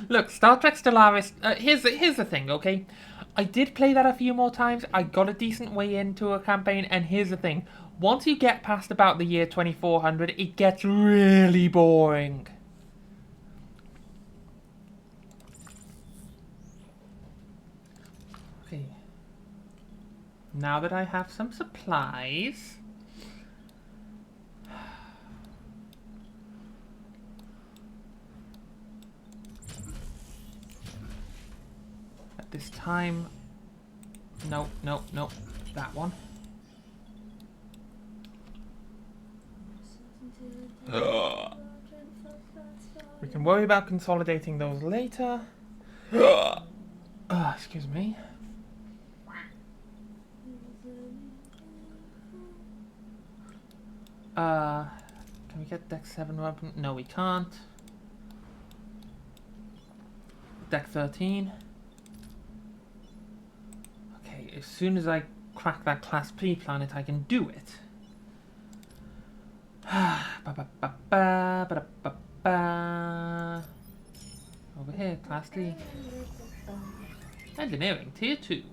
Look, Star Trek Stellaris. Here's the thing, okay? I did play that a few more times. I got a decent way into a campaign, and here's the thing: once you get past about the year 2400, it gets really boring. Okay. Now that I have some supplies. This time, no, that one. We can worry about consolidating those later. Excuse me. Can we get deck 7 open? No, we can't. Deck 13. As soon as I crack that Class P planet, I can do it. Over here, Class D. Engineering, Tier 2.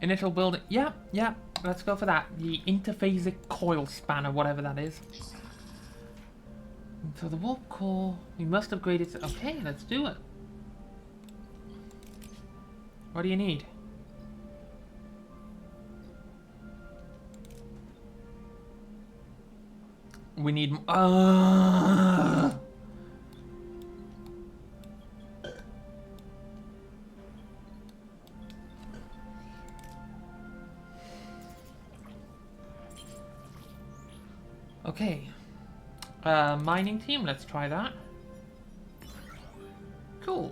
Initial building. Yeah, let's go for that. The interphasic coil spanner, whatever that is. So the warp core, we must upgrade it. Okay, let's do it. What do you need? We need. Okay. Mining team, let's try that. Cool.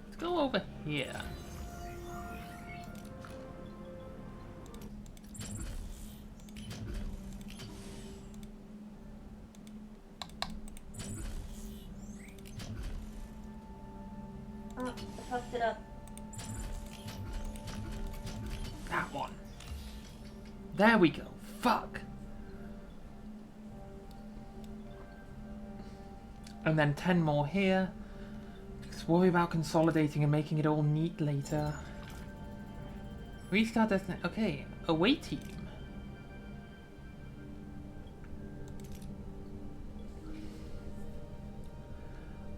Let's go over here. Oh, I fucked it up. That one. There we go. Fuck. And then 10 more here. Just worry about consolidating and making it all neat later. Restart destination. Okay, away team.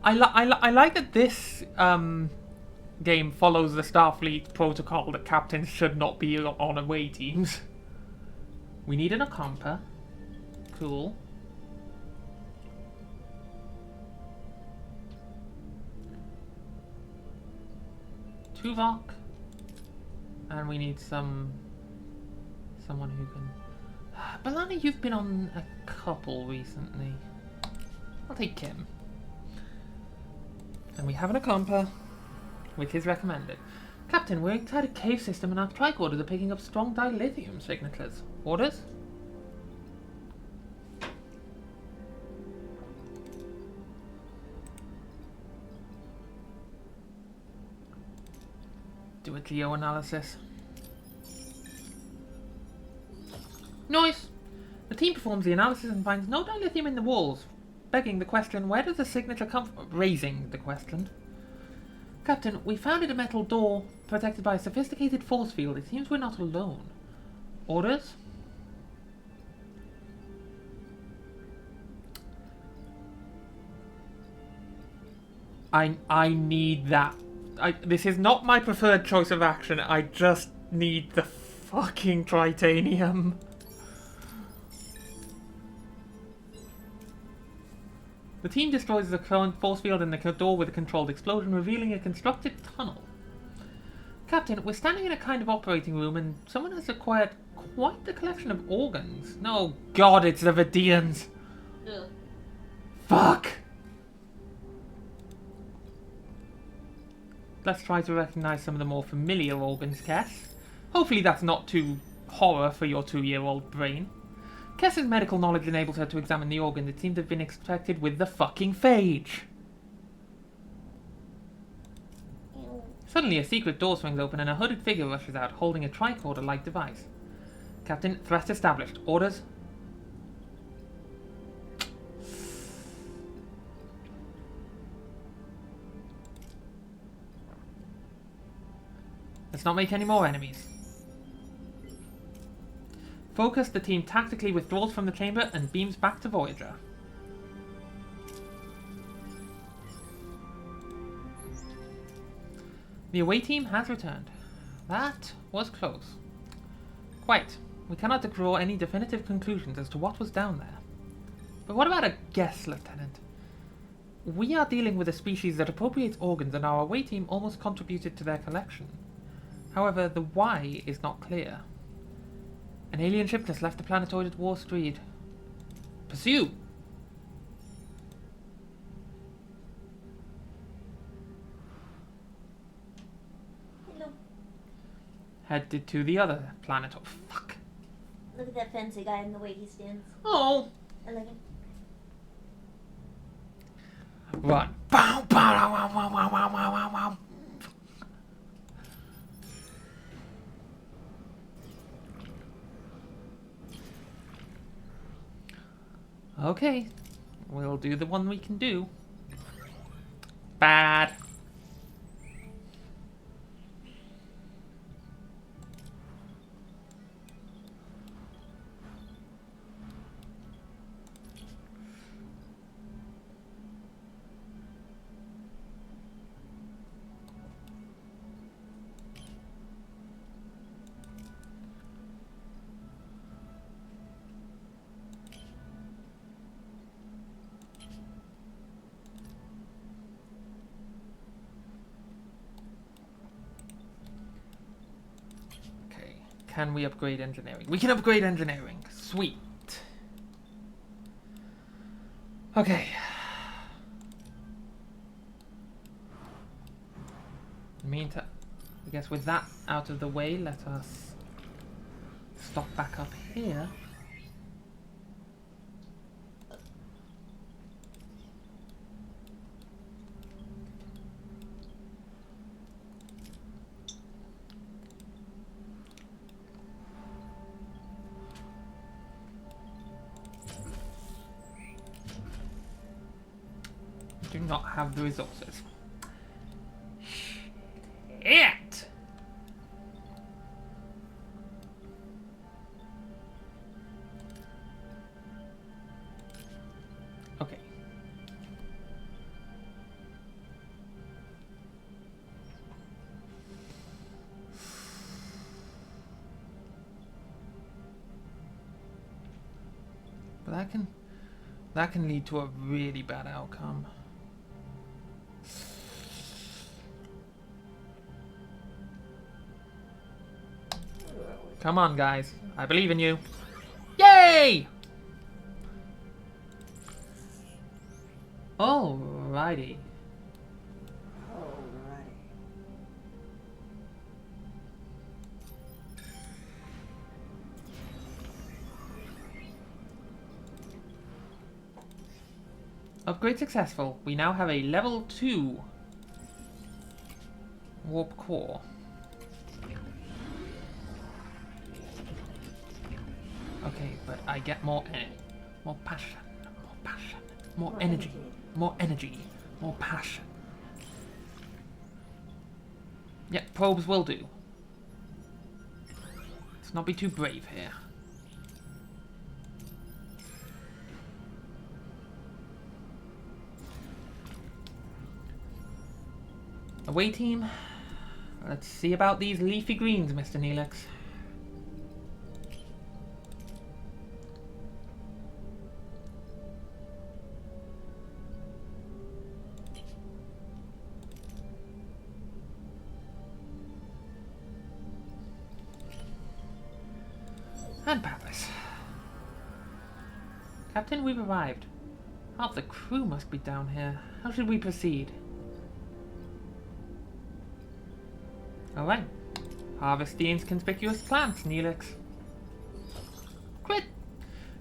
I like that this game follows the Starfleet protocol that captains should not be on away teams. We need an OCAMPA. Cool. Tuvok. And we need someone who can... Balani, you've been on a couple recently. I'll take Kim. And we have an OCAMPA, which is recommended. Captain, we're inside a cave system and our tricorders are picking up strong dilithium signatures. Orders? Do a geo-analysis. Noise! The team performs the analysis and finds no dilithium in the walls, begging the question, where does the signature come from? Raising the question. Captain, we found it a metal door protected by a sophisticated force field. It seems we're not alone. Orders? I need that. This is not my preferred choice of action. I just need the fucking tritanium. The team destroys the current force field in the door with a controlled explosion, revealing a constructed tunnel. Captain, we're standing in a kind of operating room and someone has acquired quite the collection of organs. No, God, it's the Vidians. Ugh. Fuck! Let's try to recognize some of the more familiar organs, Kess. Hopefully that's not too horror for your 2-year-old brain. Kess's medical knowledge enables her to examine the organ that seemed to have been extracted with the fucking phage. Ew. Suddenly a secret door swings open and a hooded figure rushes out, holding a tricorder-like device. Captain, threat established. Orders? Let's not make any more enemies. Focus, the team tactically withdraws from the chamber and beams back to Voyager. The away team has returned. That was close. Quite. We cannot draw any definitive conclusions as to what was down there. But what about a guess, Lieutenant? We are dealing with a species that appropriates organs and our away team almost contributed to their collection. However, the why is not clear. An alien ship has left the planetoid at War Street. Pursue! headed to the other planet. Oh, fuck. Look at that fancy guy and the way he stands. Oh! I like him. Run. Bow, bow, wow, wow, wow, wow, wow, wow, wow. Okay. We'll do the one we can do. Bad. Can we upgrade engineering? We can upgrade engineering. Sweet. Okay. Meantime, I guess with that out of the way, let us stop back up here. Do not have the resources. Shit! Okay. But that can lead to a really bad outcome. Come on, guys. I believe in you. Yay! Alrighty. Upgrade successful. We now have a level 2 warp core. Okay, but I get more passion, more energy, more passion. Yeah, probes will do. Let's not be too brave here. Away team, let's see about these leafy greens, Mr. Neelix. And Paris. Captain, we've arrived. Half the crew must be down here. How should we proceed? Alright. Harvest the inconspicuous plants, Neelix. Quit!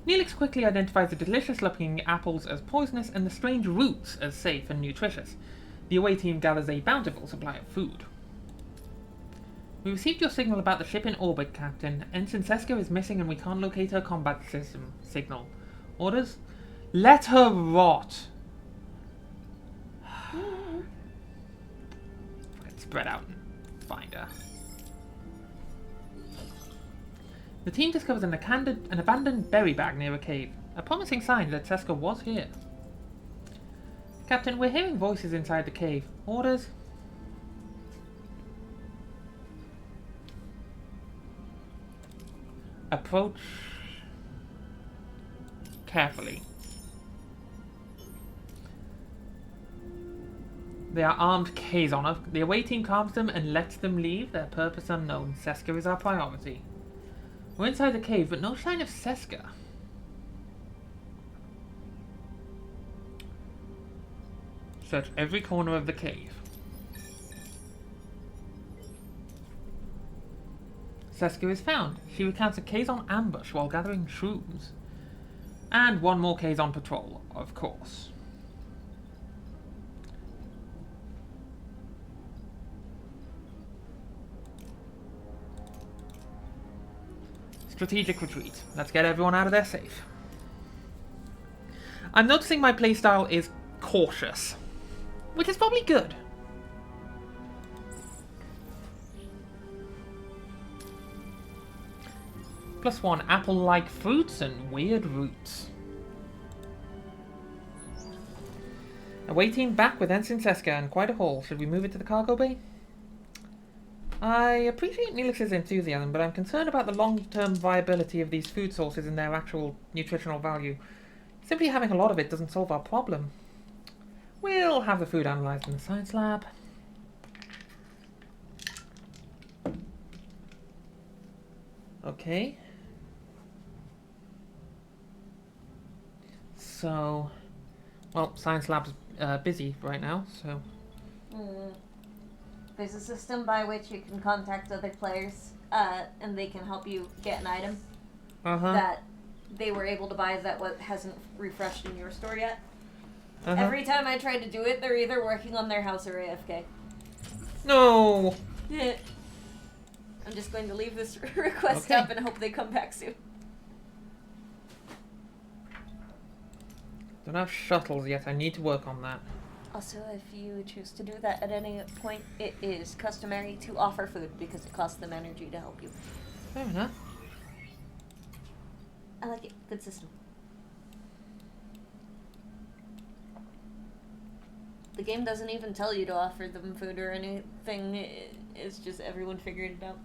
Neelix quickly identifies the delicious-looking apples as poisonous and the strange roots as safe and nutritious. The away team gathers a bountiful supply of food. We received your signal about the ship in orbit, Captain. Ensign Seska is missing and we can't locate her combat system signal. Orders? Let her rot! Let's spread out and find her. The team discovers an abandoned berry bag near a cave. A promising sign that Seska was here. Captain, we're hearing voices inside the cave. Orders? Approach carefully. They are armed Kazon. The away team calms them and lets them leave, their purpose unknown. Seska is our priority. We're inside the cave, but no sign of Seska. Search every corner of the cave. Seska is found. She recounts a Kazon ambush while gathering shrooms. And one more Kazon patrol, of course. Strategic retreat. Let's get everyone out of there safe. I'm noticing my playstyle is cautious, which is probably good. +1 apple-like fruits and weird roots. Awaiting back with Ensign Seska and quite a haul. Should we move it to the cargo bay? I appreciate Neelix's enthusiasm, but I'm concerned about the long-term viability of these food sources and their actual nutritional value. Simply having a lot of it doesn't solve our problem. We'll have the food analysed in the science lab. Okay. So, well, science lab's busy right now, so... There's a system by which you can contact other players, and they can help you get an item that they were able to buy that hasn't refreshed in your store yet. Every time I try to do it, they're either working on their house or AFK. No! Yeah. I'm just going to leave this request up and hope they come back soon. Don't have shuttles yet. I need to work on that. Also, if you choose to do that at any point, it is customary to offer food because it costs them energy to help you. Fair enough. I like it. Good system. The game doesn't even tell you to offer them food or anything. It's just everyone figured it out.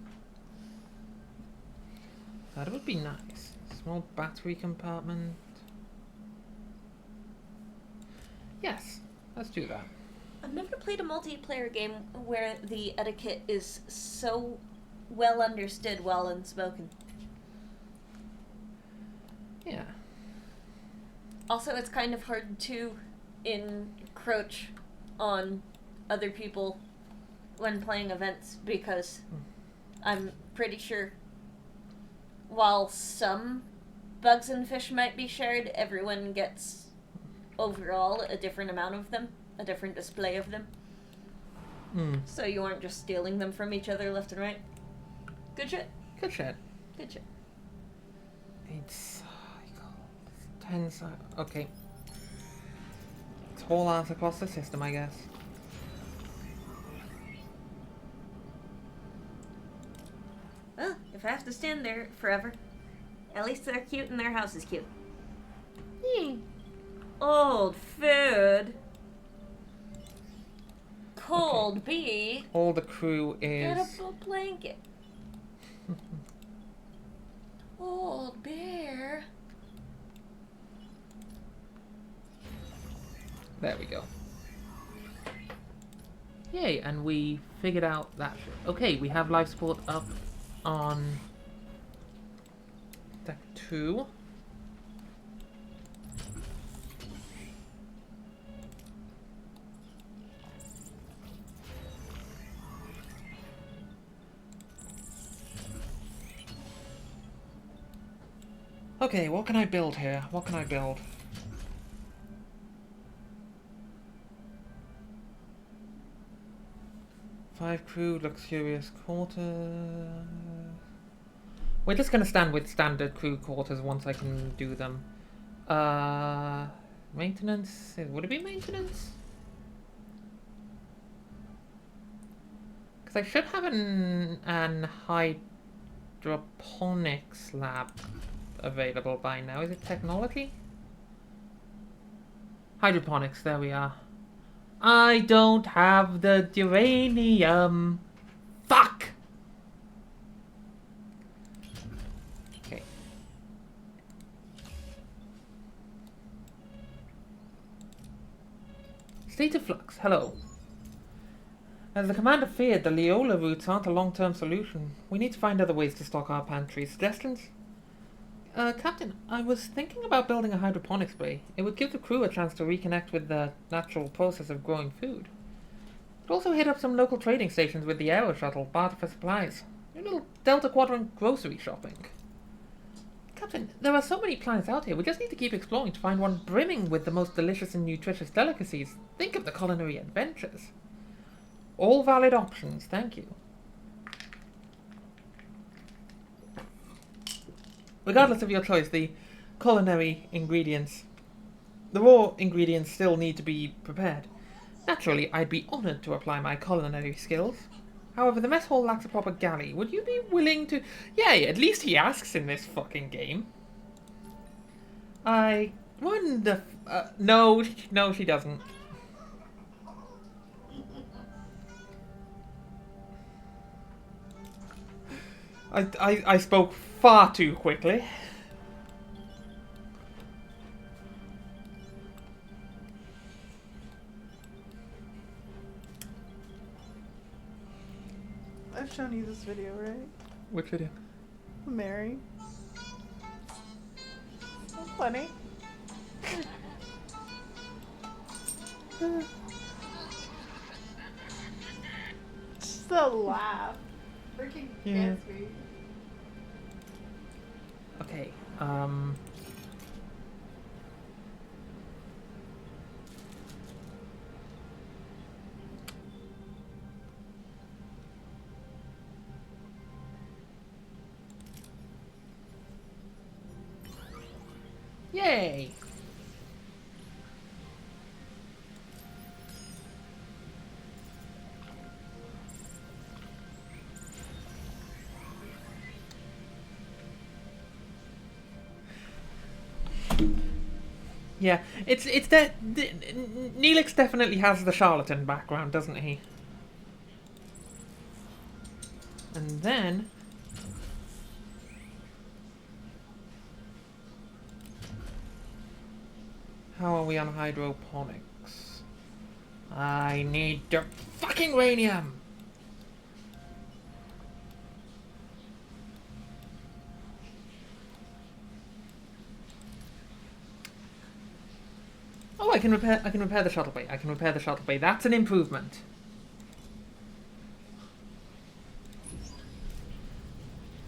That would be nice. Small battery compartment. Yes, let's do that. I've never played a multiplayer game where the etiquette is so well understood, well unspoken. Yeah. Also, it's kind of hard to encroach on other people when playing events because I'm pretty sure while some bugs and fish might be shared, everyone gets overall a different amount of them, a different display of them. So you aren't just stealing them from each other left and right. Good shit. Good shit. Good shit. 8 cycles. 10 cycles. Okay. Tall ass across the system, I guess. Well, if I have to stand there forever, at least they're cute and their house is cute. Old food. Cold bee. All the crew is... Get a blanket. Old bear. There we go. Yay, and we figured out that shit. Okay, we have life support up on deck 2. Okay, what can I build here? What can I build? Five crew, luxurious quarters. We're just gonna stand with standard crew quarters once I can do them. Maintenance? Would it be maintenance? Because I should have an hydroponics lab available by now. Is it technology? Hydroponics, there we are. I don't have the uranium. Fuck! Okay. State of flux, hello. As the commander feared, the Leola routes aren't a long-term solution. We need to find other ways to stock our pantry. Suggestions? Captain, I was thinking about building a hydroponics bay. It would give the crew a chance to reconnect with the natural process of growing food. It would also hit up some local trading stations with the Aero Shuttle, barter for supplies. A little Delta Quadrant grocery shopping. Captain, there are so many planets out here. We just need to keep exploring to find one brimming with the most delicious and nutritious delicacies. Think of the culinary adventures. All valid options, thank you. Regardless of your choice, the culinary ingredients, the raw ingredients still need to be prepared. Naturally, I'd be honoured to apply my culinary skills. However, the mess hall lacks a proper galley. Would you be willing to... Yay, at least he asks in this fucking game. I wonder... no, she doesn't. I spoke far too quickly. I've shown you this video, right? Which video? Mary. So funny. Just a laugh. Freaking Yeah. Gatsby. Okay, yay! Yeah, it's that Neelix definitely has the charlatan background, doesn't he? And then how are we on hydroponics? I need the fucking radium. Oh, I can repair the shuttle bay. I can repair the shuttle bay. That's an improvement.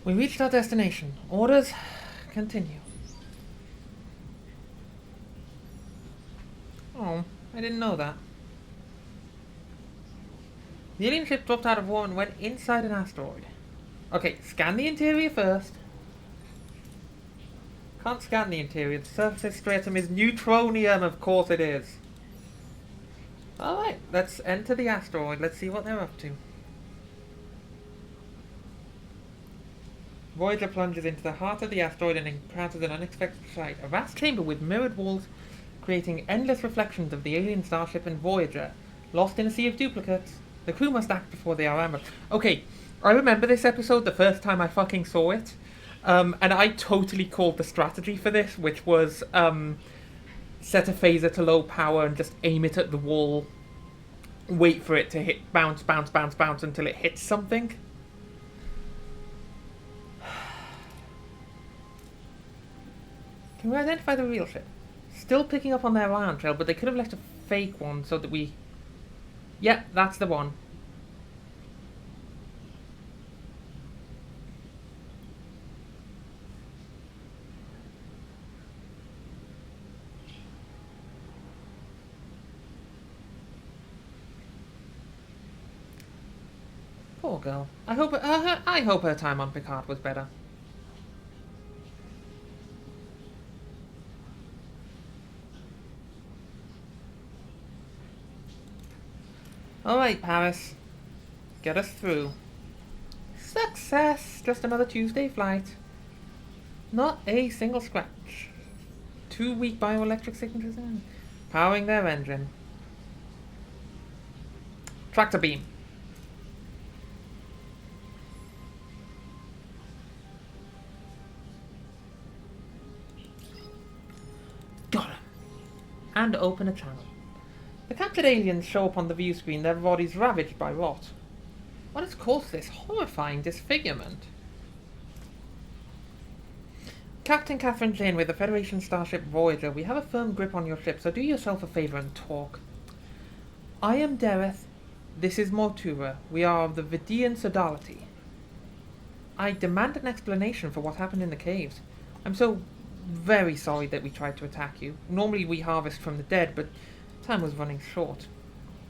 We reached our destination. Orders continue. Oh, I didn't know that. The alien ship dropped out of war and went inside an asteroid. Okay, scan the interior first. Can't scan the interior. The surface stratum is neutronium, of course it is. Alright, let's enter the asteroid. Let's see what they're up to. Voyager plunges into the heart of the asteroid and encounters an unexpected sight. A vast chamber with mirrored walls, creating endless reflections of the alien starship and Voyager. Lost in a sea of duplicates. The crew must act before they are ambushed. Okay, I remember this episode the first time I fucking saw it. And I totally called the strategy for this, which was set a phaser to low power and just aim it at the wall. Wait for it to hit, bounce, bounce, bounce, bounce until it hits something. Can we identify the real ship? Still picking up on their ion trail, but they could have left a fake one so that we... Yep, that's the one. Poor girl. I hope her time on Picard was better. Alright, Paris. Get us through. Success! Just another Tuesday flight. Not a single scratch. 2 weak bioelectric signatures in. Powering their engine. Tractor beam. Got him. And open a channel. The captured aliens show up on the view screen, their bodies ravaged by rot. What has caused this horrifying disfigurement? Captain Catherine Jane with the Federation starship Voyager, we have a firm grip on your ship, so do yourself a favour and talk. I am Dareth. This is Mortura. We are of the Vidian Sodality. I demand an explanation for what happened in the caves. I'm so very sorry that we tried to attack you. Normally we harvest from the dead, but time was running short.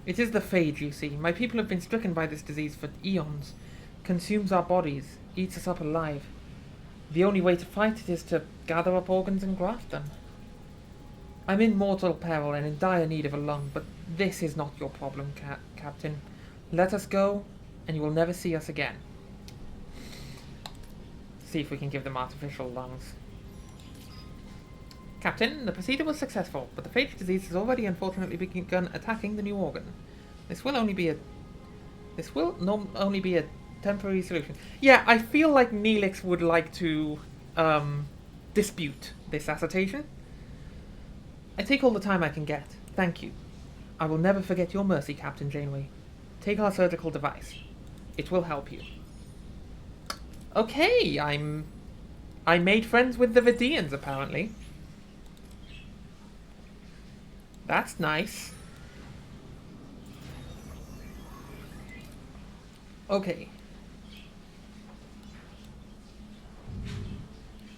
It is the phage, you see. My people have been stricken by this disease for eons. Consumes our bodies, eats us up alive. The only way to fight it is to gather up organs and graft them. I'm in mortal peril and in dire need of a lung, but this is not your problem, Captain. Let us go, and you will never see us again. See if we can give them artificial lungs. Captain, the procedure was successful, but the phage disease has already unfortunately begun attacking the new organ. This will only be a temporary solution. Yeah, I feel like Neelix would like to dispute this assertion. I take all the time I can get. Thank you. I will never forget your mercy, Captain Janeway. Take our surgical device. It will help you. Okay, I made friends with the Vidians, apparently. That's nice. Okay.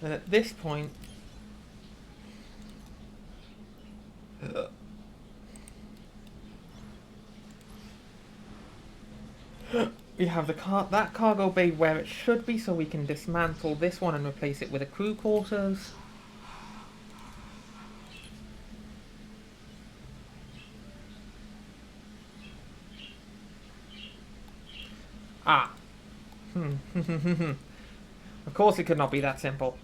And at this point... we have that cargo bay where it should be, so we can dismantle this one and replace it with a crew quarters. Ah. Of course it could not be that simple.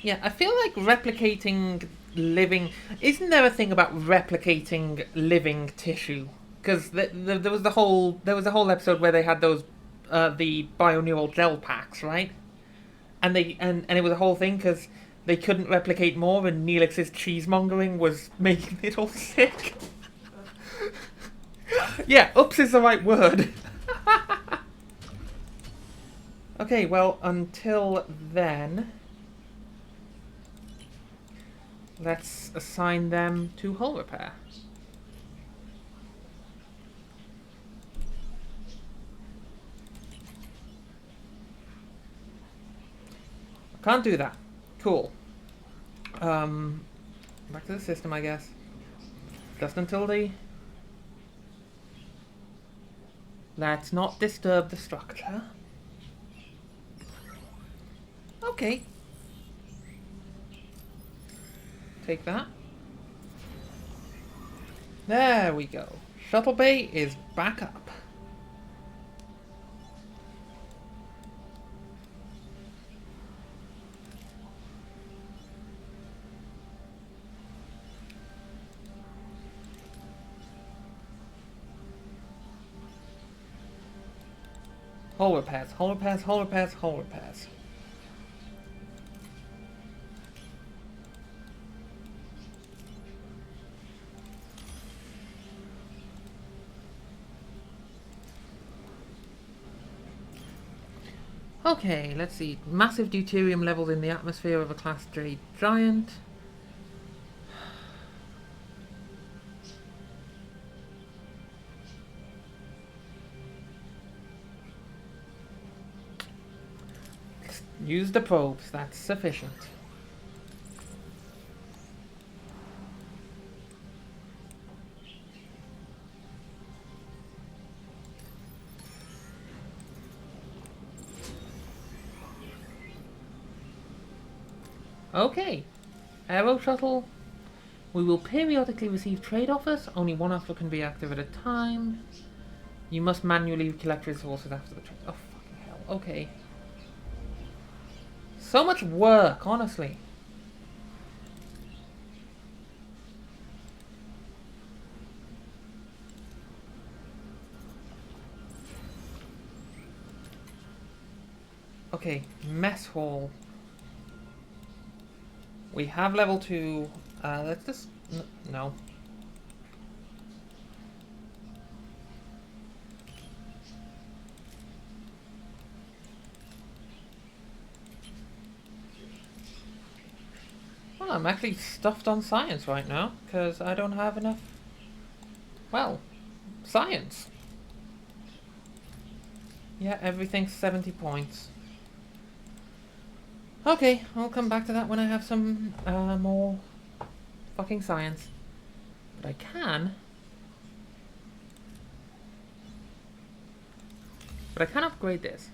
Yeah, I feel like replicating living... Isn't there a thing about replicating living tissue? Because there was a whole episode where they had those the bioneural gel packs, right? And it was a whole thing because they couldn't replicate more, and Neelix's cheesemongering was making it all sick. Yeah, oops is the right word. Okay, well, until then... let's assign them to hull repair. Can't do that. Cool. Back to the system, I guess. Just until the... let's not disturb the structure. Okay. Take that. There we go. Shuttle bay is back up. Hull repairs, hull repairs, hull repairs, hull repairs. Okay, let's see. Massive deuterium levels in the atmosphere of a Class J giant. Use the probes, that's sufficient. Okay, Aero Shuttle. We will periodically receive trade offers. Only one offer can be active at a time. You must manually collect resources after the trade. Oh, fucking hell. Okay. So much work, honestly. Okay, mess hall. We have level 2. Let's just... no. Well, I'm actually stuffed on science right now, because I don't have enough, well, science. Yeah, everything's 70 points. Okay, I'll come back to that when I have some more fucking science. But I can... But I can upgrade this.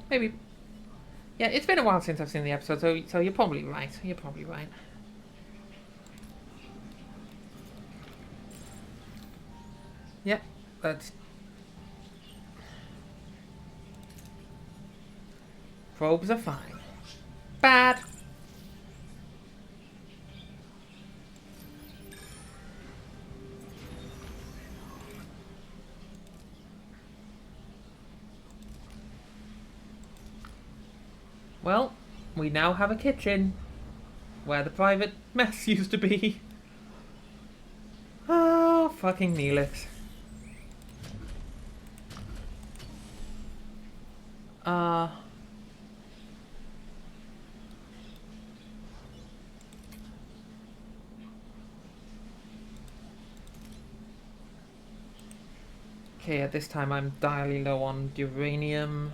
Maybe. Yeah, it's been a while since I've seen the episode, so you're probably right. You're probably right. Yep, that's... Probes are fine. Bad! Well, we now have a kitchen where the private mess used to be. Oh, fucking Neelix. Okay, at this time I'm direly low on uranium.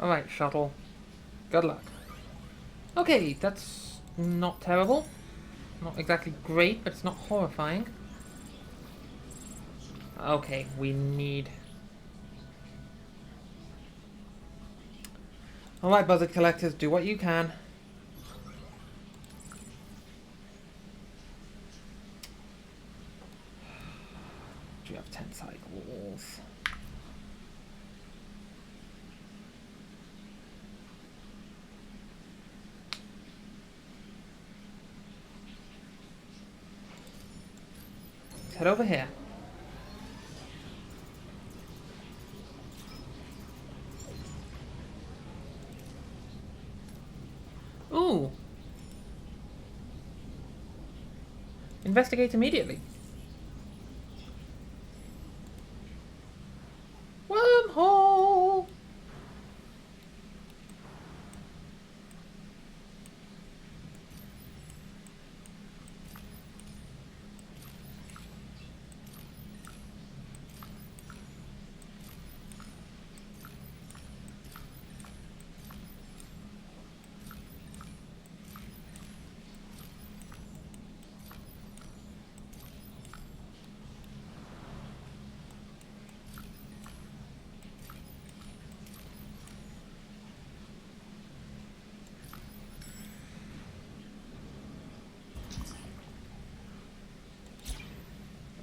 Alright, shuttle. Good luck. Okay, that's not terrible. Not exactly great, but it's not horrifying. Okay, we need... Alright, buzzard collectors, do what you can. Do you have 10 cycles? Let's head over here. Ooh. Investigate immediately. Wormhole!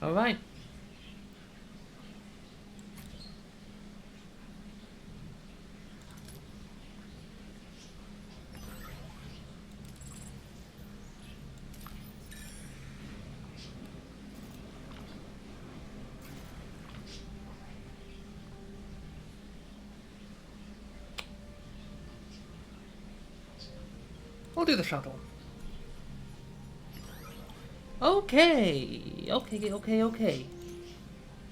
All right. We'll do the shuttle. Okay. Okay.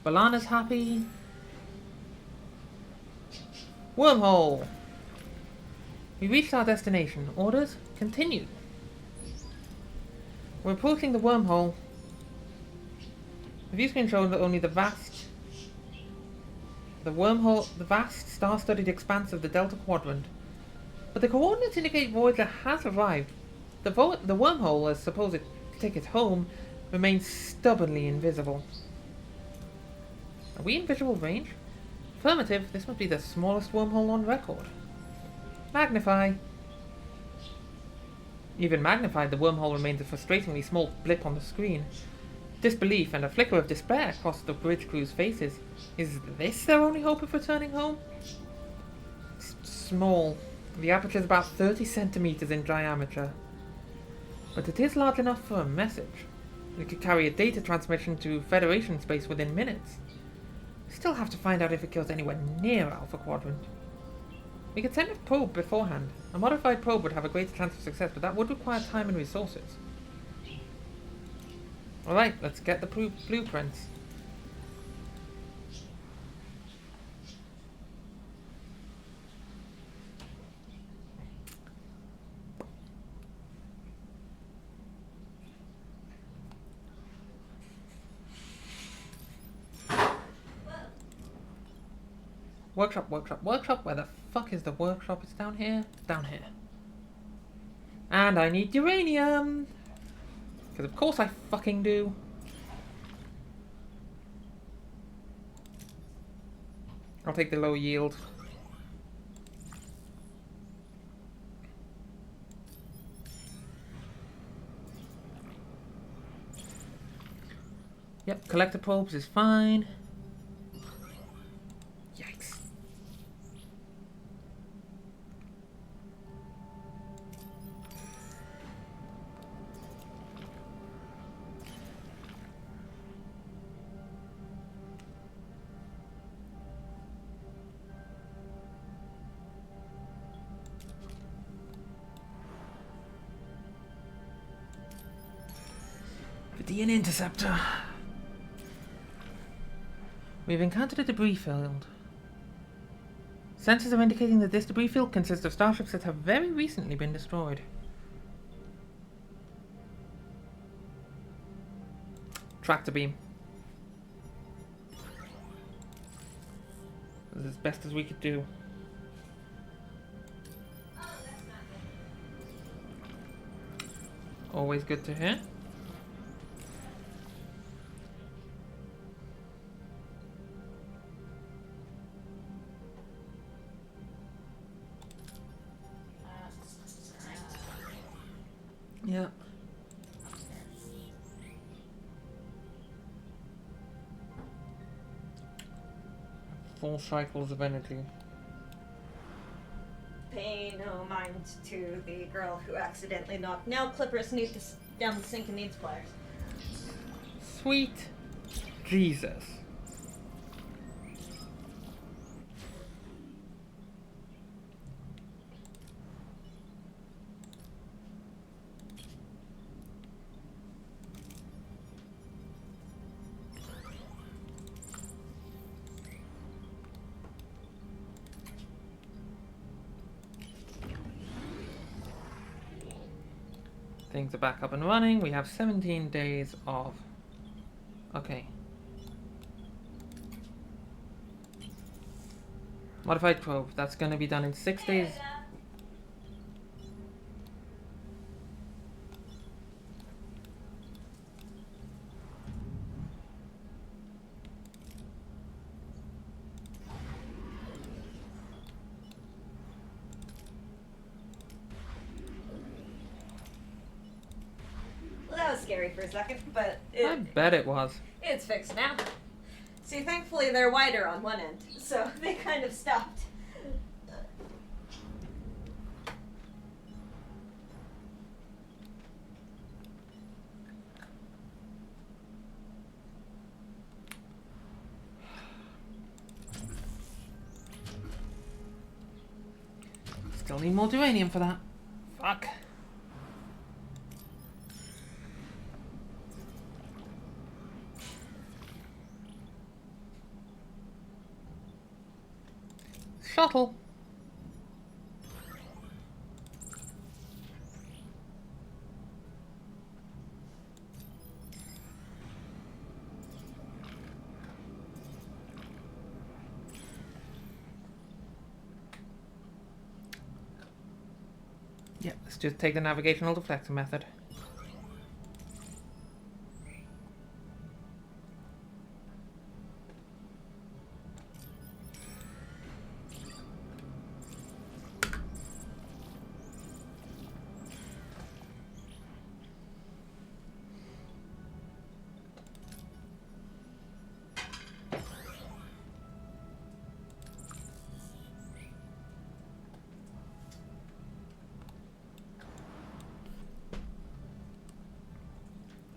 Balana's happy. Wormhole. We reached our destination. Orders continue. We're approaching the wormhole. The view screen shows that only the vast star-studded expanse of the Delta Quadrant. But the coordinates indicate Voyager has arrived. The wormhole, as supposed to take it home, remains stubbornly invisible. Are we in visual range? Affirmative, this must be the smallest wormhole on record. Magnify. Even magnified, the wormhole remains a frustratingly small blip on the screen. Disbelief and a flicker of despair crossed the bridge crew's faces. Is this their only hope of returning home? It's small. The aperture is about 30 centimeters in diameter. But it is large enough for a message. It could carry a data transmission to Federation space within minutes. Still have to find out if it goes anywhere near Alpha Quadrant. We could send a probe beforehand. A modified probe would have a greater chance of success, but that would require time and resources. Alright, let's get the blueprints. Workshop, workshop, workshop. Where the fuck is the workshop? It's down here. Down here. And I need uranium. Because of course I fucking do. I'll take the low yield. Yep, collector probes is fine. Yikes. Vidian interceptor. We've encountered a debris field. Sensors are indicating that this debris field consists of starships that have very recently been destroyed. Tractor beam. This is as best as we could do. Always good to hear. Yeah. Full cycles of energy. Pay no mind to the girl who accidentally knocked nail clippers down the sink and needs pliers. Sweet Jesus. Things are back up and running. We have 17 days of... Okay. Modified probe. That's going to be done in 6 days. That was scary for a second, but I bet it was. it's fixed now. See, thankfully they're wider on one end, so they kind of stopped. Still need more uranium for that. Fuck. Shuttle. Yeah, let's just take the navigational deflector method.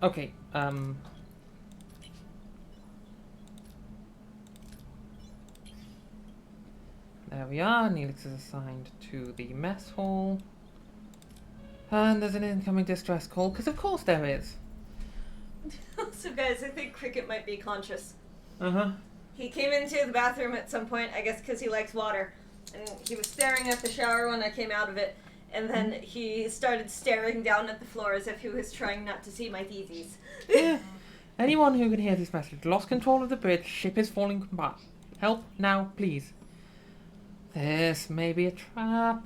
Okay, there we are. Neelix is assigned to the mess hall. And there's an incoming distress call, because of course there is. So guys, I think Cricket might be conscious. Uh-huh. He came into the bathroom at some point, I guess because he likes water. And he was staring at the shower when I came out of it. And then he started staring down at the floor as if he was trying not to see my theses. Yeah. Anyone who can hear this message, lost control of the bridge, ship is falling apart. Help now, please. This may be a trap.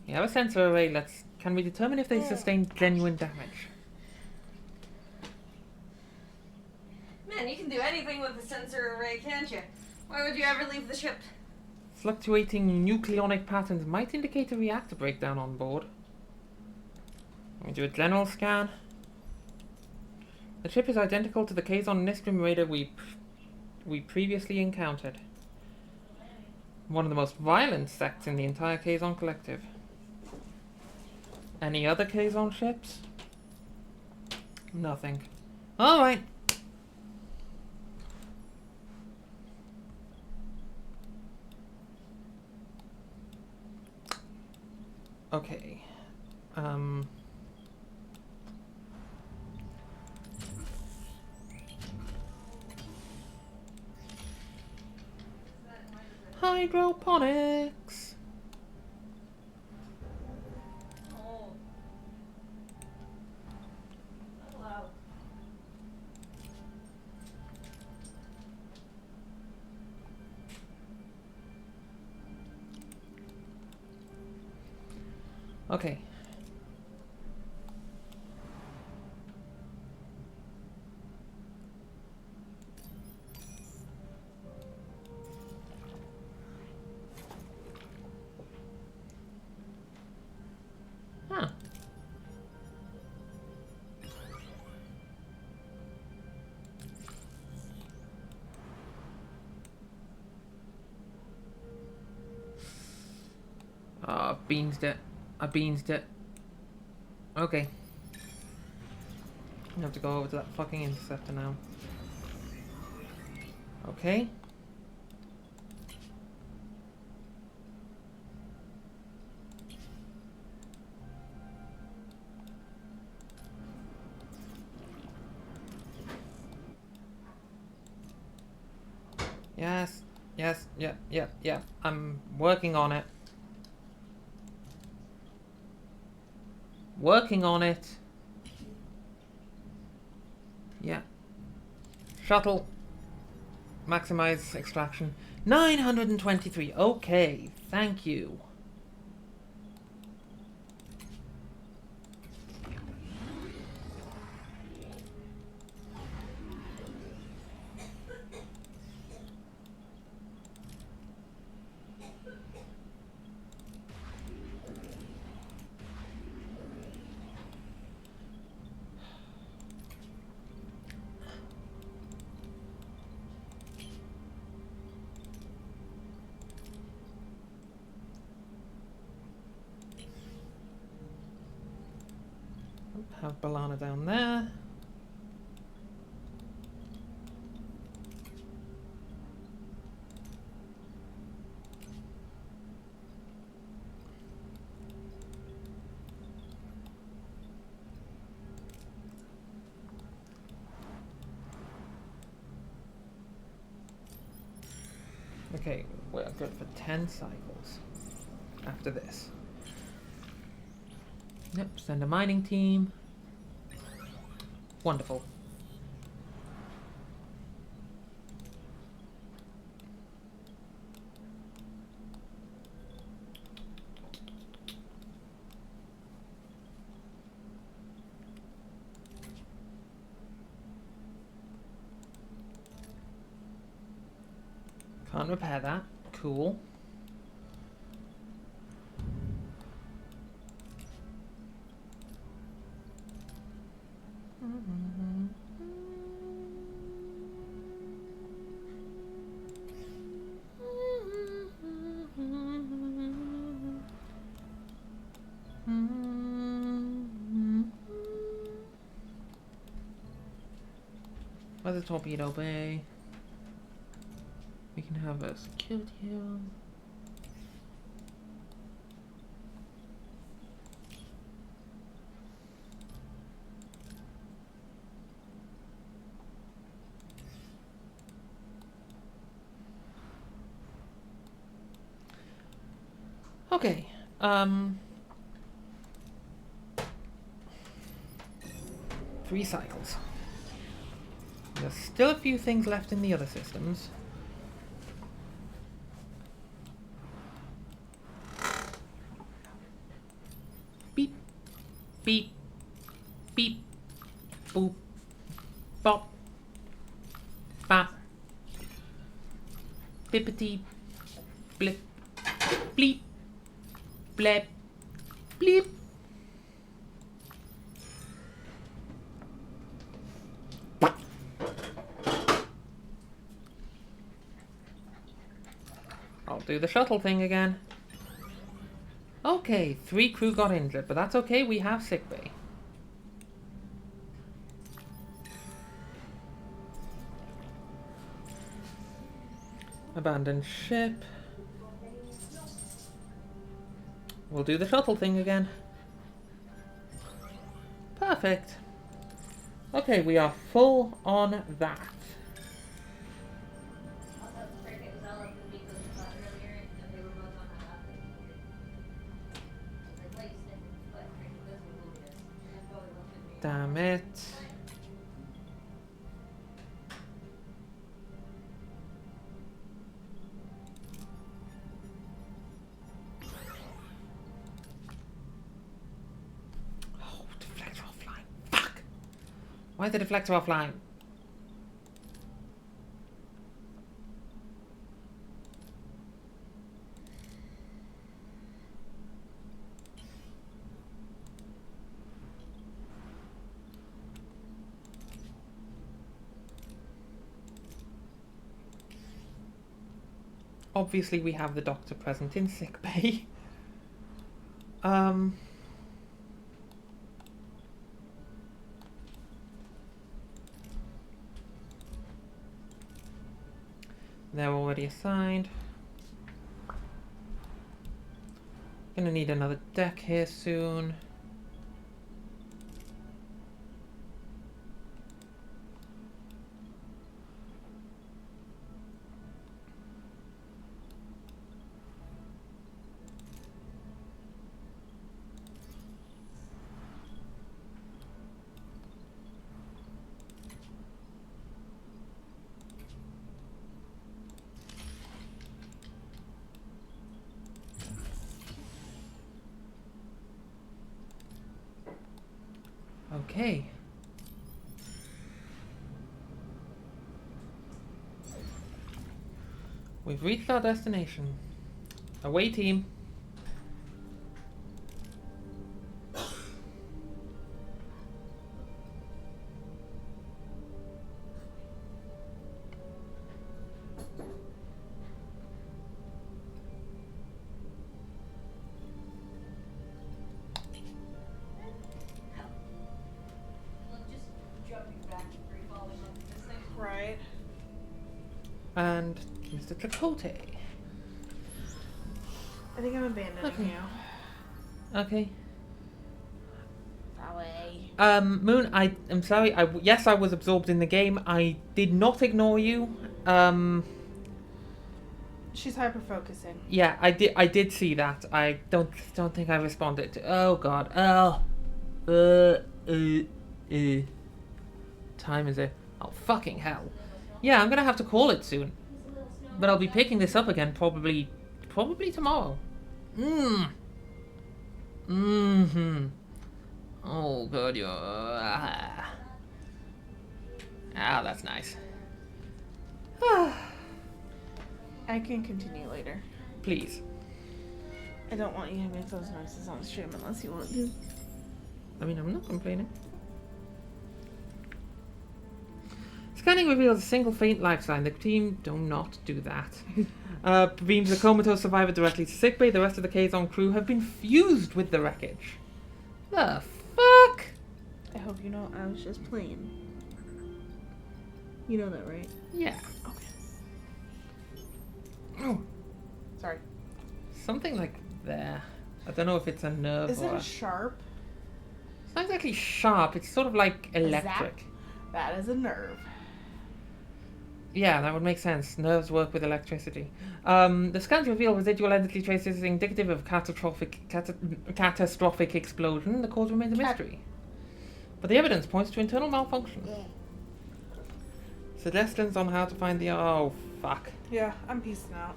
You have a sensor array, can we determine if they sustained genuine damage? Man, you can do anything with a sensor array, can't you? Why would you ever leave the ship? Fluctuating nucleonic patterns might indicate a reactor breakdown on board. Let me do a general scan. The ship is identical to the Kazon Nistrim raider we previously encountered. One of the most violent sects in the entire Kazon collective. Any other Kazon ships? Nothing. Alright. Okay. Hydroponics. Oh. Wow. Okay. Huh. Oh, I've beansed it. I beansed it. Okay. I have to go over to that fucking interceptor now. Okay. Yes. Yes. Yeah. I'm working on it. Working on it. Yeah. Shuttle. Maximize extraction. 923. Okay. Thank you. Have Balana down there. Okay, we're good for 10 cycles after this. Yep, send a mining team. Wonderful. Can't repair that. Cool. Where's the torpedo bay? We can have a security here. Okay. 3 cycles. There's still a few things left in the other systems. Beep. Beep. Beep. Boop. Bop. Bop. Bippity. Blip. Bleep. Blep. Bleep. I'll do the shuttle thing again. Okay, 3 crew got injured, but that's okay, we have sickbay. Abandoned ship. We'll do the shuttle thing again. Perfect. Okay, we are full on that. Damn it. Oh, deflector offline. Fuck! Why is the deflector offline? Obviously, we have the doctor present in sickbay. They're already assigned. Gonna need another deck here soon. Okay. We've reached our destination. Away team. Right. And Mr. Chakotay. I think I'm abandoning Okay. you. Okay. That way. Moon, I am sorry. Yes, I was absorbed in the game. I did not ignore you. She's hyper focusing. Yeah, I did see that. I don't think I responded to. Oh God. Time is it? Oh fucking hell. Yeah, I'm gonna have to call it soon. But I'll be picking this up again probably tomorrow. Oh God, you're. That's nice. I can continue later. Please. I don't want you to make those noises on stream unless you want to. I mean, I'm not complaining. Scanning reveals a single faint life sign. The team do not do that. Beams the comatose survivor directly to sickbay. The rest of the Kazon crew have been fused with the wreckage. The fuck? I hope you know I was just playing. You know that, right? Yeah. Okay. Oh, Sorry. something like there. I don't know if it's a nerve Is or... it a sharp? It's not exactly sharp. It's sort of like electric. That is a nerve. Yeah, that would make sense. Nerves work with electricity. The scans reveal residual energy traces indicative of catastrophic explosion. The cause remains a mystery. But the evidence points to internal malfunction. Yeah. Suggestions on how to find the... Oh, fuck. Yeah, I'm peacing out.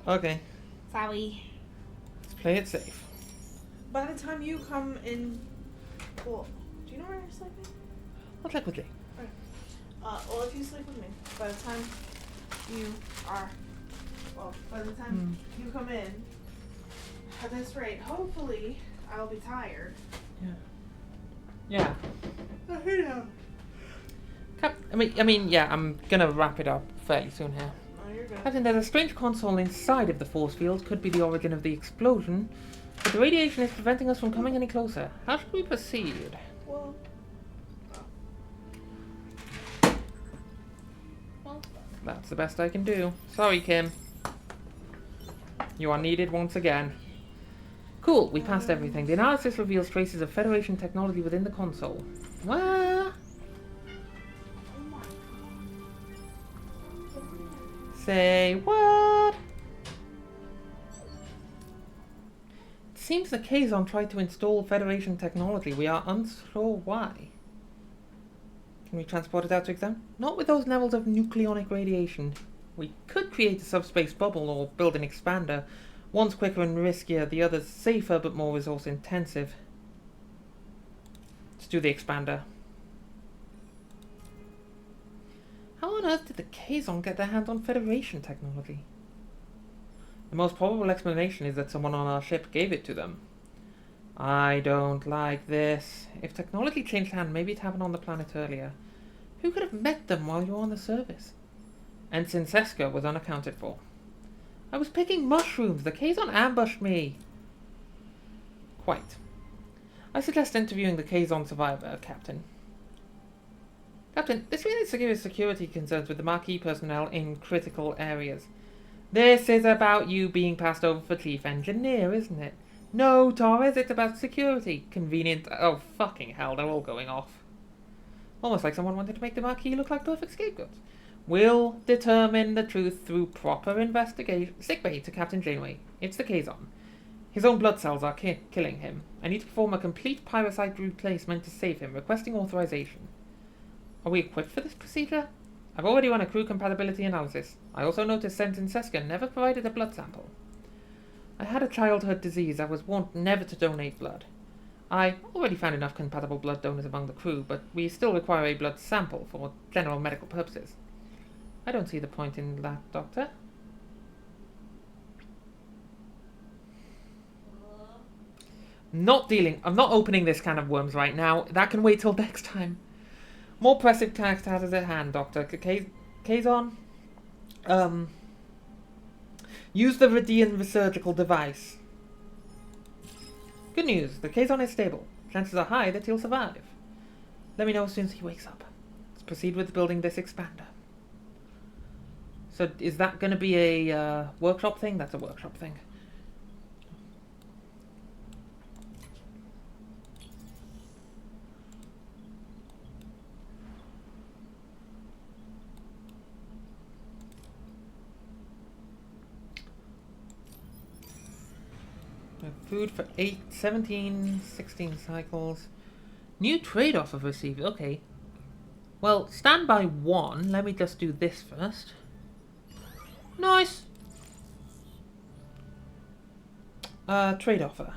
Okay, Sorry. let's play it safe. By the time you come in, well, do you know where you're sleeping? I'll check with Jay. Well, if you sleep with me, by the time you are, well, by the time you come in, at this rate, hopefully, I'll be tired. Yeah. Yeah. I mean, yeah, I'm gonna wrap it up fairly soon here. Oh, you're good. Captain, there's a strange console inside of the force field. Could be the origin of the explosion. But the radiation is preventing us from coming any closer. How should we proceed? Well, That's the best I can do. Sorry, Kim. You are needed once again. Cool, we passed everything. The analysis reveals traces of Federation technology within the console. What? oh my god. Say what? It seems the Kazon tried to install Federation technology. We are unsure why. Can we transport it out to examine? Not with those levels of nucleonic radiation. We could create a subspace bubble or build an expander. One's quicker and riskier, the other's safer but more resource intensive. Let's do the expander. How on earth did the Kazon get their hands on Federation technology? The most probable explanation is that someone on our ship gave it to them. I don't like this. If technology changed hand, maybe it happened on the planet earlier. Who could have met them while you were on the service? Ensign Seska was unaccounted for. I was picking mushrooms. The Kazon ambushed me. Quite. I suggest interviewing the Kazon survivor, Captain. Captain, this really serious security concerns with the Marquis personnel in critical areas. This is about you being passed over for Chief Engineer, isn't it? No, Torres, it's about security. Convenient. Oh, fucking hell, they're all going off. Almost like someone wanted to make the Marquis look like perfect scapegoats. We'll determine the truth through proper investigation. Sickbay to Captain Janeway. It's the Kazon. His own blood cells are killing him. I need to perform a complete pyrocyte replacement to save him, requesting authorization. Are we equipped for this procedure? I've already run a crew compatibility analysis. I also noticed Ensign Seska never provided a blood sample. I had a childhood disease. I was warned never to donate blood. I already found enough compatible blood donors among the crew, but we still require a blood sample for general medical purposes. I don't see the point in that, Doctor. I'm not opening this can of worms right now. That can wait till next time. More pressing tasks at hand, Doctor. Kazon? Use the Radian surgical device. Good news, the Kazon is stable. Chances are high that he'll survive. Let me know as soon as he wakes up. Let's proceed with building this expander. So, is that going to be a workshop thing? That's a workshop thing. Food for 17, 16 cycles. New trade offer received. Okay. Well, stand by 1. Let me just do this first. Nice. Trade offer.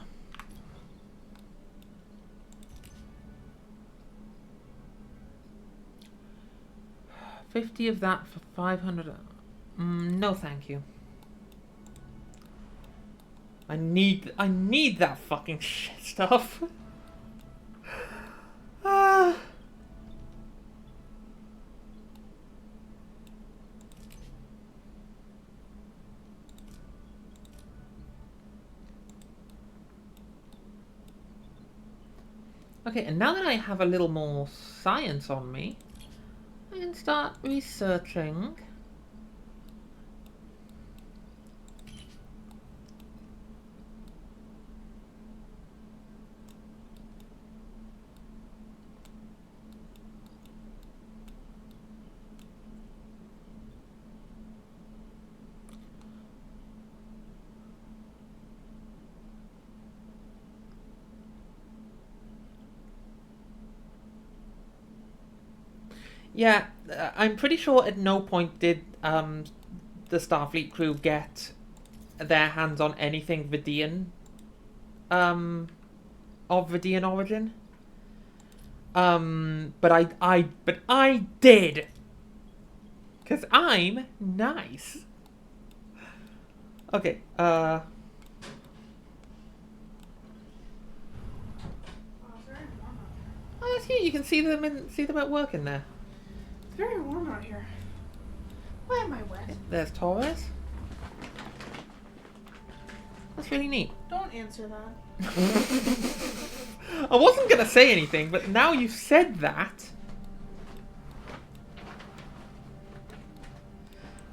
$50 of that for 500. No, thank you. I need that fucking shit stuff. Okay, and now that I have a little more science on me, I can start researching. Yeah, I'm pretty sure at no point did the Starfleet crew get their hands on anything Vidian, of Vidian origin. But I did, cause I'm nice. Okay. Oh, it's very warm out here. Oh, that's cute. You can see them at work in there. It's very warm out here. Why am I wet? There's Torres. That's really neat. Don't answer that. I wasn't gonna say anything, but now you've said that.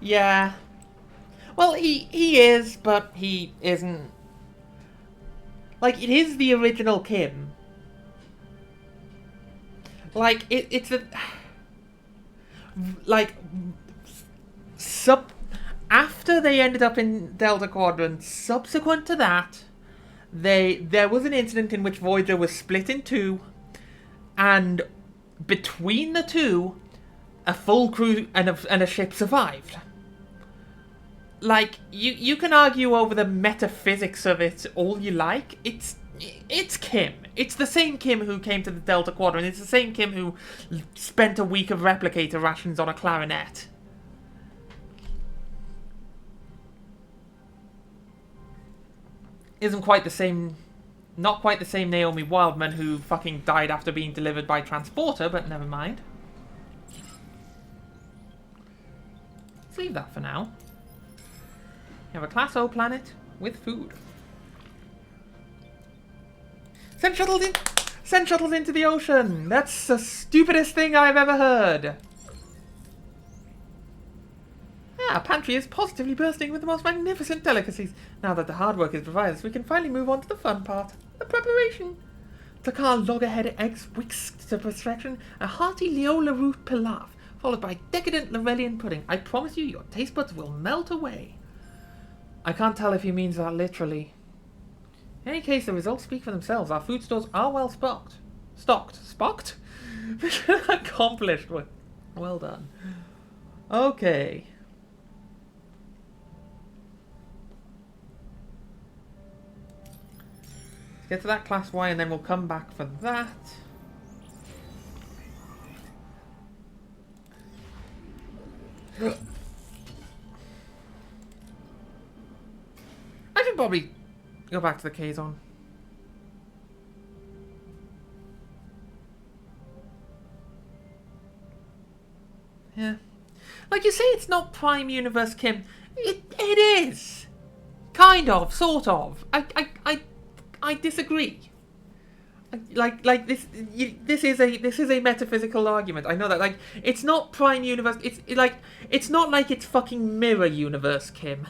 Yeah. Well, he is, but he isn't. Like, it is the original Kim. Like, it's a... Like, after they ended up in Delta Quadrant, subsequent to that, there was an incident in which Voyager was split in two, and between the two, a full crew and a ship survived. Like, you can argue over the metaphysics of it all you like. It's Kim. It's the same Kim who came to the Delta Quadrant. It's the same Kim who spent a week of replicator rations on a clarinet. Isn't quite the same... Not quite the same Naomi Wildman who fucking died after being delivered by transporter, but never mind. Let's leave that for now. You have a Class O planet with food. Send shuttles into the ocean! That's the stupidest thing I've ever heard! Our pantry is positively bursting with the most magnificent delicacies. Now that the hard work is provided us, we can finally move on to the fun part. The preparation. Takar loggerhead eggs whisked to perfection, a hearty Leola root pilaf, followed by decadent Lorellian pudding. I promise you, your taste buds will melt away. I can't tell if he means that literally. In any case, the results speak for themselves. Our food stores are well stocked. Spocked? Mission accomplished. Well done. Okay. Let's get to that Class Y and then we'll come back for that. I should probably go back to the K-Zone. Yeah. Like you say, it's not Prime Universe Kim. It is. Kind of, sort of. I disagree. Like this. This is a metaphysical argument. I know that. Like, it's not Prime Universe. It's not like it's fucking Mirror Universe Kim.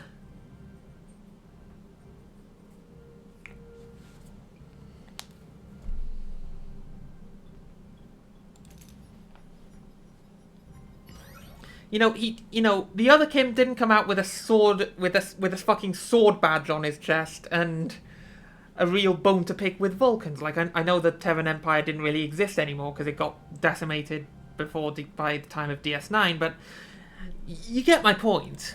The other Kim didn't come out with a sword, with a fucking sword badge on his chest and a real bone to pick with Vulcans. Like, I know the Terran Empire didn't really exist anymore because it got decimated by the time of DS9, but you get my point.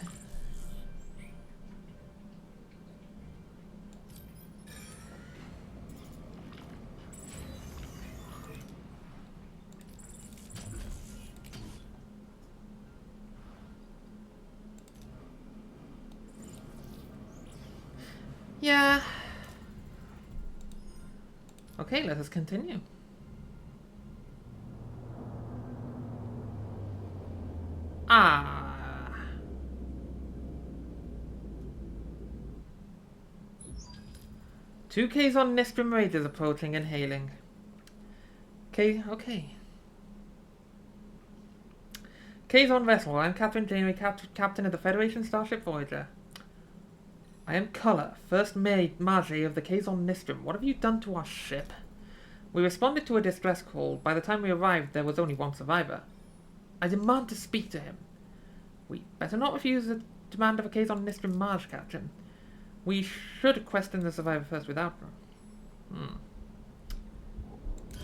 Yeah. Okay, let us continue. Ah. Two Ks on Nistrim Raiders approaching and hailing. Okay. Ks on vessel. I'm Captain Janeway, captain of the Federation starship Voyager. I am Culler, first Mage of the Kazon Nistrim. What have you done to our ship? We responded to a distress call. By the time we arrived, there was only one survivor. I demand to speak to him. We better not refuse the demand of a Kazon Nistrim Mage, Captain. We should question the survivor first without...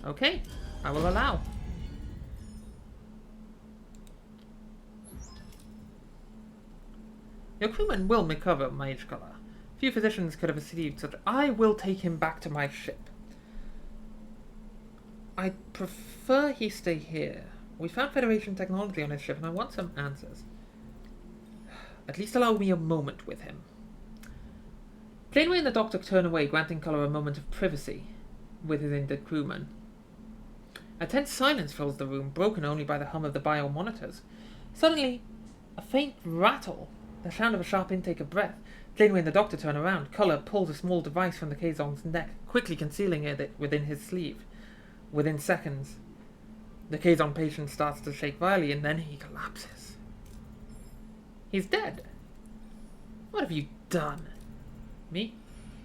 Okay, I will allow. Your crewman will recover, Mage Color. Few physicians could have achieved such. I will take him back to my ship. I prefer he stay here. We found Federation technology on his ship and I want some answers. At least allow me a moment with him. Janeway and the Doctor turn away, granting Color a moment of privacy with his injured crewman. A tense silence fills the room, broken only by the hum of the bio monitors. Suddenly, a faint rattle, the sound of a sharp intake of breath. Janeway and the Doctor turn around. Color pulls a small device from the Kazon's neck, quickly concealing it within his sleeve. Within seconds, the Kazon patient starts to shake violently and then he collapses. He's dead. What have you done? Me?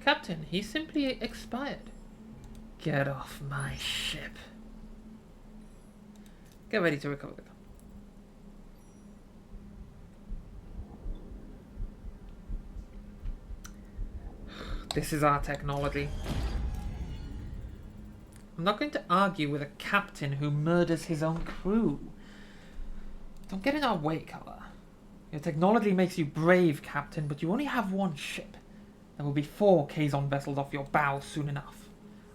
Captain, he simply expired. Get off my ship. Get ready to recover. This is our technology. I'm not going to argue with a captain who murders his own crew. Don't get in our way, Color. Your technology makes you brave, Captain, but you only have one ship. There will be 4 Kazon vessels off your bow soon enough.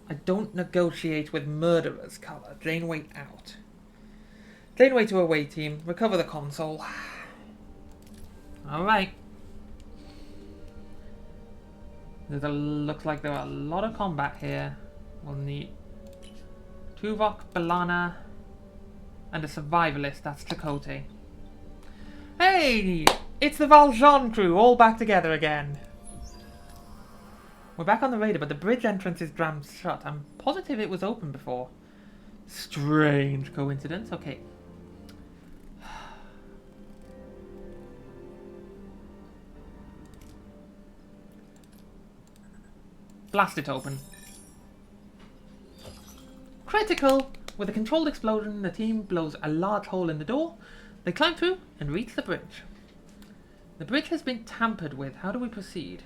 I don't negotiate with murderers, Color. Janeway out. Janeway to away team. Recover the console. Alright. Looks like there are a lot of combat here. We'll need Tuvok, B'Elanna, and a survivalist. That's Chakotay. Hey! It's the Valjean crew, all back together again. We're back on the radar, but the bridge entrance is jammed shut. I'm positive it was open before. Strange coincidence. Okay. Blast it open. Critical! With a controlled explosion, the team blows a large hole in the door. They climb through and reach the bridge. The bridge has been tampered with. How do we proceed?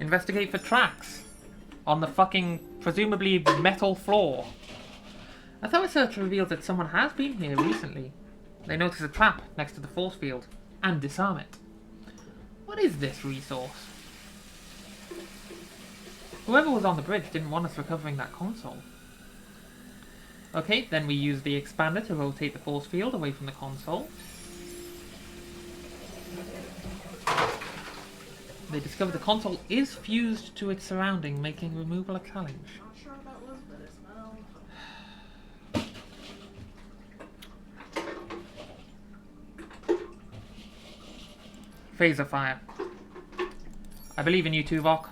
Investigate for tracks on the fucking presumably metal floor. A thorough search reveals that someone has been here recently. They notice a trap next to the force field and disarm it. What is this resource? Whoever was on the bridge didn't want us recovering that console. Okay, then we use the expander to rotate the force field away from the console. They discover the console is fused to its surrounding, making removal a challenge. Not sure what that was, but it smelled. Phaser fire. I believe in you, Tuvok.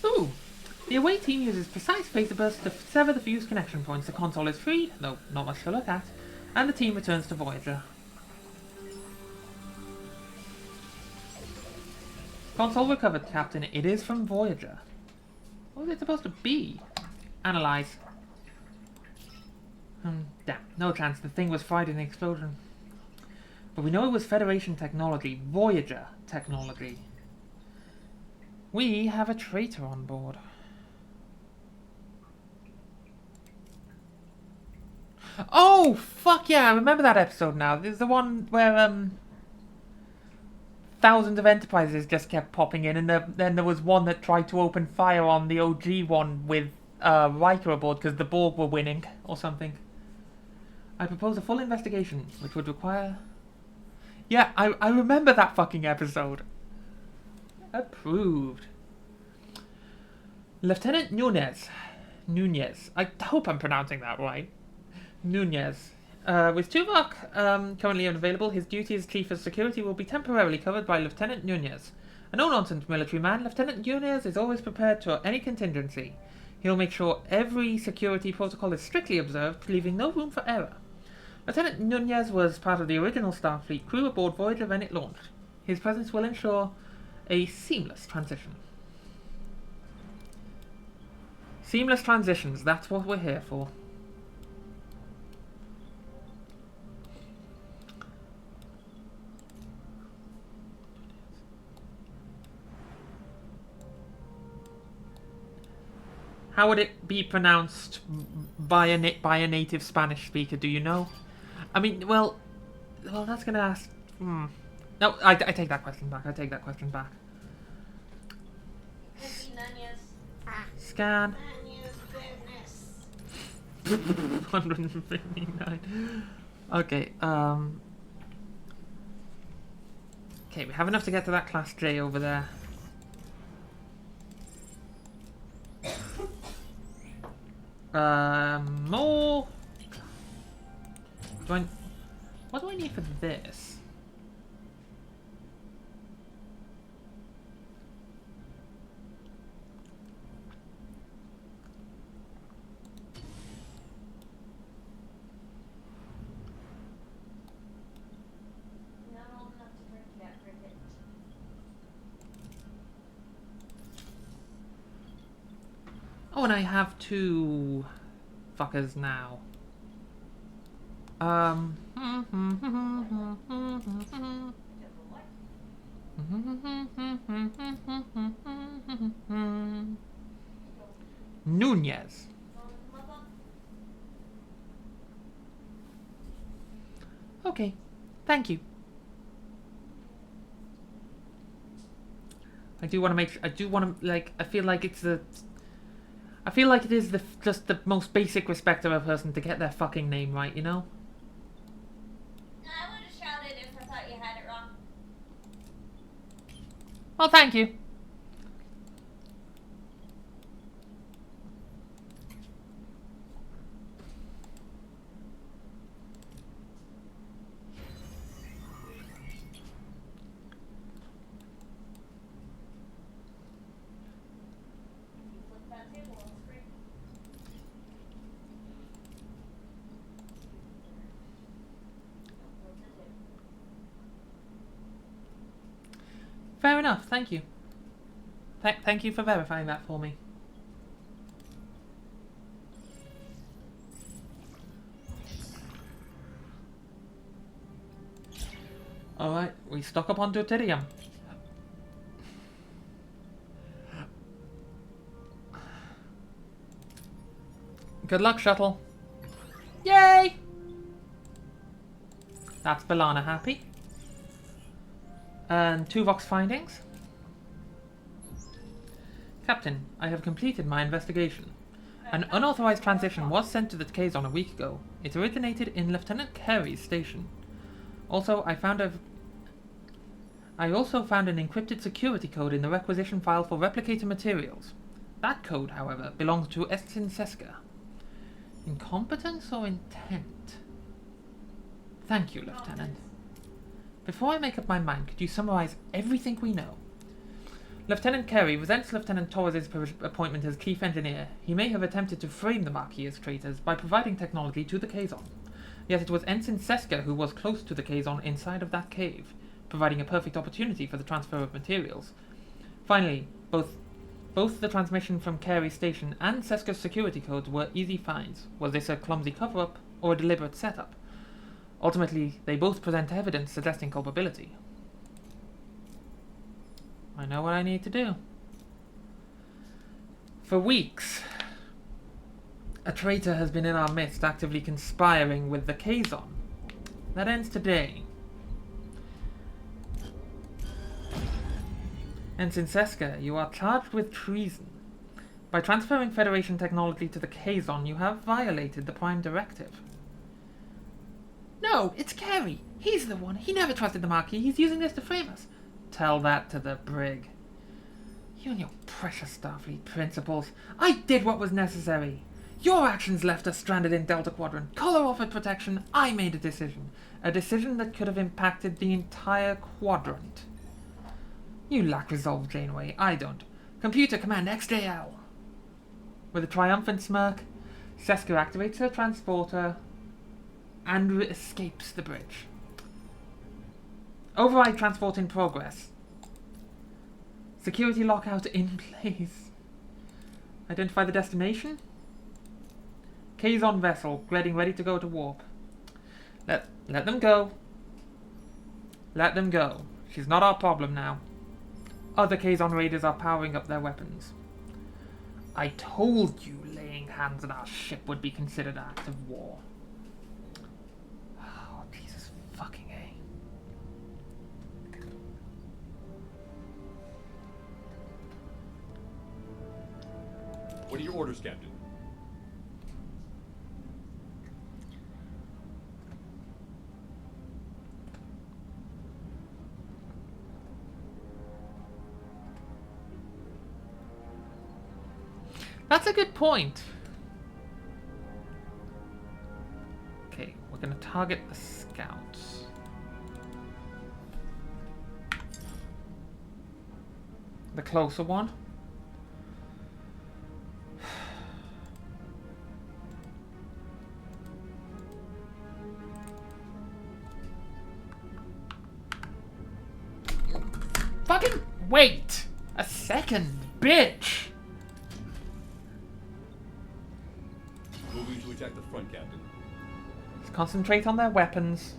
Ooh! The away team uses precise phaser bursts to sever the fused connection points. The console is freed, though not much to look at, and the team returns to Voyager. Console recovered, Captain. It is from Voyager. What was it supposed to be? Analyze. Damn, no chance. The thing was fried in the explosion. But we know it was Federation technology, Voyager technology. We have a traitor on board. Oh, fuck yeah, I remember that episode now. This is the one where, thousands of Enterprises just kept popping in, and then there was one that tried to open fire on the OG one with Riker aboard because the Borg were winning, or something. I propose a full investigation, which would require... Yeah, I remember that fucking episode. Approved. Lieutenant Nunez. I hope I'm pronouncing that right. Nunez. With Tuvok currently unavailable, his duty as Chief of Security will be temporarily covered by Lieutenant Nunez. A no-nonsense military man, Lieutenant Nunez is always prepared for any contingency. He'll make sure every security protocol is strictly observed, leaving no room for error. Lieutenant Nunez was part of the original Starfleet crew aboard Voyager when it launched. His presence will ensure a seamless transition. Seamless transitions, that's what we're here for. How would it be pronounced by a native Spanish speaker? Do you know? I mean, well, that's gonna ask. No, I take that question back. I take that question back. Scan. 159. Okay. Okay, we have enough to get to that Class J over there. More. What do I need for this? Not old enough to drink yet, Cricket. Oh, and I have 2 fuckers now. Nunez. Okay, thank you. I do want to make. I do want to like. I feel like it's the. I feel like it is just the most basic respect of a person to get their fucking name right, you know? I would have shouted if I thought you had it wrong. Well, thank you. Flip that table on the screen. Don't flip the table. Fair enough, thank you. Thank you for verifying that for me. Alright, we stock up on deuterium. Good luck, shuttle. Yay! That's Balana happy. And 2 Vox findings. Captain, I have completed my investigation. An unauthorized transition was sent to the Kazon a week ago. It originated in Lieutenant Carey's station. Also, I also found an encrypted security code in the requisition file for replicator materials. That code, however, belongs to Estin Seska. Incompetence or intent? Thank you, Lieutenant. Before I make up my mind, could you summarize everything we know? Lieutenant Carey resents Lieutenant Torres' appointment as chief engineer. He may have attempted to frame the Marquis as traitors by providing technology to the Kazon. Yet it was Ensign Seska who was close to the Kazon inside of that cave, providing a perfect opportunity for the transfer of materials. Finally, both the transmission from Carey's station and Seska's security codes were easy finds. Was this a clumsy cover-up or a deliberate setup? Ultimately, they both present evidence suggesting culpability. I know what I need to do. For weeks, a traitor has been in our midst actively conspiring with the Kazon. That ends today. Ensign Seska, you are charged with treason. By transferring Federation technology to the Kazon, you have violated the Prime Directive. No, it's Carey. He's the one. He never trusted the Marquis. He's using this to frame us. Tell that to the brig. You and your precious Starfleet principles. I did what was necessary. Your actions left us stranded in Delta Quadrant. Color offered protection. I made a decision. A decision that could have impacted the entire quadrant. You lack resolve, Janeway. I don't. Computer command XJL. With a triumphant smirk, Seska activates her transporter and escapes the bridge. Override transport in progress. Security lockout in place. Identify the destination. Kazon vessel, getting ready to go to warp. Let them go. Let them go. She's not our problem now. Other Kazon raiders are powering up their weapons. I told you laying hands on our ship would be considered an act of war. Oh, Jesus fucking A. What are your orders, Captain? That's a good point. Okay, we're gonna target the scouts. The closer one. Fucking wait a second, bitch! Moving to attack the front, Captain. Let's concentrate on their weapons.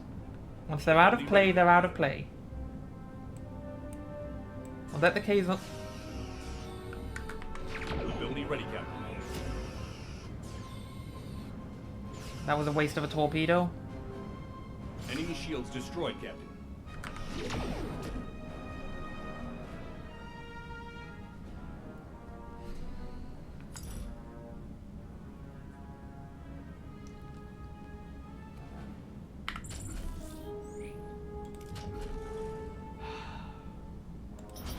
Once they're out of play, they're out of play. I'll let the K's up. Ability ready, Captain. That was a waste of a torpedo. Enemy shields destroyed, Captain.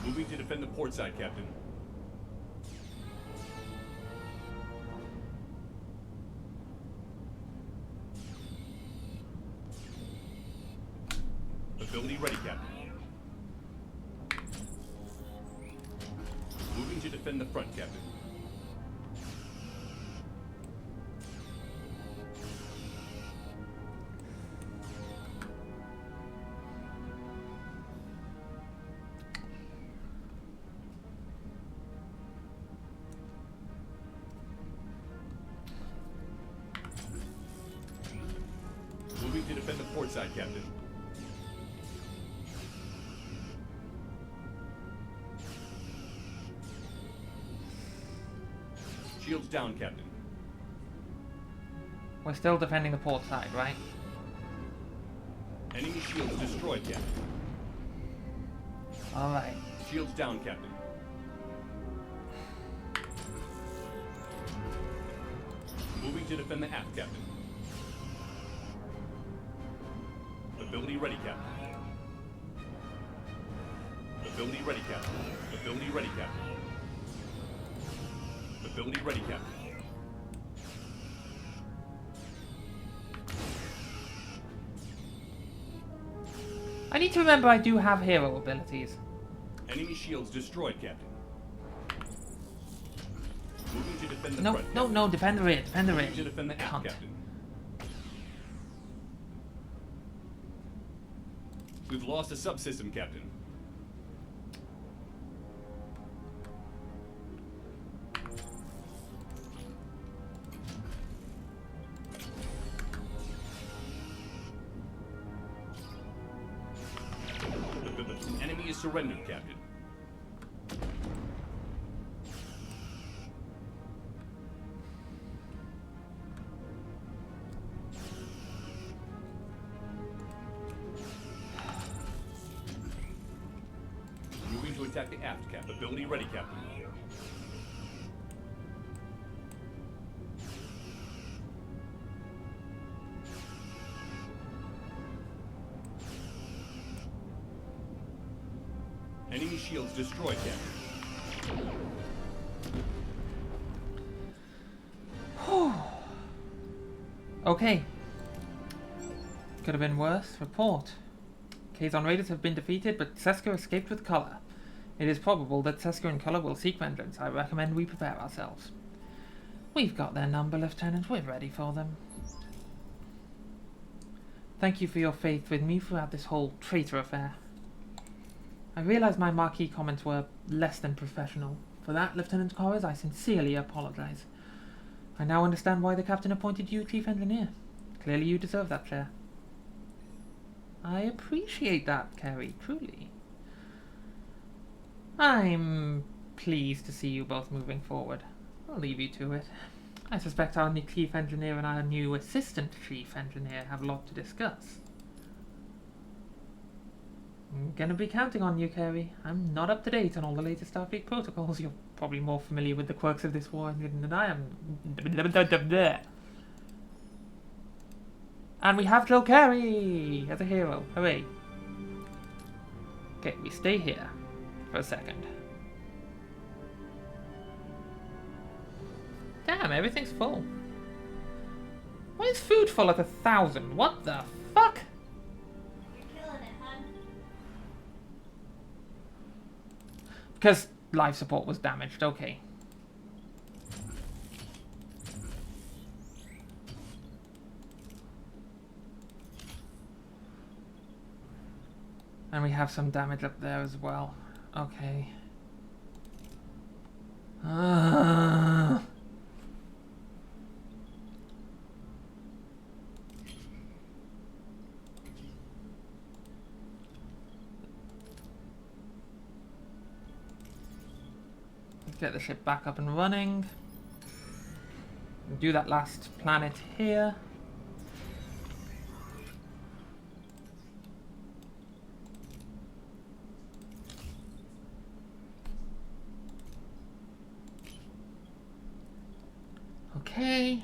Moving to defend the port side, Captain. Ability ready, Captain. Moving to defend the front, Captain. Moving to defend the port side, Captain. Shields down, Captain. We're still defending the port side, right? Enemy shields destroyed, Captain. Alright. Shields down, Captain. Moving to defend the aft, Captain. Ability ready, Captain. Ability ready, Captain. Ability ready, Captain. Ability ready, Captain. I need to remember I do have hero abilities. Enemy shields destroyed, Captain. Moving to defend the No, front, no, Captain. no, defend the rear, defend the rear. Moving to defend the aft, Cunt. Captain. We've lost a subsystem, Captain. The enemy is surrendered, Captain. Moving to attack the aft, Captain. Ability ready, Captain. Enemy shields destroyed, Captain. Okay. Could have been worse. Report. Kazon raiders have been defeated, but Sesko escaped with Color. It is probable that Sesko and Color will seek vengeance. I recommend we prepare ourselves. We've got their number, Lieutenant. We're ready for them. Thank you for your faith with me throughout this whole traitor affair. I realize my marquee comments were less than professional. For that, Lieutenant Corres, I sincerely apologize. I now understand why the captain appointed you chief engineer. Clearly you deserve that chair. I appreciate that, Carrie, truly. I'm pleased to see you both moving forward. I'll leave you to it. I suspect our new chief engineer and our new assistant chief engineer have a lot to discuss. I'm gonna be counting on you, Carrie. I'm not up to date on all the latest Starfleet protocols. You're probably more familiar with the quirks of this war than I am. And we have Joe Carey as a hero. Hooray. Okay, we stay here for a second. Damn, everything's full. Why is food full at 1,000? What the fuck? You're killing it, hon. Because life support was damaged, okay. And we have some damage up there as well. Okay. Let's get the ship back up and running. Do that last planet here. Okay.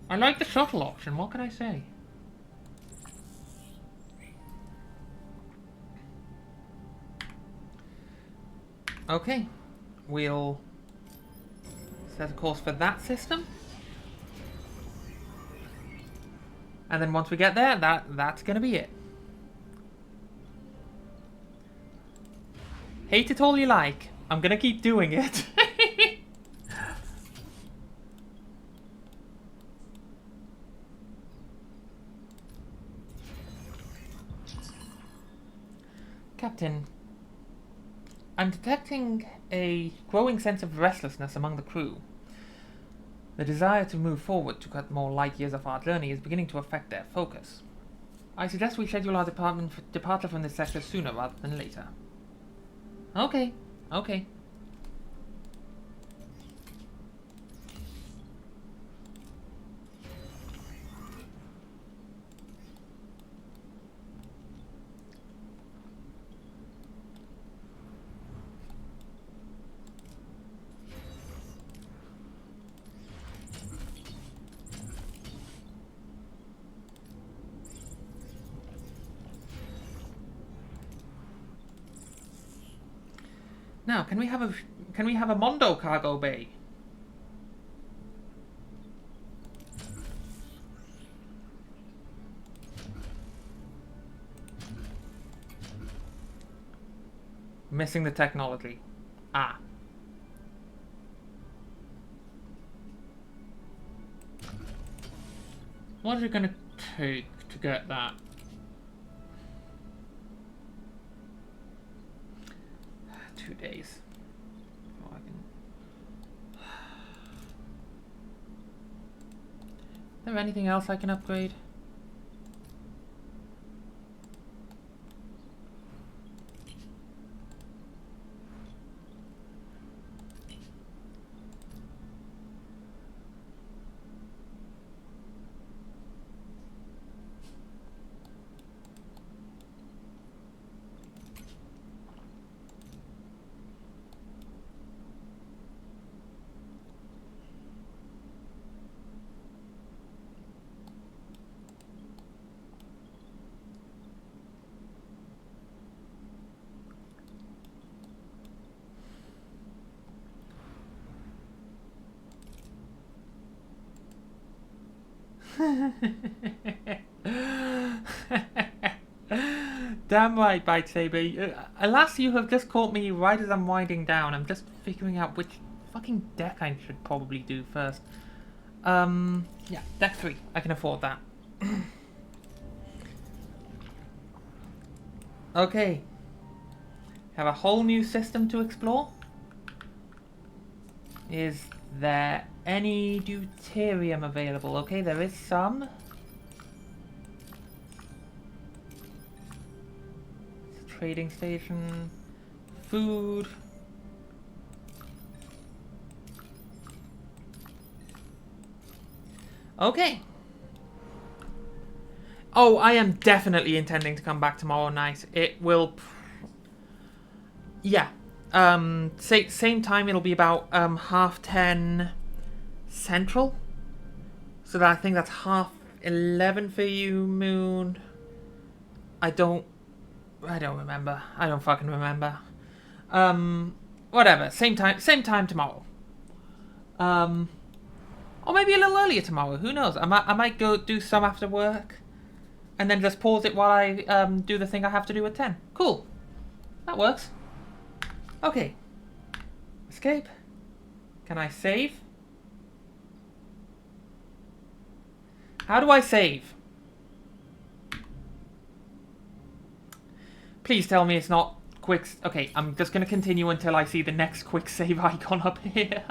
I like the shuttle option, what can I say? Okay, we'll set a course for that system. And then once we get there, that's gonna be it. Hate it all you like. I'm gonna keep doing it. Captain, I'm detecting a growing sense of restlessness among the crew. The desire to move forward to cut more light years off our journey is beginning to affect their focus. I suggest we schedule our departure from this sector sooner rather than later. Okay, okay. Now, can we have a Mondo cargo bay? Missing the technology. Ah. What is it gonna take to get that? Days. Oh, I can... Is there anything else I can upgrade? Damn right, Bite Saber. Alas, you have just caught me right as I'm winding down. I'm just figuring out which fucking deck I should probably do first. Yeah, deck 3. I can afford that. Okay. Have a whole new system to explore. Is there any deuterium available? Okay, there is some. Trading station. food. Okay. Oh, I am definitely intending to come back tomorrow night. It will... Yeah. Same time, it'll be about 10:30 Central. So that I think that's 11:30 for you, Moon. I don't remember. I don't fucking remember. Whatever. Same time tomorrow. Or maybe a little earlier tomorrow. Who knows? I might go do some after work, and then just pause it while I do the thing I have to do at 10. Cool. That works. Okay. Escape. Can I save? How do I save? Please tell me it's not quick... Okay, I'm just going to continue until I see the next quick save icon up here.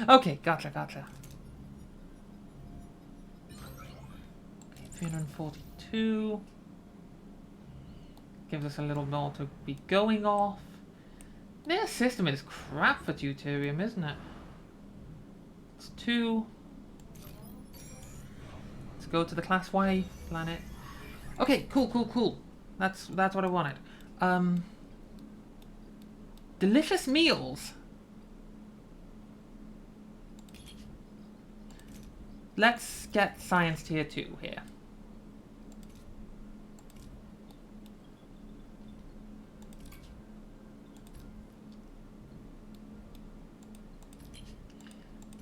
Okay, gotcha. Okay, 342. Gives us a little more to be going off. Their system is crap for deuterium, isn't it? It's 2. Let's go to the Class Y planet. Okay, cool. That's what I wanted. Delicious meals. Let's get science tier 2 here.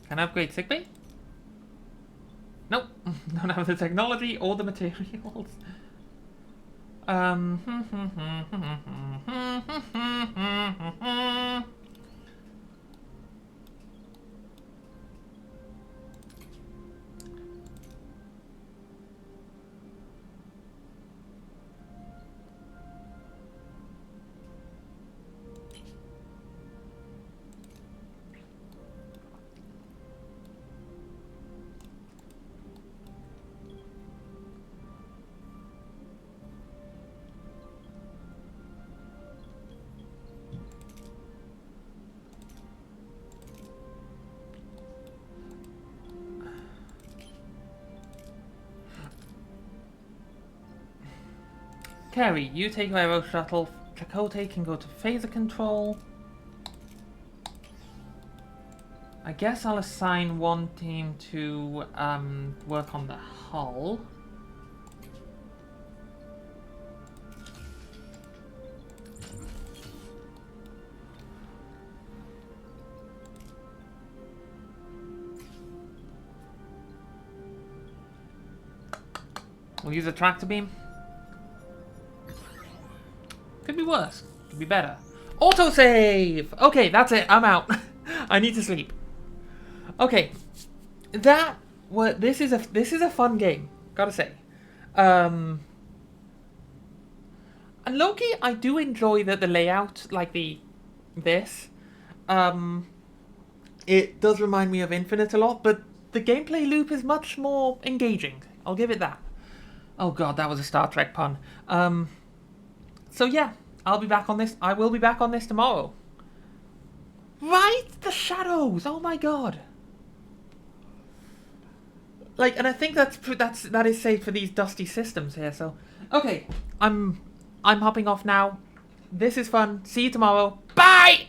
Can I upgrade sickbay? Nope. Don't have the technology or the materials. Carrie, you take Aero Shuttle. Chakotay can go to phaser control. I guess I'll assign one team to work on the hull. We'll use a tractor beam. Could be worse. Could be better. Autosave! Okay, that's it. I'm out. I need to sleep. Okay. This is a fun game, gotta say. And low-key, I do enjoy the layout, like this. It does remind me of Infinite a lot, but the gameplay loop is much more engaging. I'll give it that. Oh god, that was a Star Trek pun. So yeah, I'll be back on this. I will be back on this tomorrow. Right? The shadows! Oh my god. Like, and I think that is saved for these dusty systems here, so... Okay, I'm hopping off now. This is fun. See you tomorrow. Bye!